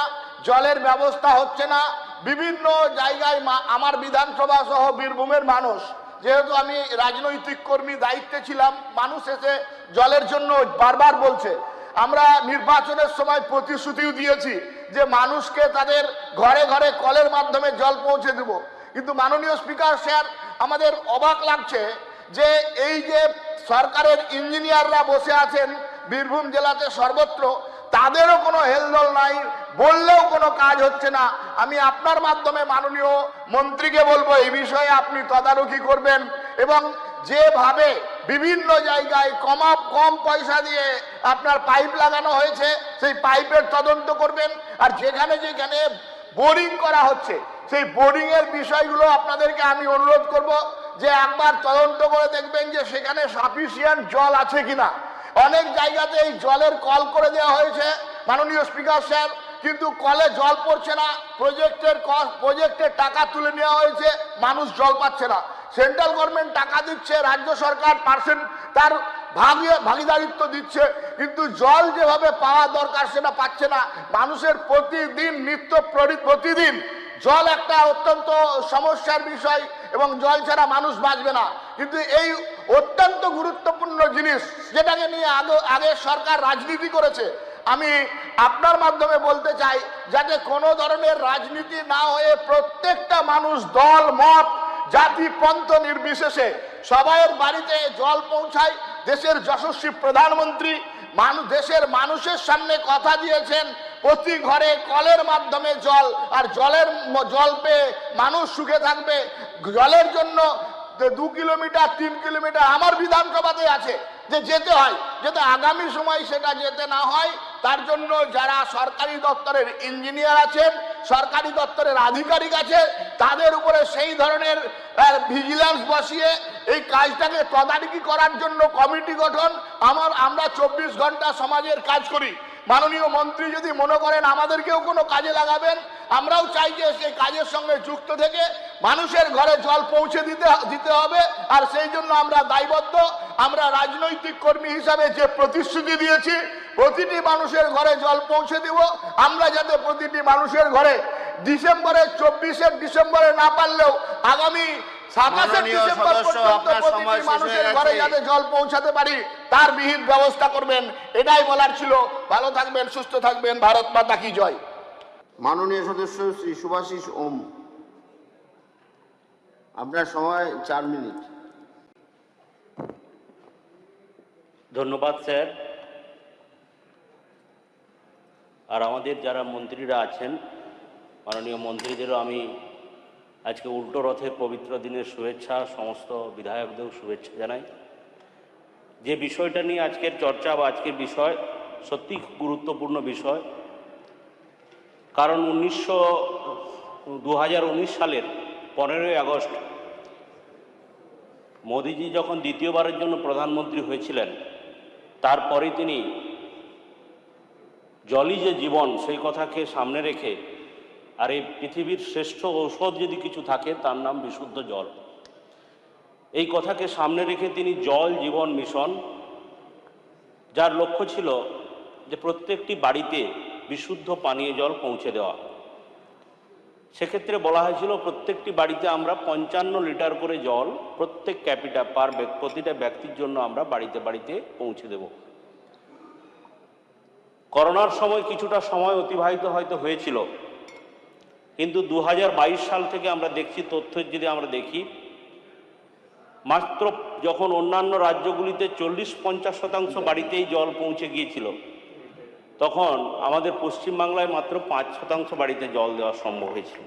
জলের ব্যবস্থা হচ্ছে না। বিভিন্ন জায়গায় আমার বিধানসভা সহ বীরভূমের মানুষ, যেহেতু আমি রাজনৈতিক কর্মী দায়িত্বে ছিলাম, মানুষ এসে জলের জন্য বারবার বলছে। আমরা নির্বাচনের সময় প্রতিশ্রুতিও দিয়েছি যে মানুষকে তাদের ঘরে ঘরে কলের মাধ্যমে জল পৌঁছে দেব, কিন্তু মাননীয় স্পিকার স্যার, আমাদের অবাক লাগছে যে এই যে সরকারের ইঞ্জিনিয়াররা বসে আছেন বীরভূম জেলাতে সর্বত্র, তাদেরও কোনো হেলদোল নাই, বললেও কোনো কাজ হচ্ছে না। আমি আপনার মাধ্যমে মাননীয় মন্ত্রীকে বলবো এই বিষয়ে আপনি তদারকি করবেন এবং যেভাবে বিভিন্ন জায়গায় কম পয়সা দিয়ে আপনার পাইপ লাগানো হয়েছে সেই পাইপের তদন্ত করবেন, আর যেখানে যেখানে বোরিং করা হচ্ছে সেই বোরিং এর বিষয়গুলো আপনাদেরকে আমি অনুরোধ করব যে একবার তদন্ত করে দেখবেন যে সেখানে সাফিসিয়েন্ট জল আছে কিনা। অনেক জায়গাতে এই জলের কল করে দেওয়া হয়েছে মাননীয় স্পিকার স্যার, কিন্তু কলে জল পড়ছে না, প্রজেক্টের টাকা তুলে নেওয়া হয়েছে, মানুষ জল পাচ্ছে না। সেন্ট্রাল গভর্নমেন্ট টাকা দিচ্ছে, রাজ্য সরকার পার্সেন্ট তার ভাগিদারিত্ব দিচ্ছে, কিন্তু জল যেভাবে পাওয়া দরকার সেটা পাচ্ছে না। মানুষের প্রতিদিন জল একটা অত্যন্ত সমস্যার বিষয় এবং জল ছাড়া মানুষ বাঁচবে না। কিন্তু এই অত্যন্ত গুরুত্বপূর্ণ জিনিস যেটাকে নিয়ে আগে সরকার রাজনীতি করেছে, আমি আপনার মাধ্যমে বলতে চাই যাতে কোনো ধরনের রাজনীতি না হয়ে প্রত্যেকটা মানুষ দল মত জাতি পন্থ নির্বিশেষে সবাইয়ের বাড়িতে জল পৌঁছায়। দেশের যশস্বী প্রধানমন্ত্রী দেশের মানুষের সামনে কথা দিয়েছেন প্রতি ঘরে কলের মাধ্যমে জল, আর জল পেয়ে মানুষ সুখে থাকবে। জলের জন্য 2 কিলোমিটার 3 কিলোমিটার আমার বিধানসভাতে আছে যে যেতে হয়, যাতে আগামী সময় সেটা যেতে না হয় তার জন্য যারা সরকারি দপ্তরের ইঞ্জিনিয়ার আছেন, সরকারি দপ্তরের আধিকারিক আছে, তাদের উপরে সেই ধরনের ভিজিল্যান্স বসিয়ে এই কাজটাকে তদারকি করার জন্য কমিটি গঠন। আমরা 24 ঘন্টা সমাজের কাজ করি। মাননীয় মন্ত্রী যদি মনে করেন আমাদেরকেও কোনো কাজে লাগাবেন, আমরাও চাই যে সেই কাজের সঙ্গে যুক্ত থেকে মানুষের ঘরে জল পৌঁছে দিতে হবে, আর সেই জন্য আমরা দায়বদ্ধ। আমরা রাজনৈতিক কর্মী হিসাবে যে প্রতিশ্রুতি দিয়েছি প্রতিটি মানুষের ঘরে জল পৌঁছে দেব। আমরা যাতে প্রতিটি মানুষের ঘরে 24 ডিসেম্বরে না পারলেও আগামী 27 ডিসেম্বর পর্যন্ত প্রতিটি মানুষের ঘরে যাতে জল পৌঁছাতে পারি তার বিহিত ব্যবস্থা করবেন, এটাই বলার ছিল। ভালো থাকবেন, সুস্থ থাকবেন, ভারত মাতা কি জয়।
মাননীয় সদস্য শ্রী শুভাশিস ওম, আপনার সময় 4 মিনিট।
ধন্যবাদ স্যার। আর আমাদের যারা মন্ত্রীরা আছেন, মাননীয় মন্ত্রীদেরও আমি আজকে উল্টো রথের পবিত্র দিনের শুভেচ্ছা, সমস্ত বিধায়কদেরও শুভেচ্ছা জানাই। যে বিষয়টা নিয়ে আজকের চর্চা বা আজকের বিষয় সত্যি গুরুত্বপূর্ণ বিষয়, কারণ 2019 সালের 15ই আগস্ট মোদিজি যখন দ্বিতীয়বারের জন্য প্রধানমন্ত্রী হয়েছিলেন, তারপরে তিনি জলই যে জীবন সেই কথাকে সামনে রেখে, আর এই পৃথিবীর শ্রেষ্ঠ ঔষধ যদি কিছু থাকে তার নাম বিশুদ্ধ জল, এই কথাকে সামনে রেখে তিনি জল জীবন মিশন, যার লক্ষ্য ছিল যে প্রত্যেকটি বাড়িতে বিশুদ্ধ পানীয় জল পৌঁছে দেওয়া। সেক্ষেত্রে বলা হয়েছিল প্রত্যেকটি বাড়িতে আমরা 55 লিটার করে জল প্রত্যেক প্রতিটা ব্যক্তির জন্য আমরা বাড়িতে বাড়িতে পৌঁছে দেব। করোনার সময় কিছুটা সময় অতিবাহিত হয়তো হয়েছিল, কিন্তু 2022 সাল থেকে আমরা দেখছি, তথ্যের যদি আমরা দেখি, মাত্র যখন অন্যান্য রাজ্যগুলিতে 40-50% বাড়িতেই জল পৌঁছে গিয়েছিল, তখন আমাদের পশ্চিমবাংলায় মাত্র 5% বাড়িতে জল দেওয়া সম্ভব হয়েছিল।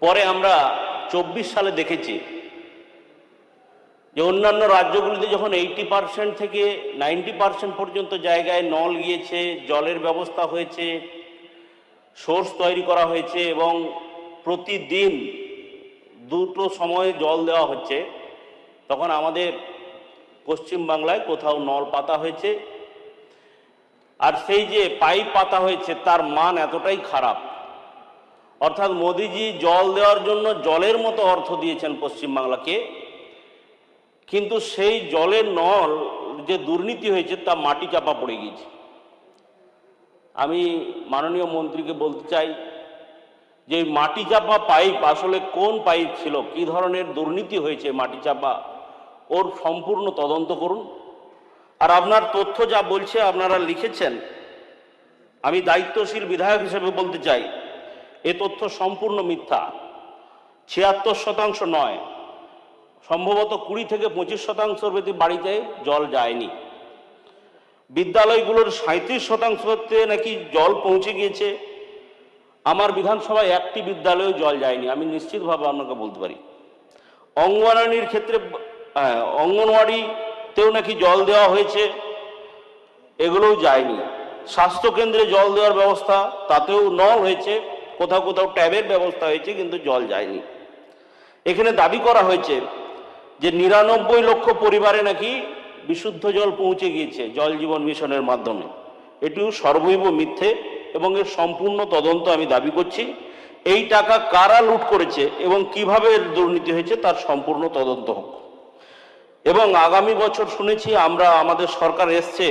পরে আমরা 24 সালে দেখেছি যে অন্যান্য রাজ্যগুলিতে যখন 80% থেকে 90% পর্যন্ত জায়গায় নল গিয়েছে, জলের ব্যবস্থা হয়েছে, সোর্স তৈরি করা হয়েছে এবং প্রতিদিন 2টো সময়ে জল দেওয়া হচ্ছে, তখন আমাদের পশ্চিমবাংলায় কোথাও নল পাতা হয়েছে, আর সেই যে পাইপ পাতা হয়েছে তার মান এতটাই খারাপ। অর্থাৎ মোদিজি জল দেওয়ার জন্য জলের মতো অর্থ দিয়েছেন পশ্চিমবাংলাকে, কিন্তু সেই জলের নল যে দুর্নীতি হয়েছে তা মাটি চাপা পড়ে গিয়েছে। আমি মাননীয় মন্ত্রীকে বলতে চাই যে মাটি চাপা পাইপ আসলে কোন পাইপ ছিল, কী ধরনের দুর্নীতি হয়েছে মাটি চাপা, ওর সম্পূর্ণ তদন্ত করুন। আর আপনার তথ্য যা বলছে আপনারা লিখেছেন, আমি দায়িত্বশীল বিধায়ক হিসেবে বলতে চাই এ তথ্য সম্পূর্ণ মিথ্যা। ৭৬% নয়, সম্ভবত ২০ থেকে ২৫% বেশি বাড়িতে জল যায়নি। বিদ্যালয়গুলোর ৩৭%তে নাকি জল পৌঁছে গিয়েছে। আমার বিধানসভায় একটি বিদ্যালয়েও জল যায়নি, আমি নিশ্চিতভাবে আপনাকে বলতে পারি। অঙ্গনওয়াড়ির ক্ষেত্রে অঙ্গনওয়াড়িতেও নাকি জল দেওয়া হয়েছে, এগুলোও যায়নি। স্বাস্থ্যকেন্দ্রে জল দেওয়ার ব্যবস্থা, তাতেও নল হয়েছে, কোথাও কোথাও ট্যাবের ব্যবস্থা হয়েছে, কিন্তু জল যায়নি। এখানে দাবি করা হয়েছে যে ৯৯ লক্ষ পরিবারে নাকি বিশুদ্ধ জল পৌঁছে গিয়েছে জল জীবন মিশনের মাধ্যমে। এটিও সর্বৈব মিথ্যে এবং এর সম্পূর্ণ তদন্ত আমি দাবি করছি। এই টাকা কারা লুট করেছে এবং কিভাবে এর দুর্নীতি হয়েছে তার সম্পূর্ণ তদন্ত হোক। এবং আগামী বছর শুনেছি আমাদের সরকার এসছে,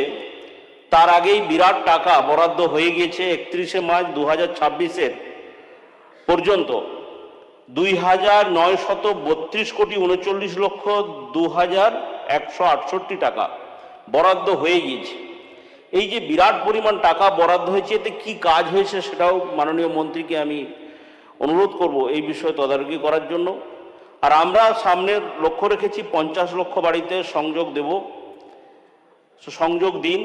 তার আগেই বিরাট টাকা বরাদ্দ হয়ে গিয়েছে ৩১শে মার্চ ২০২৬ পর্যন্ত ২,৯৩,৩৯,২২,১৬৮ টাকা বরাদ্দ হয়ে গিয়েছে। এই যে বিরাট পরিমাণ টাকা বরাদ্দ হয়েছে, এতে কি কাজ হয়েছে সেটাও মাননীয় মন্ত্রীকে আমি অনুরোধ করব এই বিষয়ে তদারকি করার জন্য। আর আমরা সামনে লক্ষ্য রেখেছি ৫০ লক্ষ বাড়িতে সংযোগ দেব, সংযোগ দিন।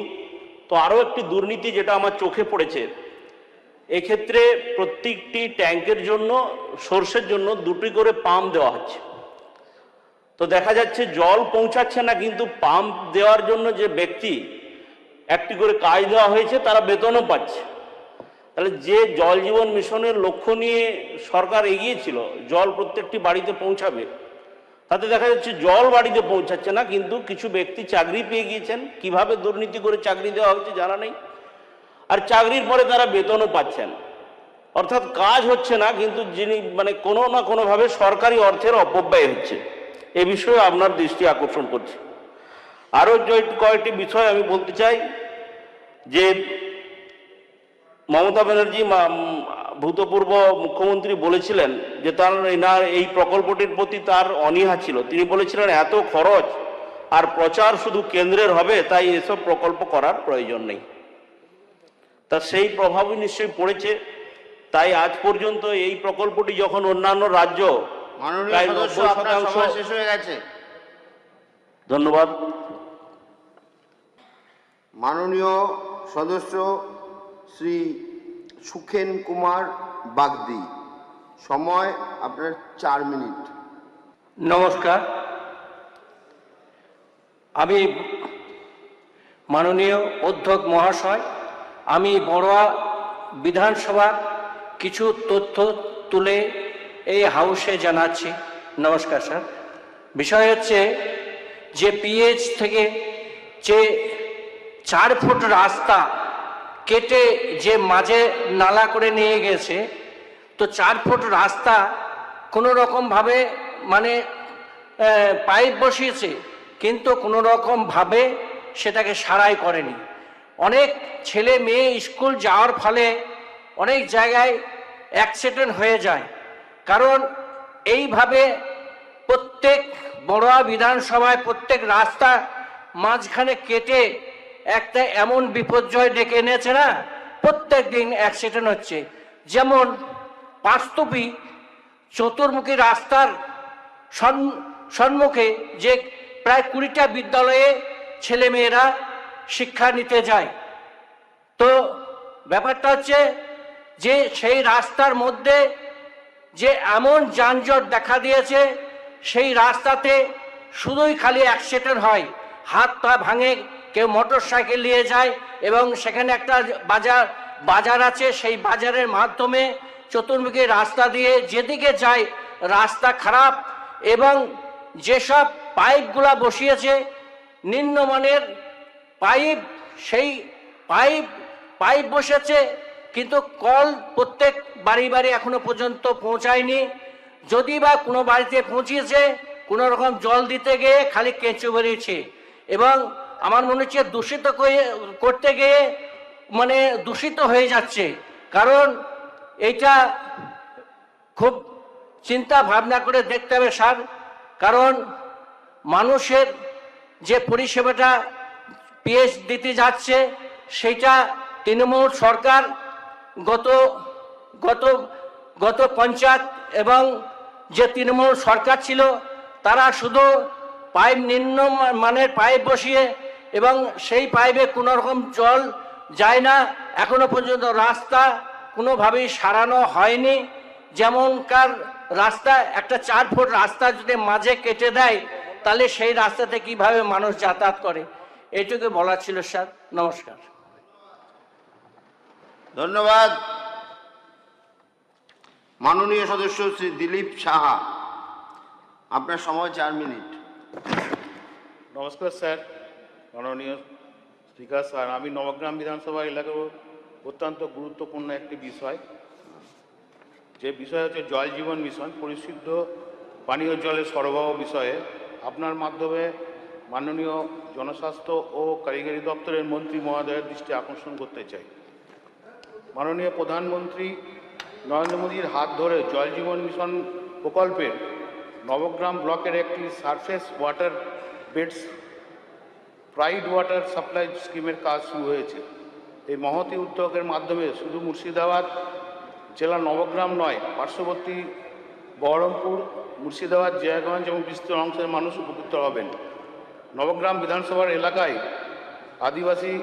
তো আরও একটি দুর্নীতি যেটা আমার চোখে পড়েছে, এক্ষেত্রে প্রত্যেকটি ট্যাঙ্কের জন্য, সোর্সের জন্য ২টি করে পাম্প দেওয়া হচ্ছে। তো দেখা যাচ্ছে জল পৌঁছাচ্ছে না, কিন্তু পাম্প দেওয়ার জন্য যে ব্যক্তি একটি করে কাজ দেওয়া হয়েছে তারা বেতনও পাচ্ছে। তাহলে যে জল জীবন মিশনের লক্ষ্য নিয়ে সরকার এগিয়েছিল, জল প্রত্যেকটি বাড়িতে পৌঁছাবে, তাতে দেখা যাচ্ছে জল বাড়িতে পৌঁছাচ্ছে না, কিন্তু কিছু ব্যক্তি চাকরি পেয়ে গিয়েছেন। কিভাবে দুর্নীতি করে চাকরি দেওয়া হচ্ছে জানা নেই, আর চাকরির পরে তারা বেতনও পাচ্ছেন। অর্থাৎ কাজ হচ্ছে না, কিন্তু কোনো না কোনোভাবে সরকারি অর্থের অপব্যয় হচ্ছে। এ বিষয়ে আপনার দৃষ্টি আকর্ষণ করছি। আরও কয়েকটি বিষয় আমি বলতে চাই যে মমতা ব্যানার্জি ভূতপূর্ব মুখ্যমন্ত্রী বলেছিলেন যে এনার এই প্রকল্পটির প্রতি তার অনীহা ছিল। তিনি বলেছিলেন এত খরচ আর প্রচার শুধু কেন্দ্রের হবে, তাই এসব প্রকল্প করার প্রয়োজন নেই। তা সেই প্রভাবই নিশ্চয়ই পড়েছে। তাই আজ পর্যন্ত এই প্রকল্পটি যখন অন্যান্য রাজ্য প্রায় ৯০%
শেষ হয়ে গেছে।
ধন্যবাদ।
মাননীয় সদস্য শ্রী সুখেন কুমার বাগদি, সময় আপনার ৪ মিনিট।
নমস্কার, আমি মাননীয় অধ্যক্ষ মহাশয়, আমি বড়ুয়া বিধানসভার কিছু তথ্য তুলে এই হাউসে জানাচ্ছি। নমস্কার স্যার। বিষয় হচ্ছে যে পিএইচ থেকে যে 4 ফুট রাস্তা কেটে যে মাঝে নালা করে নিয়ে গেছে, তো 4 ফুট রাস্তা কোনো রকমভাবে পাইপ বসিয়েছে, কিন্তু কোনো রকমভাবে সেটাকে সারাই করেনি। অনেক ছেলে মেয়ে স্কুল যাওয়ার ফলে অনেক জায়গায় অ্যাক্সিডেন্ট হয়ে যায়, কারণ এইভাবে প্রত্যেক বড়ুয়া বিধানসভায় প্রত্যেক রাস্তা মাঝখানে কেটে একটা এমন বিপর্যয় ডেকে এনেছে না, প্রত্যেক দিন অ্যাক্সিডেন্ট হচ্ছে। যেমন পাঁচতুপি চতুর্মুখী রাস্তার সম্মুখে যে প্রায় 20টা বিদ্যালয়ে ছেলেমেয়েরা শিক্ষা নিতে যায়। তো ব্যাপারটা হচ্ছে যে সেই রাস্তার মধ্যে যে এমন যানজট দেখা দিয়েছে, সেই রাস্তাতে শুধুই খালি অ্যাক্সিডেন্ট হয়, হাত পা ভাঙে, কেউ মোটর সাইকেল নিয়ে যায়, এবং সেখানে একটা বাজার আছে, সেই বাজারের মাধ্যমে চতুর্মুখী রাস্তা দিয়ে যেদিকে যায় রাস্তা খারাপ, এবং যেসব পাইপগুলা বসিয়েছে নিম্নমানের পাইপ, সেই পাইপ বসেছে, কিন্তু কল প্রত্যেক বাড়ি বাড়ি এখনো পর্যন্ত পৌঁছায়নি। যদি বা কোনো বাড়িতে পৌঁছিয়েছে, কোনো রকম জল দিতে গিয়ে খালি কেঁচো বেরিয়েছে। এবং আমার মনে হচ্ছে দূষিত করতে গিয়ে মানে দূষিত হয়ে যাচ্ছে। কারণ এইটা খুব চিন্তা ভাবনা করে দেখতে হবে স্যার, কারণ মানুষের যে পরিষেবাটা পিএইচ দিতে যাচ্ছে সেটা তৃণমূল সরকার গত গত গত পঞ্চায়েত এবং যে তৃণমূল সরকার ছিল তারা শুধু পাইপ নিম্ন মানের পাইপ বসিয়ে এবং সেই পাইপে কোনো রকম জল যায় না, এখনো পর্যন্ত রাস্তা কোনোভাবেই সারানো হয়নি। যেমনকার রাস্তা একটা 4 ফুট রাস্তা যদি মাঝে কেটে দেয় তাহলে সেই রাস্তাতে কিভাবে মানুষ যাতায়াত করে, এইটুকু বলার ছিল স্যার। নমস্কার।
ধন্যবাদ। মাননীয় সদস্য শ্রী দিলীপ সাহা, আপনার সময় 4 মিনিট।
নমস্কার স্যার, মাননীয় স্পিকার স্যার, আমি নবগ্রাম বিধানসভা এলাকার অত্যন্ত গুরুত্বপূর্ণ একটি বিষয়, যে বিষয় হচ্ছে জল জীবন মিশন, পরিশুদ্ধ পানীয় জলের সরবরাহ বিষয়ে আপনার মাধ্যমে মাননীয় জনস্বাস্থ্য ও কারিগরি দপ্তরের মন্ত্রী মহোদয়ের দৃষ্টি আকর্ষণ করতে চাই। মাননীয় প্রধানমন্ত্রী নরেন্দ্র মোদীর হাত ধরে জল জীবন মিশন প্রকল্পের নবগ্রাম ব্লকের একটি surface water beds pride water supply স্কিমের কাজ শুরু হয়েছে। এই মহতী উদ্যোগের মাধ্যমে শুধু মুর্শিদাবাদ জেলা নবগ্রাম নয়, পার্শ্ববর্তী বহরমপুর, মুর্শিদাবাদ, জয়াগঞ্জ এবং বিস্তৃত অংশের মানুষ উপকৃত হবেন। নবগ্রাম বিধানসভার এলাকায় আদিবাসী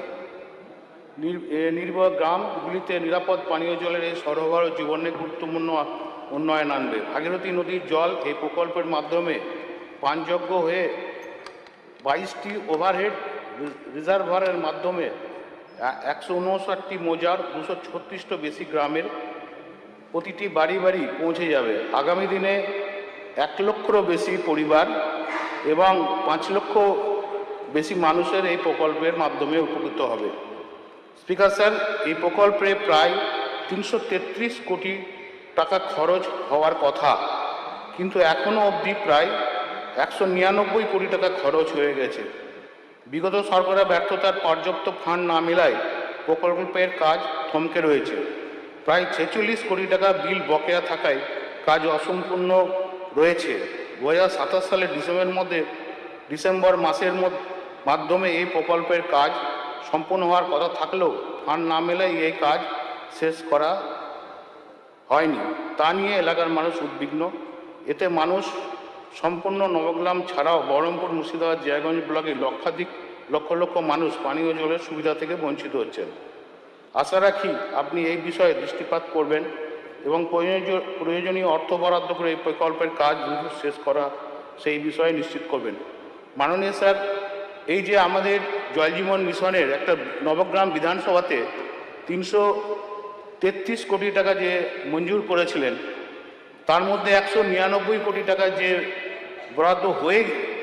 নির্ভর গ্রামগুলিতে নিরাপদ পানীয় জলের এই সরবরাহ জীবনে গুরুত্বপূর্ণ উন্নয়ন আনবে। ভাগীরথী নদীর জল এই প্রকল্পের মাধ্যমে পানযোগ্য হয়ে 22টি ওভারহেড রিজার্ভারের মাধ্যমে 159টি মৌজার 236টি বেশি গ্রামের প্রতিটি বাড়ি বাড়ি পৌঁছে যাবে। আগামী দিনে 1 লক্ষেরও বেশি পরিবার এবং 5 লক্ষ বেশি মানুষের এই প্রকল্পের মাধ্যমে উপকৃত হবে। স্পিকার স্যার, এই প্রকল্পে প্রায় 333 কোটি টাকা খরচ হওয়ার কথা, কিন্তু এখনও অবধি প্রায় 199 কোটি টাকা খরচ হয়ে গেছে। বিগত সরকারের ব্যর্থতার পর্যাপ্ত ফান্ড না মেলায় প্রকল্পের কাজ থমকে রয়েছে। প্রায় 46 কোটি টাকা বিল বকেয়া থাকায় কাজ অসম্পূর্ণ রয়েছে। 2027 সালের ডিসেম্বর মাসের মাধ্যমে এই প্রকল্পের কাজ সম্পূর্ণ হওয়ার কথা থাকলেও ফান্ড না মেলায় এই কাজ শেষ করা হয়নি। তা নিয়ে এলাকার মানুষ উদ্বিগ্ন। এতে মানুষ সম্পূর্ণ নবগ্রাম ছাড়াও বহরমপুর, মুর্শিদাবাদ, জয়াগঞ্জ ব্লকে লক্ষ লক্ষ মানুষ পানীয় জলের সুবিধা থেকে বঞ্চিত হচ্ছেন। আশা রাখি আপনি এই বিষয়ে দৃষ্টিপাত করবেন এবং প্রয়োজনীয় অর্থ বরাদ্দ করে এই প্রকল্পের কাজ দ্রুত শেষ করা সেই বিষয়ে নিশ্চিত করবেন। মাননীয় স্যার, এই যে আমাদের জল জীবন মিশনের একটা নবগ্রাম বিধানসভাতে 333 কোটি টাকা যে মঞ্জুর করেছিলেন, তার মধ্যে 199 কোটি টাকা যে বরাদ্দ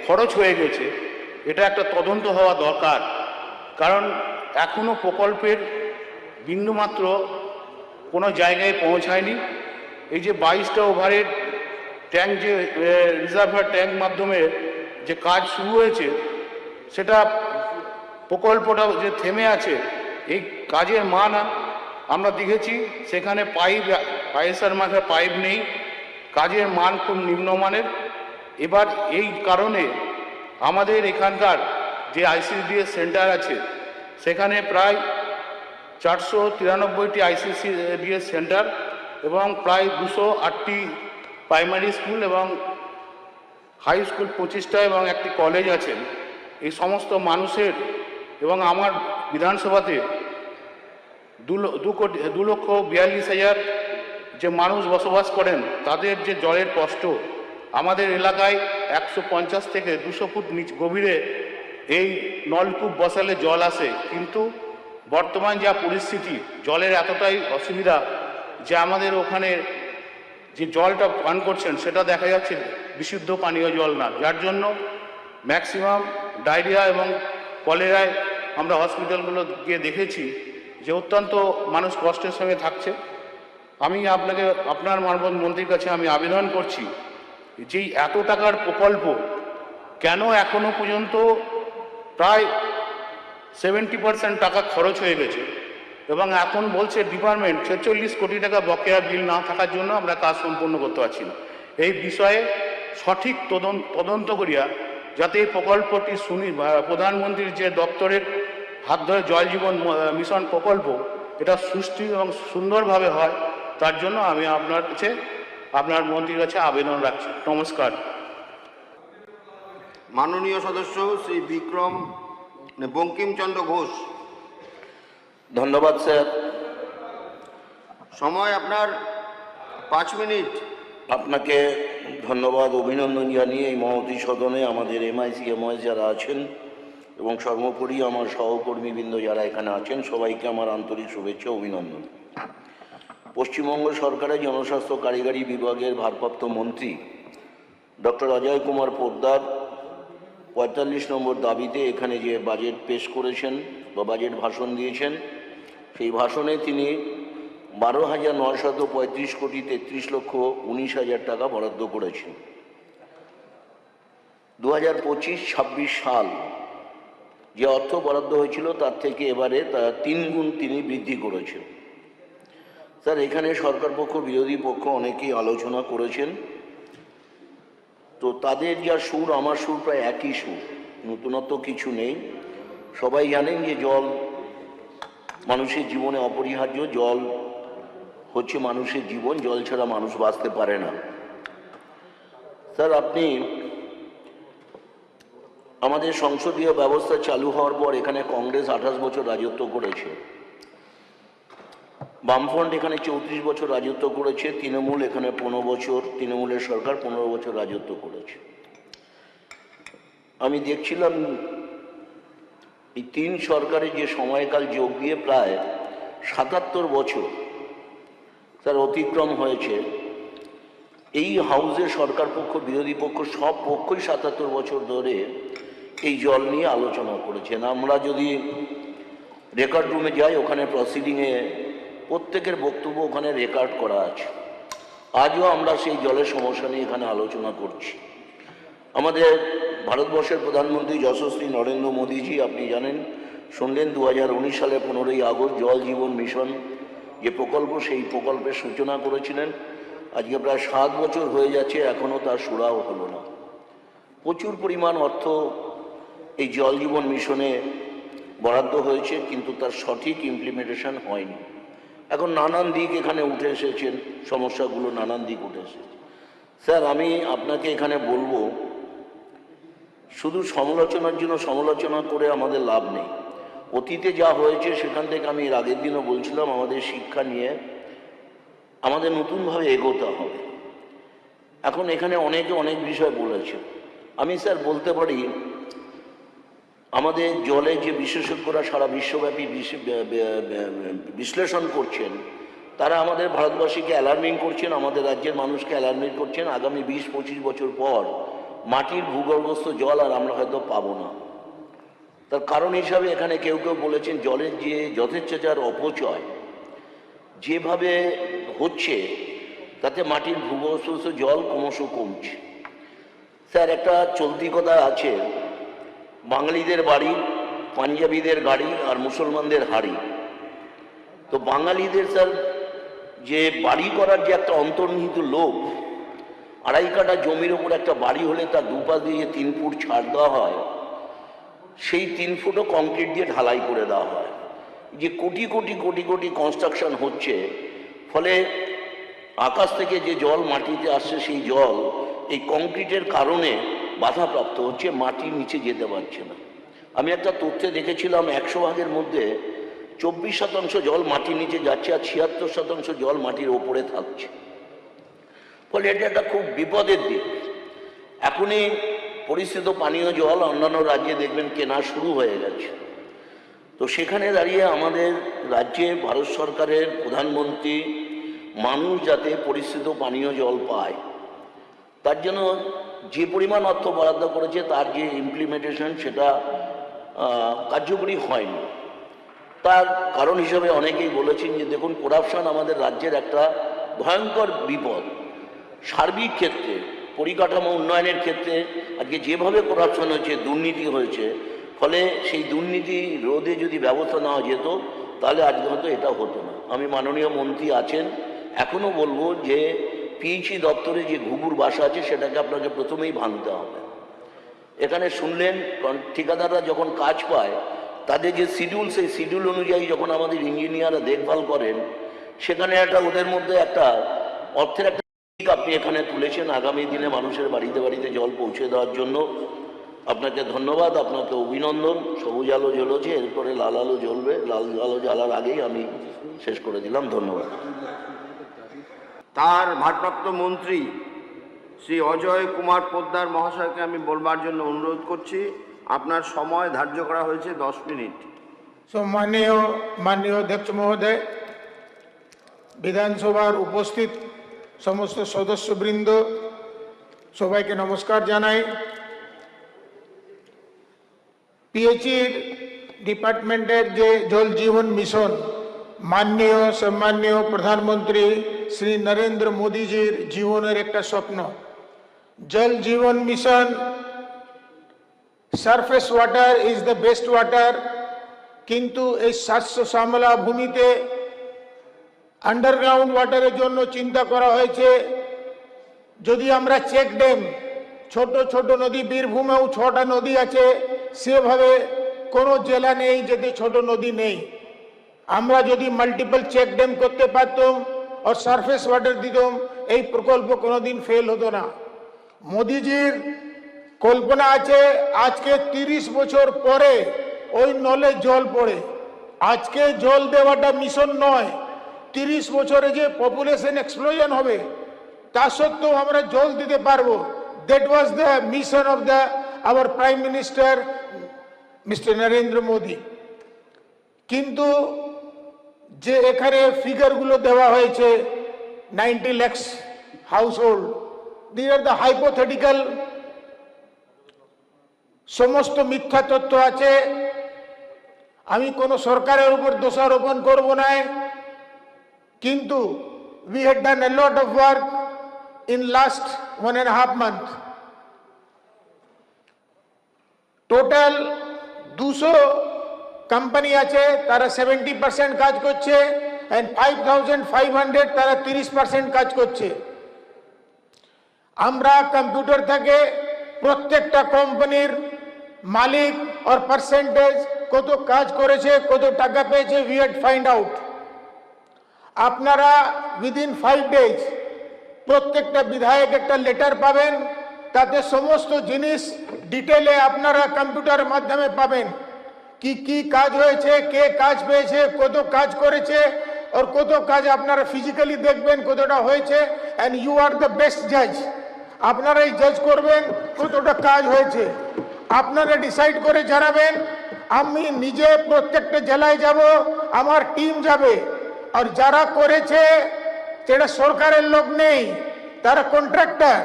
খরচ হয়ে গেছে, এটা একটা তদন্ত হওয়া দরকার। কারণ এখনও প্রকল্পের বিন্দুমাত্র কোনো জায়গায় পৌঁছায়নি। এই যে 22টা ওভারের ট্যাঙ্ক, যে রিজার্ভার ট্যাঙ্ক মাধ্যমে যে কাজ শুরু হয়েছে, সেটা প্রকল্পটা যে থেমে আছে, এই কাজের মান আমরা দেখেছি। সেখানে পাইপের মাথায় পাইপ নেই, কাজের মান খুব নিম্নমানের। এবার এই কারণে আমাদের এখানকার যে আইসিডিএস সেন্টার আছে, সেখানে প্রায় 493টি আইসিডিএস সেন্টার এবং প্রায় 208টি প্রাইমারি স্কুল এবং হাই স্কুল 25টা এবং একটি কলেজ আছে। এই সমস্ত মানুষের এবং আমার বিধানসভাতে 2,42,000 যে মানুষ বসবাস করেন, তাদের যে জলের কষ্ট, আমাদের এলাকায় 150 থেকে 200 ফুট গভীরে এই নলকূপ বসালে জল আসে, কিন্তু বর্তমান যা পরিস্থিতি, জলের এতটাই অসুবিধা যে আমাদের ওখানে যে জলটা পান করছেন সেটা দেখা যাচ্ছে বিশুদ্ধ পানীয় জল না, যার জন্য ম্যাক্সিমাম ডায়রিয়া এবং কলেরায় আমরা হসপিটালগুলো গিয়ে দেখেছি যে অত্যন্ত মানুষ কষ্টের সঙ্গে থাকছে। আমি আপনার মাননীয় মন্ত্রীর কাছে আমি আবেদন করছি যে এত টাকার প্রকল্প কেন এখনো পর্যন্ত প্রায় 70% টাকা খরচ হয়ে গেছে, এবং এখন বলছে ডিপার্টমেন্ট 46 কোটি টাকা বকেয়া বিল না থাকার জন্য আমরা কাজ সম্পন্ন করতে পারছি না। এই বিষয়ে সঠিক তদন্ত করিয়া যাতে এই প্রকল্পটি প্রধানমন্ত্রীর যে দপ্তরের হাত ধরে জল জীবন মিশন প্রকল্প এটা সুষ্ঠু এবং সুন্দরভাবে হয়, তার জন্য আমি আপনার মন্ত্রীর কাছে আবেদন রাখছি। নমস্কার।
মাননীয় সদস্য শ্রী বঙ্কিমচন্দ্র ঘোষ।
ধন্যবাদ স্যার।
সময় আপনার 5 মিনিট।
আপনাকে ধন্যবাদ, অভিনন্দন জানিয়ে এই মহতী সদনে আমাদের এমআইসি যারা আছেন এবং সর্বোপরি আমার সহকর্মীবৃন্দ যারা এখানে আছেন সবাইকে আমার আন্তরিক শুভেচ্ছা অভিনন্দন। পশ্চিমবঙ্গ সরকারের জনস্বাস্থ্য কারিগরি বিভাগের ভারপ্রাপ্ত মন্ত্রী ডক্টর অজয় কুমার পোদ্দার 45 নম্বর দাবিতে এখানে যে বাজেট পেশ করেছেন বা বাজেট ভাষণ দিয়েছেন, সেই ভাষণে তিনি 12,935 কোটি 33,19,000 টাকা বরাদ্দ করেছেন। 2025-26 সাল যে অর্থ বরাদ্দ হয়েছিল তার থেকে এবারে তা 3 গুণ তিনি বৃদ্ধি করেছেন। স্যার, এখানে সরকার পক্ষ বিরোধী পক্ষ অনেকেই আলোচনা করেছেন, তো তাদের যা সুর আমার সুর প্রায় একই সুর, নতুনত্ব কিছু নেই। সবাই জানেন যে জল মানুষের জীবনে অপরিহার্য, জল হচ্ছে মানুষের জীবন, জল ছাড়া মানুষ বাঁচতে পারে না। স্যার, আপনি আমাদের সংসদীয় ব্যবস্থা চালু হওয়ার পর এখানে কংগ্রেস 28 বছর রাজত্ব করেছে, বামফ্রন্ট এখানে 34 বছর রাজত্ব করেছে, তৃণমূল এখানে 15 বছর, তৃণমূলের সরকার 15 বছর রাজত্ব করেছে। আমি দেখছিলাম এই 3 সরকারের যে সময়কাল যোগ দিয়ে প্রায় 77 বছর স্যার অতিক্রম হয়েছে। এই হাউসে সরকার পক্ষ বিরোধী পক্ষ সব পক্ষই 77 বছর ধরে এই জল নিয়ে আলোচনা করেছেন। আমরা যদি রেকর্ড রুমে যাই, ওখানে প্রসিডিংয়ে প্রত্যেকের বক্তব্য ওখানে রেকর্ড করা আছে। আজও আমরা সেই জলের সমস্যা নিয়ে এখানে আলোচনা করছি। আমাদের ভারতবর্ষের প্রধানমন্ত্রী যশস্বী নরেন্দ্র মোদীজি, আপনি জানেন, শুনলেন 2019 সালে 15ই আগস্ট জল জীবন মিশন যে প্রকল্প, সেই প্রকল্পের সূচনা করেছিলেন। আজকে প্রায় 7 বছর হয়ে যাচ্ছে, এখনও তার সুরাও হলো না। প্রচুর পরিমাণ অর্থ এই জল জীবন মিশনে বরাদ্দ হয়েছে, কিন্তু তার সঠিক ইমপ্লিমেন্টেশন হয়নি। এখন নানান দিক এখানে উঠে এসেছেন, সমস্যাগুলো নানান দিক উঠে এসেছে। স্যার, আমি আপনাকে এখানে বলবো, শুধু সমালোচনার জন্য সমালোচনা করে আমাদের লাভ নেই। অতীতে যা হয়েছে সেখান থেকে আমি এর আগের দিনও বলছিলাম, আমাদের শিক্ষা নিয়ে আমাদের নতুনভাবে এগোতে হবে। এখন এখানে অনেকে অনেক বিষয় বলেছে। আমি স্যার বলতে পারি, আমাদের জলে যে বিশেষজ্ঞরা সারা বিশ্বব্যাপী বিশ্লেষণ করছেন, তারা আমাদের ভারতবাসীকে অ্যালার্মিং করছেন, আমাদের রাজ্যের মানুষকে অ্যালার্মিং করছেন। আগামী 20-25 বছর পর মাটির ভূগর্ভস্থ জল আর আমরা হয়তো পাবো না। তার কারণ হিসাবে এখানে কেউ কেউ বলেছেন, জলের যে যথেচ্ছাচার অপচয় যেভাবে হচ্ছে, তাতে মাটির ভূগর্ভস্থ জল ক্রমশ কমছে। স্যার, একটা চলতি কথা আছে, বাঙালিদের বাড়ি, পাঞ্জাবিদের গাড়ি আর মুসলমানদের হাড়ি। তো বাঙালিদের স্যার যে বাড়ি করার যে একটা অন্তর্নিহিত লোভ, 2.5 কাঠা জমির ওপর একটা বাড়ি হলে তার দুপাশ দিয়ে 3 ফুট ছাড় দেওয়া হয়, সেই 3 ফুটও কংক্রিট দিয়ে ঢালাই করে দেওয়া হয়। যে কোটি কোটি কোটি কোটি কনস্ট্রাকশন হচ্ছে, ফলে আকাশ থেকে যে জল মাটিতে আসছে, সেই জল এই কংক্রিটের কারণে বাধাপ্রাপ্ত হচ্ছে, মাটির নিচে যেতে পারছে না। আমি একটা তথ্যে দেখেছিলাম, 100 ভাগের মধ্যে 24% জল মাটির নিচে যাচ্ছে আর 76% জল মাটির ওপরে থাকছে। ফলে এটা একটা খুব বিপদের দিক। এখনই পরিস্থিত পানীয় জল অন্যান্য রাজ্যে দেখবেন কেনা শুরু হয়ে গেছে। তো সেখানে দাঁড়িয়ে আমাদের রাজ্যে ভারত সরকারের প্রধানমন্ত্রী মানুষ যাতে পরিস্থিত পানীয় জল পায়, তার জন্য যে পরিমাণ অর্থ বরাদ্দ করেছে, তার যে ইমপ্লিমেন্টেশন সেটা কার্যকরী হয়নি। তার কারণ হিসেবে অনেকেই বলেছেন যে দেখুন, করাপশন আমাদের রাজ্যের একটা ভয়ঙ্কর বিপদ। সার্বিক ক্ষেত্রে, পরিকাঠামো উন্নয়নের ক্ষেত্রে আজকে যেভাবে করাপশন হয়েছে, দুর্নীতি হয়েছে, ফলে সেই দুর্নীতি রোধে যদি ব্যবস্থা নেওয়া যেত, তাহলে আজকে হয়তো এটা হতো না। আমি মাননীয় মন্ত্রী আছেন, এখনও বলবো যে পিএইচই দপ্তরে যে ঘুঘুর বাসা আছে সেটাকে আপনাকে প্রথমেই ভাঙতে হবে। এখানে শুনলেন ঠিকাদাররা যখন কাজ পায় তাদের যে শিডিউল, সেই শিডিউল অনুযায়ী যখন আমাদের ইঞ্জিনিয়াররা দেখভাল করেন, সেখানে একটা ওদের মধ্যে একটা অর্থের একটা আপনি এখানে তুলেছেন আগামী দিনে মানুষের বাড়িতে বাড়িতে জল পৌঁছে দেওয়ার জন্য। আপনাকে ধন্যবাদ, আপনাকে অভিনন্দন। সবুজ আলো জ্বলেছে, এরপরে লাল আলো জ্বলবে। লাল আলো জ্বালার আগেই আমি শেষ করে দিলাম। ধন্যবাদ।
তার ভারপ্রাপ্ত মন্ত্রী শ্রী অজয় কুমার পোদ্দার মহাশয়কে আমি বলবার জন্য অনুরোধ করছি। আপনার সময় ধার্য করা হয়েছে 10 মিনিট।
মাননীয় অধ্যক্ষ মহোদয়, বিধানসভার উপস্থিত সমস্ত সদস্যবৃন্দ, সবাইকে নমস্কার জানাই। পিএইচির ডিপার্টমেন্টের যে জল জীবন মিশন মাননীয় সম্মানীয় প্রধানমন্ত্রী শ্রী নরেন্দ্র মোদীজির জীবনের একটা স্বপ্ন। Jal Jeevan mission, surface water is the best water, কিন্তু এই 700 শ্যামলা ভূমিতে আন্ডারগ্রাউন্ড ওয়াটারের জন্য চিন্তা করা হয়েছে। যদি আমরা চেক ড্যাম, ছোট ছোট নদী, বীরভূমেও 6টা নদী আছে, সেভাবে কোনো জেলা নেই যেতে ছোট নদী নেই। আমরা যদি মাল্টিপল চেক ড্যাম করতে পারতাম আর সারফেস ওয়াটার দিতাম, এই প্রকল্প কোনোদিন ফেল হতো না। মোদিজির কল্পনা আছে আজকে 30 বছর পরে ওই নলে জল পড়ে। আজকে জল দেওয়াটা মিশন নয়, 30 বছরে যে পপুলেশন এক্সপ্লোশন হবে তা সত্ত্বেও আমরা জল দিতে পারবো। That was the mission of the our prime minister mister Narendra Modi. কিন্তু যে এখানে ফিগারগুলো দেওয়া হয়েছে 90 lakh household, this are the hypothetical, সমস্ত মিথ্যা তথ্য আছে। আমি কোনো সরকারের উপর দোষারোপণ করব না, কিন্তু we had done a lot of work in last 1.5 months. Total 200 company আছে, তারা 70% কাজ করছে, and 5500 তারা 30% কাজ করছে। আমরা কম্পিউটার থেকে প্রত্যেকটা কোম্পানির মালিক আর পার্সেন্টেজ, কত কাজ করেছে, কত টাকা পেয়েছে, we had find out. আপনারা উইদিন 5 days প্রত্যেকটা বিধায়ক একটা লেটার পাবেন, তাতে সমস্ত জিনিস ডিটেলে আপনারা কম্পিউটারের মাধ্যমে পাবেন। কি কি কাজ হয়েছে, কে কাজ পেয়েছে, কত কাজ করেছে, আর কত কাজ আপনারা ফিজিক্যালি দেখবেন কতটা হয়েছে। And you are the best জাজ। আপনারাই জাজ করবেন কতটা কাজ হয়েছে, আপনারা ডিসাইড করে জানাবেন। আমি নিজে প্রত্যেকটা জেলায় যাব, আমার টিম যাবে, আর যারা করেছে সেটা সরকারের লোক নেই, তারা contractor,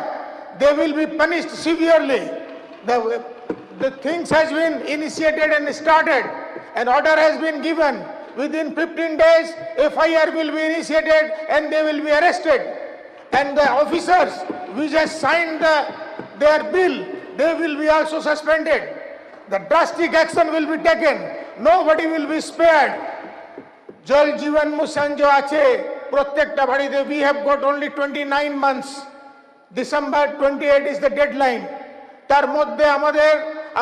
they will be punished severely. The things has been initiated and started, an order has been given. Within 15 days FIR will be initiated and they will be arrested, and the officers which has signed their bill, they will be also suspended. The drastic action will be taken, nobody will be spared. জল Jeevan mission যে আছে প্রত্যেকটা বাড়িতে, we have got only 29 months. December 28 is the deadline. তার মধ্যে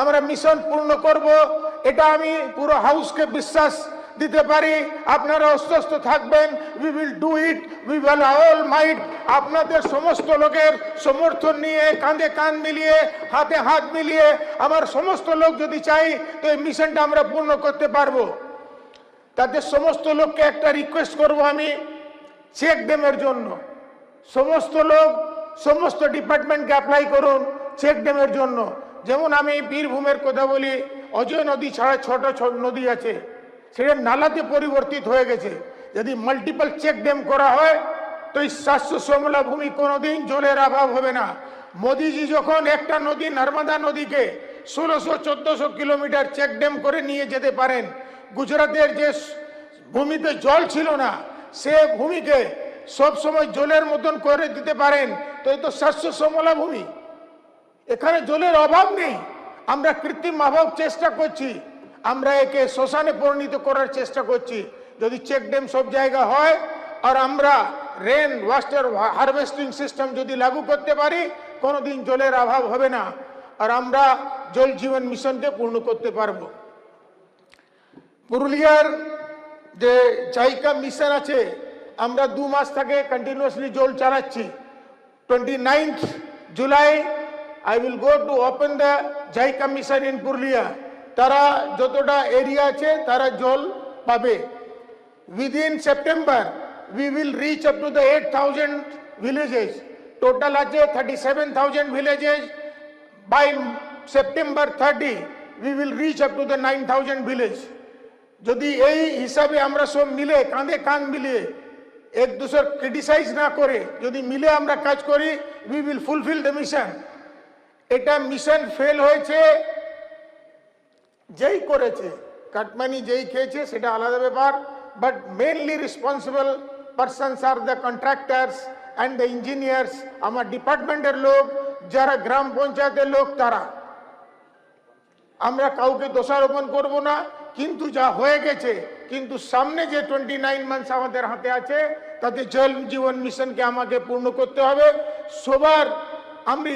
আমরা mission পূর্ণ করব, এটা আমি পুরো হাউসকে বিশ্বাস দিতে পারি। আপনারা অস্বস্ত থাকবেন, we will do it, we will all might. আপনাদের সমস্ত লোকের সমর্থন নিয়ে, কাঁধে কাঁধ মিলিয়ে, হাতে হাত মিলিয়ে, আমার সমস্ত লোক যদি চাই তো এই মিশনটা আমরা পূর্ণ করতে পারবো। তাদের সমস্ত লোককে একটা রিকোয়েস্ট করব আমি, চেক ড্যামের জন্য সমস্ত লোক সমস্ত ডিপার্টমেন্টকে অ্যাপ্লাই করুন চেক ড্যামের জন্য। যেমন আমি বীরভূমের কথা বলি, অজয় নদী ছাড়া ছোট ছোট নদী আছে, সেটা নালাতে পরিবর্তিত হয়ে গেছে। যদি মাল্টিপল চেক ড্যাম করা হয় তো এই 700 শ্যামলা ভূমি কোনোদিন জলের অভাব হবে না। মোদিজি যখন একটা নদী নর্মদা নদীকে 1600-1400 কিলোমিটার চেক ড্যাম করে নিয়ে যেতে পারেন, গুজরাটের যে ভূমিতে জল ছিল না সে ভূমিকে সব সময় জলের মতন করে দিতে পারেন, তো এই তো 700 শ্যামলা ভূমি, এখানে জলের অভাব নেই। আমরা কৃত্রিম অভাব চেষ্টা করছি, আমরা একে শ্মশানে পরিণত করার চেষ্টা করছি। যদি চেক ড্যাম সব জায়গা হয় আর আমরা রেন ওয়াটার হারভেস্টিং সিস্টেম যদি লাগু করতে পারি, কোনোদিন জলের অভাব হবে না আর আমরা জল জীবন মিশনকে পূর্ণ করতে পারবো। পুরুলিয়ার যে জাইকা মিশন আছে, আমরা 2 মাস থেকে কন্টিনিউয়াসলি জল চালাচ্ছি। 29th July I will go to open the JICA mission in Purulia. তারা যতটা এরিয়া আছে তারা জল পাবে। Within September we will reach up to the 8,000 villages. Total আছে 37,000 villages. By September 30 we will reach up to the 9,000 village. যদি এই হিসাবে আমরা সব মিলে কাঁধে কাঁধ মিলিয়ে এক দুসর ক্রিটিসাইজ না করে যদি মিলে আমরা কাজ করি, we will fulfill the mission. এটা মিশন ফেল হয়েছে যেই করেছে, কাটমানি যেই খেয়েছে সেটা আলাদা ব্যাপার, but mainly responsible persons are the contractors and the engineers, আমার ডিপার্টমেন্টের লোক, যারা গ্রাম পঞ্চায়েতের লোক, তারা। আমরা কাউকে দোষারোপণ করব না, কিন্তু যা হয়ে গেছে, কিন্তু সামনে যে 29 মান্থস আমাদের হাতে আছে তাতে জল জীবন মিশনকে আমাকে পূর্ণ করতে হবে। সবার আমি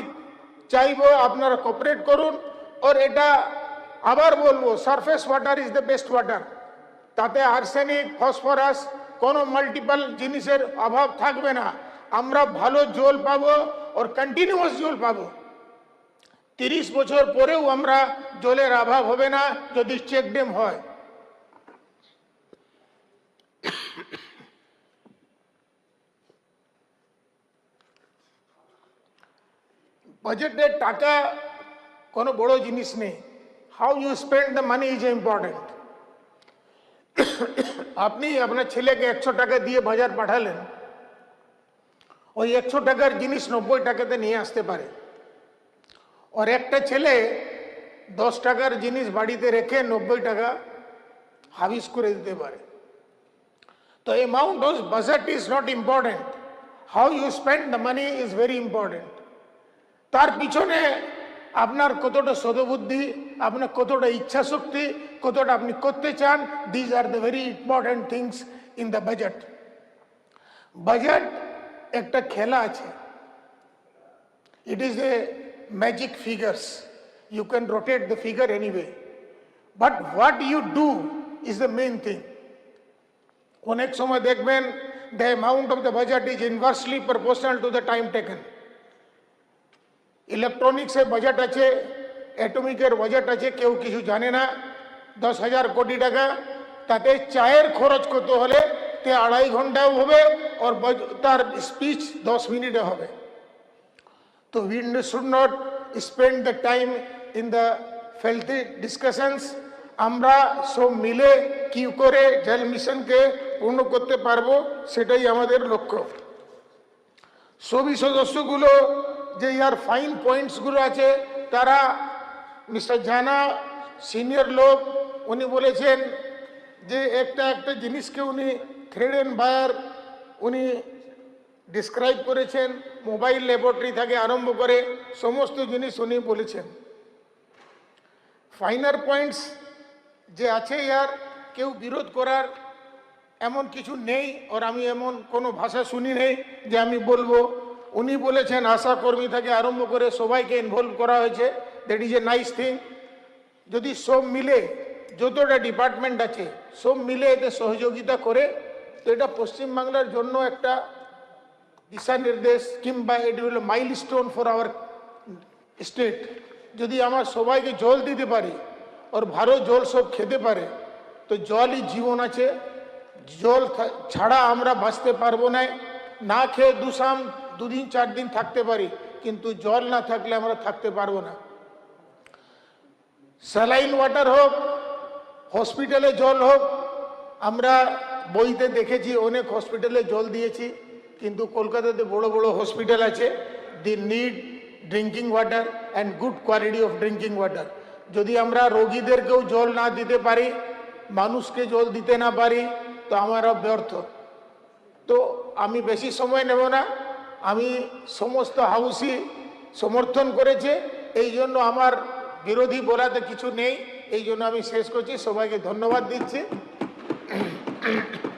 চাইবো আপনারা কোঅপারেট করুন। আর এটা আবার বলবো, surface water is the best water. তাতে আর্সেনিক, ফসফরাস, কোনো মাল্টিপল জিনিসের অভাব থাকবে না। আমরা ভালো জল পাবো আর কন্টিনিউয়াস জল পাবো। 30 বছর পরেও আমরা জলের অভাব হবে না যদি চেক ড্যাম হয়। বাজেটের টাকা কোনো বড় জিনিস নেই, how you spend the money is important. আপনি আপনার ছেলেকে 100 টাকা দিয়ে বাজার পাঠালেন, ওই 100 টাকার জিনিস 90 টাকাতে নিয়ে আসতে পারে। আর একটা ছেলে 10 টাকার জিনিস বাড়িতে রেখে 90 টাকা হাবিস করে দিতে পারে। তো amount of budget is not important, how you spend the money is very important. তার পিছনে আপনার কতটা সদবুদ্ধি, আপনার কতটা ইচ্ছা শক্তি, কতটা আপনি করতে চান, these are the very important things in the budget. Budget একটা খেলা আছে, it is a magic figures. You can rotate the figure anyway, but what you do is the main thing. অনেক সময় দেখবেন the amount of the budget is inversely proportional to the time taken. ইলেকট্রনিক্সের budget আছে, অ্যাটমিকের budget আছে, কেউ কিছু জানে না। 10,000 কোটি টাকা, তাতে চায়ের খরচ করতে হলে 2.5 ঘন্টাও হবে আর তার স্পিচ 10 মিনিটে হবে। তো we should not spend the time in the filthy discussions. আমরা সব মিলে কি করে জল মিশনকে পূর্ণ করতে পারবো সেটাই আমাদের লক্ষ্য। সবই সদস্যগুলো যে ইয়ার ফাইন পয়েন্টসগুলো আছে, তারা মিস্টার জানা সিনিয়র লোক, উনি বলেছেন যে একটা একটা জিনিসকে উনি থ্রেড অ্যান্ড বায়ার উনি ডিসক্রাইব করেছেন, মোবাইল ল্যাবরেটরি থেকে আরম্ভ করে সমস্ত জিনিস উনি বলেছেন। ফাইনার পয়েন্টস যে আছে ইয়ার কেউ বিরোধ করার এমন কিছু নেই, আর আমি এমন কোনো ভাষা শুনি নেই যে আমি বলবো। উনি বলেছেন আশা কর্মী থেকে আরম্ভ করে সবাইকে ইনভলভ করা হয়েছে, that is a nice thing. যদি সব মিলে যতটা ডিপার্টমেন্ট আছে সব মিলে এতে সহযোগিতা করে, তো এটা পশ্চিমবাংলার জন্য একটা দিশা নির্দেশ কিংবা এটি হলো মাইলস্টোন ফর আওয়ার স্টেট। যদি আমরা সবাইকে জল দিতে পারি আর ভালো জল সব খেতে পারে, তো জলই জীবন আছে। জল ছাড়া আমরা বাঁচতে পারবো না। না খেয়ে 2 দিন 4 দিন থাকতে পারি, কিন্তু জল না থাকলে আমরা থাকতে পারবো না। স্যালাইন ওয়াটার হোক, হসপিটালে জল হোক, আমরা বইতে দেখেছি অনেক হসপিটালে জল দিয়েছি, কিন্তু কলকাতাতে বড় বড় হসপিটাল আছে, the need drinking water and good quality of drinking water. যদি আমরা রোগীদেরকেও জল না দিতে পারি, মানুষকে জল দিতে না পারি, তো আমরা ব্যর্থ। তো আমি বেশি সময় নেব না, আমি সমস্ত হাউসই সমর্থন করেছে, এই জন্য আমার বিরোধী বলাতে কিছু নেই, এই জন্য আমি শেষ করছি। সবাইকে ধন্যবাদ দিচ্ছি।
করুন।